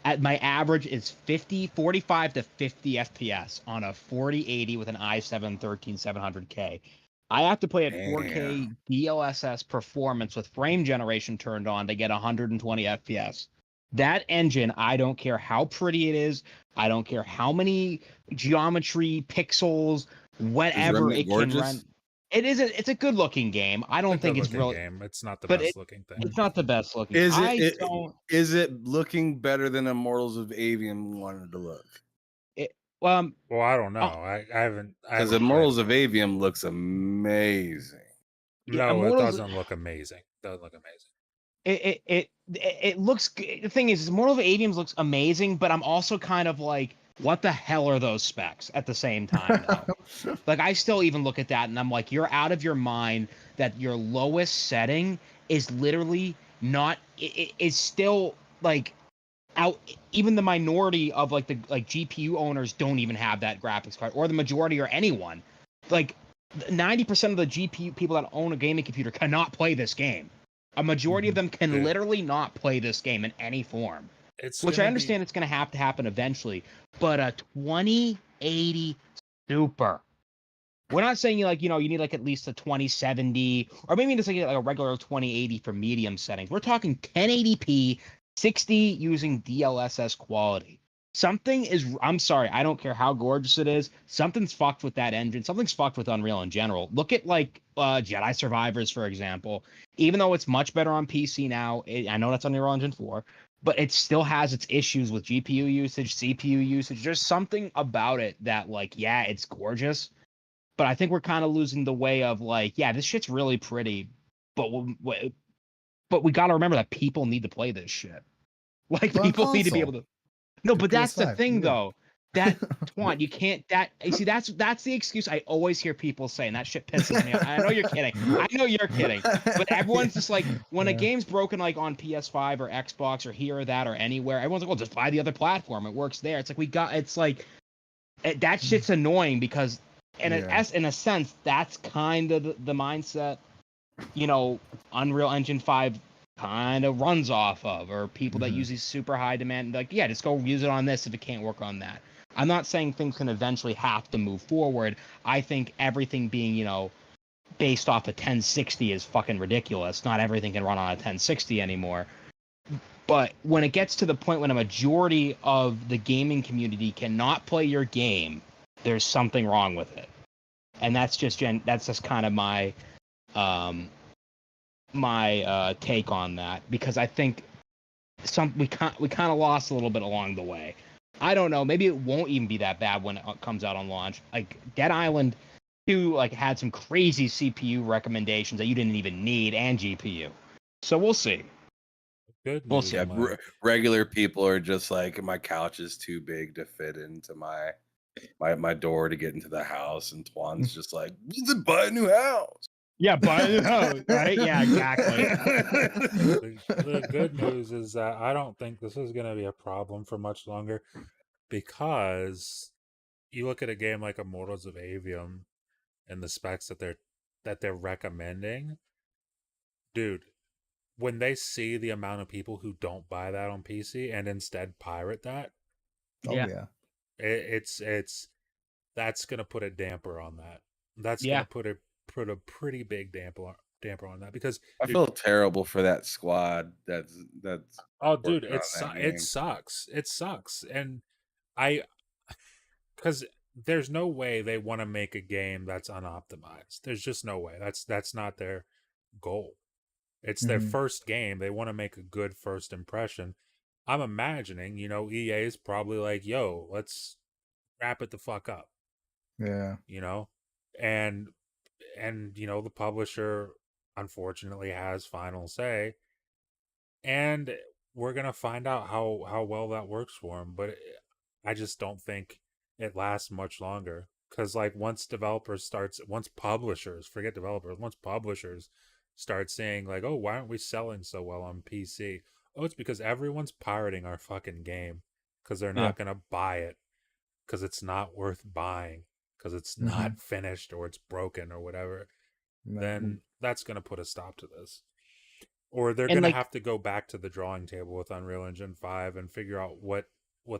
At my average is 45 to 50 FPS on a 4080 with an i7 13700K. I have to play at 4K DLSS performance with frame generation turned on to get 120 FPS. That engine, I don't care how pretty it is. I don't care how many geometry, pixels, whatever it can run. It's a good looking game. I don't think it's really game. It's not the but best looking thing. it's not the best looking. Is it looking better than Immortals of Avium wanted to look? Well, I don't know. I haven't. Because Immortals of Avium looks amazing. No, it doesn't look amazing. It doesn't look amazing. It looks. The thing is, Immortal of Avium looks amazing, but I'm also kind of like, what the hell are those specs at the same time, though? Like, I still even look at that and I'm like, you're out of your mind that your lowest setting is literally not. It is still like out. Even the minority of the GPU owners don't even have that graphics card, or the majority, or anyone. Like 90% of the GPU people that own a gaming computer cannot play this game. A majority of them can literally not play this game in any form. Which I understand it's going to have to happen eventually. But a 2080 Super. We're not saying you need at least a 2070, or maybe just like a regular 2080 for medium settings. We're talking 1080p, 60 using DLSS quality. I'm sorry, I don't care how gorgeous it is. Something's fucked with that engine. Something's fucked with Unreal in general. Look at Jedi Survivors, for example. Even though it's much better on PC now, I know that's Unreal Engine 4, but it still has its issues with GPU usage, CPU usage. There's something about it that it's gorgeous, but I think we're kind of losing the way of this shit's really pretty, but we got to remember that people need to play this shit. People need to be able to. No, but that's the thing, though. That Twan, you can't. See, that's the excuse I always hear people say, and that shit pisses me off. I know you're kidding. I know you're kidding. But everyone's just like, when a game's broken, on PS5 or Xbox or here or that or anywhere, everyone's like, well, just buy the other platform. It works there. It's like that shit's annoying because, in a sense, that's kind of the mindset, Unreal Engine 5 kind of runs off of, or people that use these super high demand, just go use it on this if it can't work on that. I'm not saying things can eventually have to move forward. I think everything being, based off a 1060 is fucking ridiculous. Not everything can run on a 1060 anymore. But when it gets to the point when a majority of the gaming community cannot play your game, there's something wrong with it. And that's just kind of my take on that, because I think we kind of lost a little bit along the way. I don't know. Maybe it won't even be that bad when it comes out on launch. Like Dead Island 2, had some crazy CPU recommendations that you didn't even need, and GPU. So we'll see. Good We'll news, see. Yeah, Mike. regular people are just like, my couch is too big to fit into my door to get into the house, and Twan's just like, just buy a new house. Yeah, buy a new house, right? Yeah, exactly. The good news is that I don't think this is going to be a problem for much longer, because you look at a game like Immortals of Avium and the specs that they're recommending, dude. When they see the amount of people who don't buy that on PC and instead pirate that, Oh Yeah. yeah. it's that's gonna put a damper on that. That's Yeah. gonna put a pretty big damper on that, because I dude, feel terrible for that squad that's oh dude, working on that it game. sucks, and I because there's no way they want to make a game that's unoptimized. There's just no way. That's not their goal. It's their Mhm. first game. They want to make a good first impression. I'm imagining, EA is probably like, yo, let's wrap it the fuck up, Yeah. you know? And the publisher unfortunately has final say, and we're going to find out how well that works for them, but I just don't think it lasts much longer, cuz once publishers, forget developers, once publishers start saying like, "Oh, why aren't we selling so well on PC?" Oh, it's because everyone's pirating our fucking game, cuz they're Yeah. not going to buy it, cuz it's not worth buying, cuz it's not finished or it's broken or whatever. Then that's going to put a stop to this. Or they're And going to have to go back to the drawing table with Unreal Engine 5 and figure out what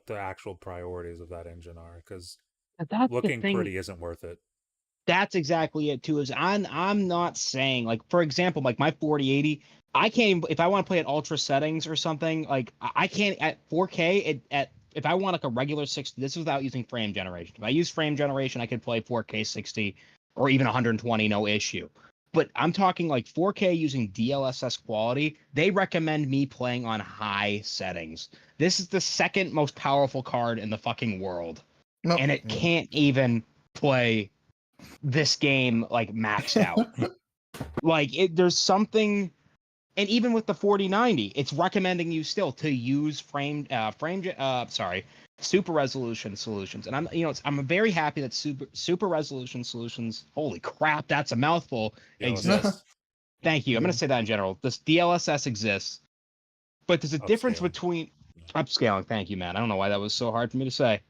the actual priorities of that engine are, because that's the looking thing. pretty isn't worth it. That's exactly it too. Is I'm not saying, like, for example, like my 4080, I can't, if I want to play at ultra settings or something, like I can't at 4K if I want like a regular 60. This is without using frame generation. If I use frame generation, I could play 4K 60 or even 120, no issue. But I'm talking like 4K using DLSS quality. They recommend me playing on high settings. This is the second most powerful card in the fucking world, No. and it can't even play this game like maxed out. There's something, and even with the 4090, it's recommending you still to use super resolution solutions. And I'm very happy that super resolution solutions, holy crap, that's a mouthful, exists. Thank you. I'm going to say that in general. This DLSS exists, but there's a difference Upscaling. between upscaling. Thank you, man. I don't know why that was so hard for me to say,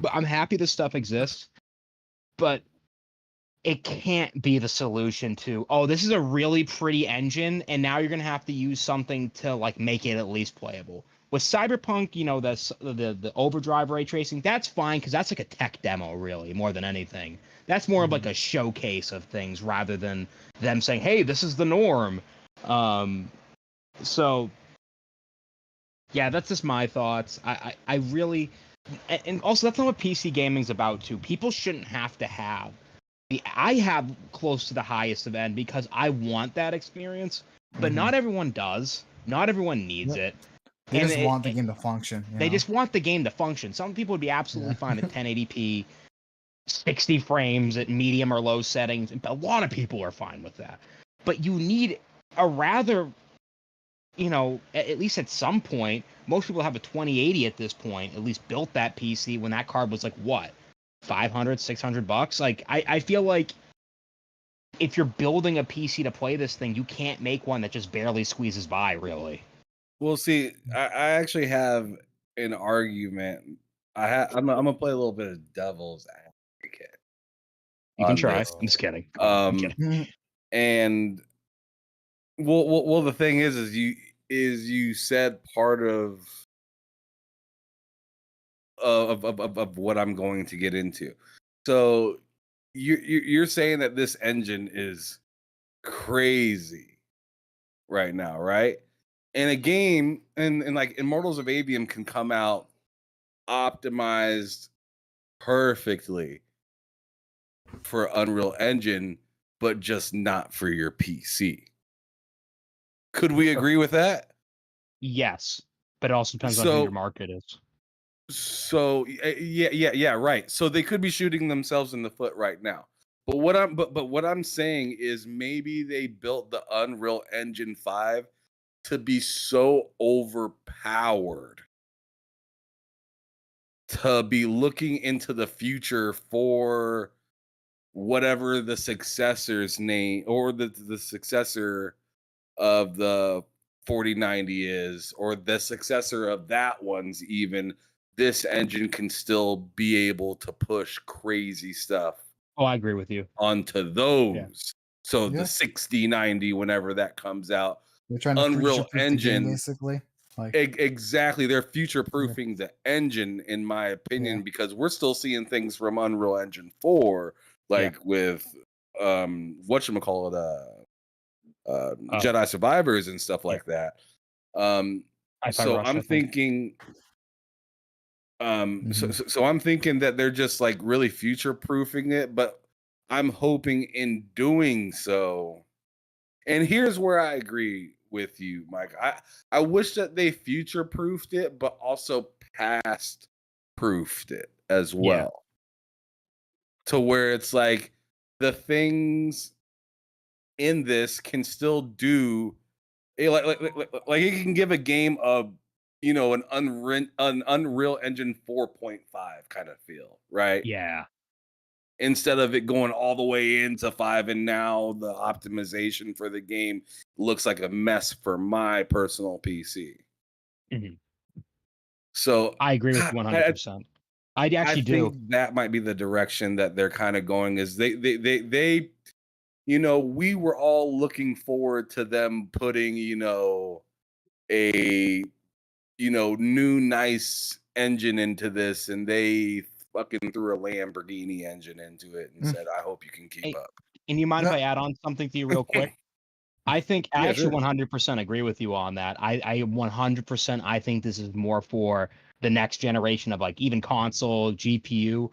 but I'm happy this stuff exists, but it can't be the solution to, oh, this is a really pretty engine, and now you're gonna have to use something to like make it at least playable. With Cyberpunk, the overdrive ray tracing, that's fine because that's like a tech demo, really, more than anything. That's more of like a showcase of things rather than them saying, hey, this is the norm. So yeah, that's just my thoughts. I really, and also that's not what PC gaming's about too. People shouldn't have to have I have close to the highest of end because I want that experience, but not everyone does. Not everyone needs it. They And just want the game to function. they just want the game to function. Some people would be absolutely fine at 1080p, 60 frames at medium or low settings. A lot of people are fine with that. But you need a rather, at least at some point, most people have a 2080 at this point, at least built that PC when that card was like, what? 500, 600 bucks. Like I feel like if you're building a PC to play this thing, you can't make one that just barely squeezes by, really. Well, see, I actually have an argument. I'm gonna play a little bit of devil's advocate. You can on try. this. I'm just kidding. I'm kidding. And well, the thing is, you said part of of what I'm going to get into. So you're saying that this engine is crazy right now, right? And a game and like Immortals of Avium can come out optimized perfectly for Unreal Engine, but just not for your PC. Could we agree with that? Yes, but it also depends on who your So market is. yeah, right. So they could be shooting themselves in the foot right now. But what I'm saying is maybe they built the Unreal Engine 5 to be so overpowered to be looking into the future for whatever the successor's name or the successor of the 4090 is, or the successor of that one's even. This engine can still be able to push crazy stuff Oh, I agree with you. onto those. Yeah. So Yeah. the 6090, whenever that comes out, They're trying to Unreal future-proof the game, Engine, basically. Like, exactly, they're future proofing the engine, in my opinion, Yeah. because we're still seeing things from Unreal Engine 4, like with whatchamacallit, Jedi Survivors and stuff like that. Hi-Fi So Rush, I'm I think. thinking, Mhm. so I'm thinking that they're just like really future proofing it, but I'm hoping in doing so. And here's where I agree with you, Mike. I wish that they future proofed it, but also past proofed it as Yeah. well. To where it's like the things in this can still do like it can give a game of an Unreal Engine 4.5 kind of feel, right? Yeah. Instead of it going all the way into 5, and now the optimization for the game looks like a mess for my personal PC. Mhm. So I agree with God, you 100%. I I actually do. think that might be the direction that they're kind of going. Is they we were all looking forward to them putting a new nice engine into this, and they fucking threw a Lamborghini engine into it and Mm. said, I hope you can keep Hey, up. and you mind if Yeah. I add on something to you real quick? I Yeah, actually sure. 100% agree with you on that. I 100% I think this is more for the next generation of like even console, GPU.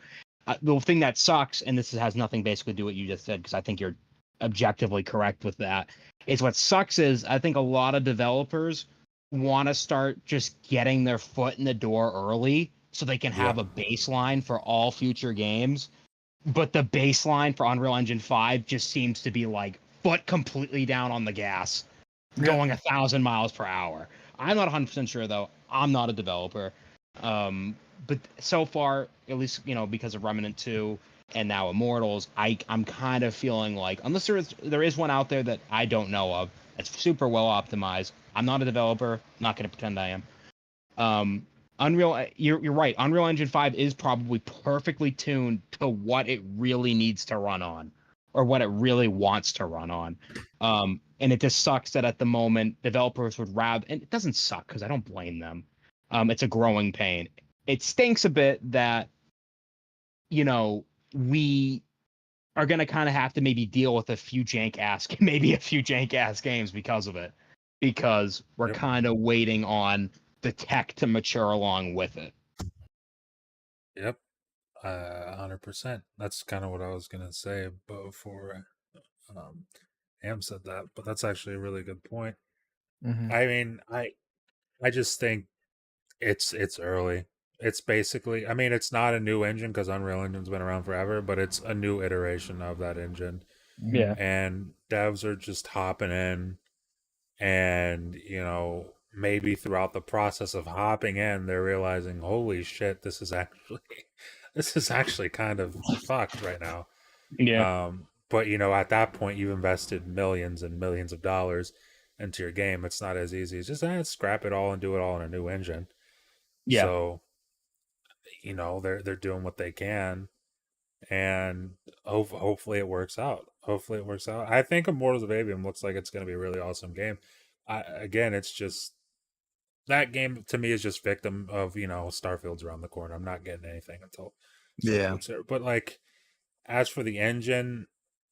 The thing that sucks, and this has nothing basically to do with what you just said, because I think you're objectively correct with that, is what sucks is I think a lot of developers want to start just getting their foot in the door early so they can have Yep. a baseline for all future games, but the baseline for Unreal Engine 5 just seems to be like foot completely down on the gas, Yeah. going 1,000 miles per hour. I'm not 100% sure though. I'm not a developer. But so far, at least, because of Remnant 2 and now Immortals, I'm kind of feeling like, unless there is one out there that I don't know of that's super well optimized, I'm not a developer, not going to pretend I am. You're right. Unreal Engine 5 is probably perfectly tuned to what it really needs to run on, or what it really wants to run on. And it just sucks that at the moment developers would rather, and it doesn't suck because I don't blame them. It's a growing pain. It stinks a bit that, we are gonna kind of have to maybe deal with maybe a few jank ass games because of it, because we're Yep. kind of waiting on the tech to mature along with it. Yep. 100%. That's kind of what I was gonna say before um, Am said that, but that's actually a really good point. Mhm. I mean, I just think it's early. It's basically, I mean, it's not a new engine because Unreal Engine's been around forever, but it's a new iteration of that engine, Yeah. Mhm. and devs are just hopping in, and maybe throughout the process of hopping in, they're realizing, holy shit, this is actually this is actually kind of fucked right now. Yeah. But at that point, you've invested millions and millions of dollars into your game. It's not as easy as just scrap it all and do it all in a new engine. Yeah. So they're doing what they can, and hopefully it works out. Hopefully it works out. I think Immortals of Avium looks like it's going to be a really awesome game. Again, it's just that game to me is just victim of Starfield's around the corner. I'm not getting anything until Yeah. Starfield's there. But like, as for the engine,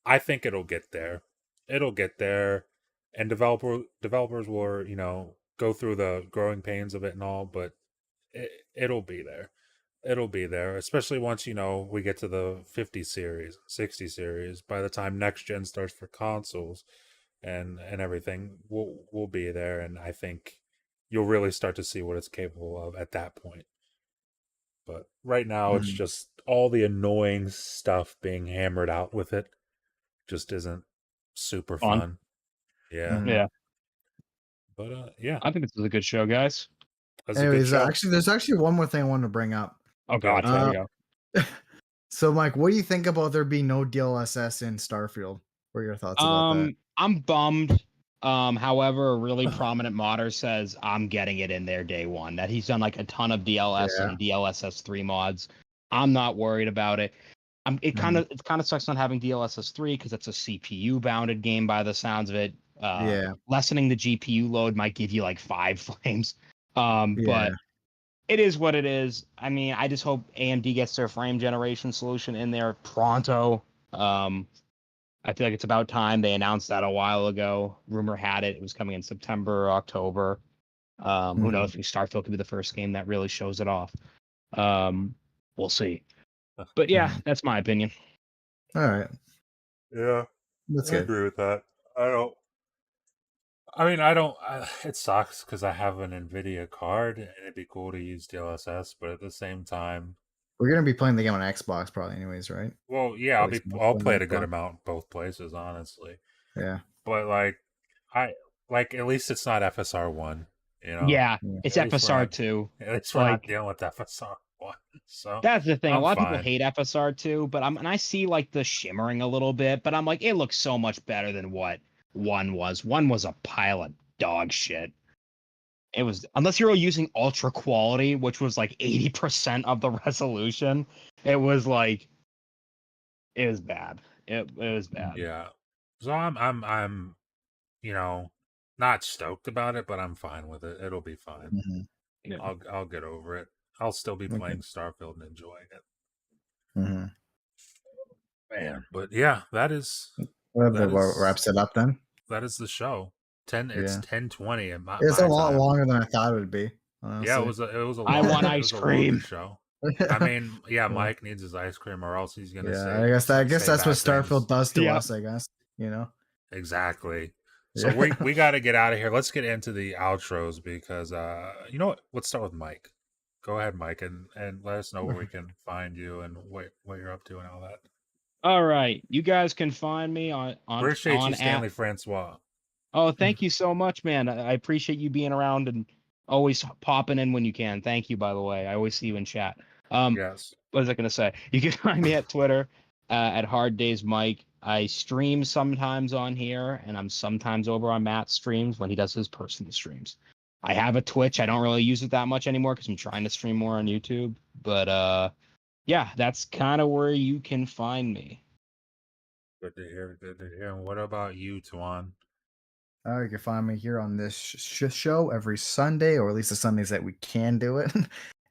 I think it'll get there. It'll get there, and developers will go through the growing pains of it and all, but it'll be there. It'll be there, especially once we get to the 50 series, 60 series. By the time next gen starts for consoles and everything, we'll be there, and I think you'll really start to see what it's capable of at that point. But right now, it's just all the annoying stuff being hammered out with it. Just isn't super fun. Yeah. Yeah. But yeah. I think this is a good show, guys. That's a good Anyways, show. there's actually one more thing I wanted to bring up. Oh God, there we go. So, Mike, what do you think about there being no DLSS in Starfield? What are your thoughts about that? I'm bummed. However, a really prominent modder says I'm getting it in there day one. That he's done like a ton of DLS and DLSS 3 mods. I'm not worried about it. It kind of sucks not having DLSS 3 because it's a CPU bounded game by the sounds of it. Lessening the GPU load might give you like 5 frames. But it is what it is. I mean, I just hope AMD gets their frame generation solution in there pronto. I feel like it's about time. They announced that a while ago. Rumor had it was coming in September or October. Who knows? Starfield could be the first game that really shows it off. We'll see. But yeah, that's my opinion. All right. Yeah, that's I agree with that. It sucks because I have an NVIDIA card and it'd be cool to use DLSS, but at the same time, we're gonna be playing the game on Xbox probably, anyways, right? Well, yeah, I'll play it a good amount both places, honestly. Yeah, but at least it's not FSR1. Yeah, it's FSR2. At least we're not dealing with FSR1. So that's the thing. A lot of people hate FSR2, but I see like the shimmering a little bit, but I'm like, it looks so much better than what 1 was. 1 was a pile of dog shit. It was, unless you're using ultra quality, which was like 80% of the resolution, it was bad. It was bad. Yeah. So I'm not stoked about it, but I'm fine with it. It'll be fine. Yeah. I'll get over it. I'll still be playing Starfield and enjoying it. Man, but yeah, that wraps it up then. That is the show. It's 10:20, and it's a lot longer than I thought it would be. Honestly. Yeah, it was a. I want ice cream. Show. I mean, Mike needs his ice cream, or else he's gonna say. I guess that's what Starfield does to us. I guess Exactly. So we got to get out of here. Let's get into the outros because you know what? Let's start with Mike. Go ahead, Mike, and let us know where we can find you and what you're up to and all that. All right, you guys can find me on appreciate you, Stanley Francois. Oh, thank you so much, man. I appreciate you being around and always popping in when you can. Thank you, by the way. I always see you in chat. Yes. What was I going to say? You can find me at Twitter at Hard Days Mike. I stream sometimes on here, and I'm sometimes over on Matt's streams when he does his personal streams. I have a Twitch. I don't really use it that much anymore because I'm trying to stream more on YouTube. But yeah, that's kind of where you can find me. Good to hear. Good to hear. And what about you, Tuan? You can find me here on this show every Sunday, or at least the Sundays that we can do it.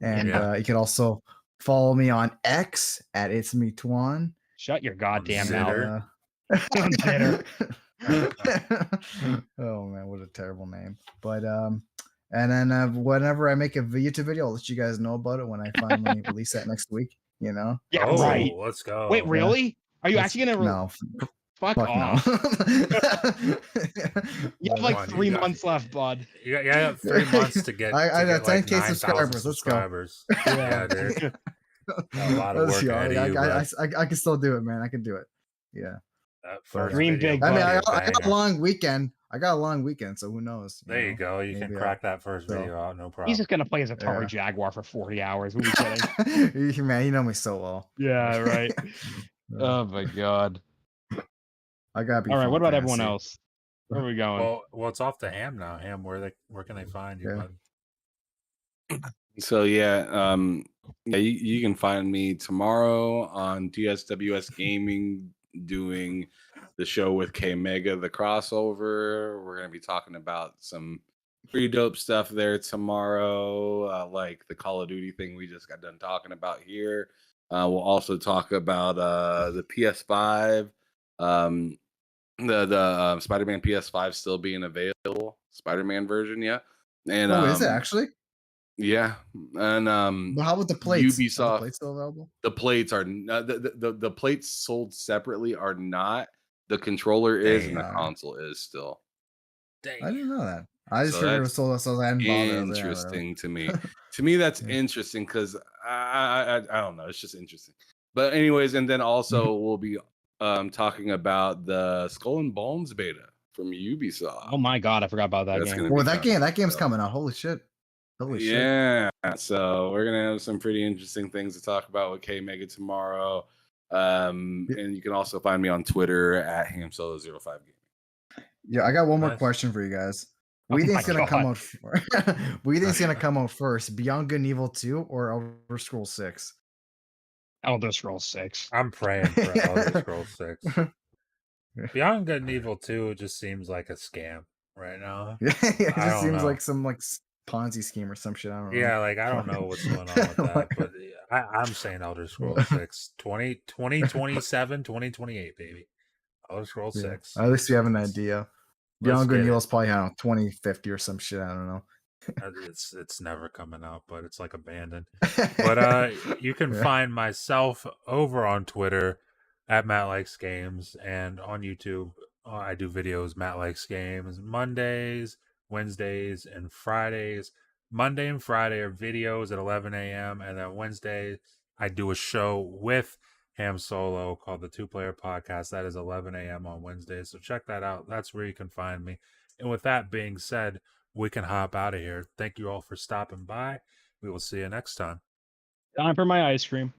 And you can also follow me on X at It's Me Tuan. Shut your goddamn mouth. Oh man, what a terrible name. But and then whenever I make a YouTube video, I'll let you guys know about it when I finally release that next week. Yeah, right. Let's go. Wait, really? Are you actually gonna? No. Fuck off. No. You have like 3 months left, bud. You have 3 months to get. I got 10K like subscribers. Let's go. Yeah, dude. A lot of work ahead of you, I can still do it, man. I can do it. Yeah. Dream big. I mean, I got a long weekend. So who knows? There you go. You can crack that first video out, no problem. He's just gonna play as Atari Jaguar for 40 hours. Who are you kidding? Man, you know me so well. Yeah, right. Oh my god. I gotta be. All right. What about everyone else? Where are we going? Well, it's off to Ham now. Ham, where can they find you, bud? So you can find me tomorrow on DSWS Gaming doing the show with K Mega, the crossover. We're gonna be talking about some pretty dope stuff there tomorrow, like the Call of Duty thing we just got done talking about here. We'll also talk about the PS5, um, the Spider-Man PS5 still being available, Spider-Man version, yeah, and Oh, is it actually? yeah, and But how about the plates? Are the Ubisoft. plates still available? The plates are the plates sold separately are not. The controller is and the Damn. console is still. I Dang. didn't know that. I just So figured it that's was sold, so I didn't bother. I was like, "Yeah, whatever." interesting to me. To me, that's Yeah. interesting because I don't know. It's just interesting. But anyways, and then also we'll be talking about the Skull and Bones beta from Ubisoft. Oh my god, I forgot about that That's game. gonna Well, be kinda that game's dope. coming out. Holy shit! Holy shit! Yeah, so we're gonna have some pretty interesting things to talk about with K Mega tomorrow. Yeah. And you can also find me on Twitter at hamsolo05 gaming. Yeah, I got one more Nice. question for you guys. Oh What do you my think's gonna come God. out? What do you think's gonna come out first? Beyond Good and Evil 2 or Elder Scrolls 6? Elder Scrolls 6. I'm praying for Elder Scrolls 6. Beyond Good and Evil 2 just seems like a scam right now. Yeah, it I just don't seems know. like some Ponzi scheme or some shit. I don't know. Yeah, like I don't know what's going on with that, Like- but I'm saying Elder Scrolls 6, 2027, 2028, baby. Elder Scrolls Yeah, 6. at least we have an idea. Let's Beyond Good get and it. Evil is probably, I don't know, 2050 or some shit. I don't know. It's never coming out, but it's like abandoned. But you can Yeah. find myself over on Twitter at Matt Likes Games, and on YouTube I do videos Matt Likes Games Mondays, Wednesdays, and Fridays. Monday and Friday are videos at 11 a.m. and then Wednesday I do a show with Ham Solo called the Two Player Podcast. That is 11 a.m. on Wednesdays, so check that out. That's where you can find me. And with that being said, we can hop out of here. Thank you all for stopping by. We will see you next time. Time for my ice cream.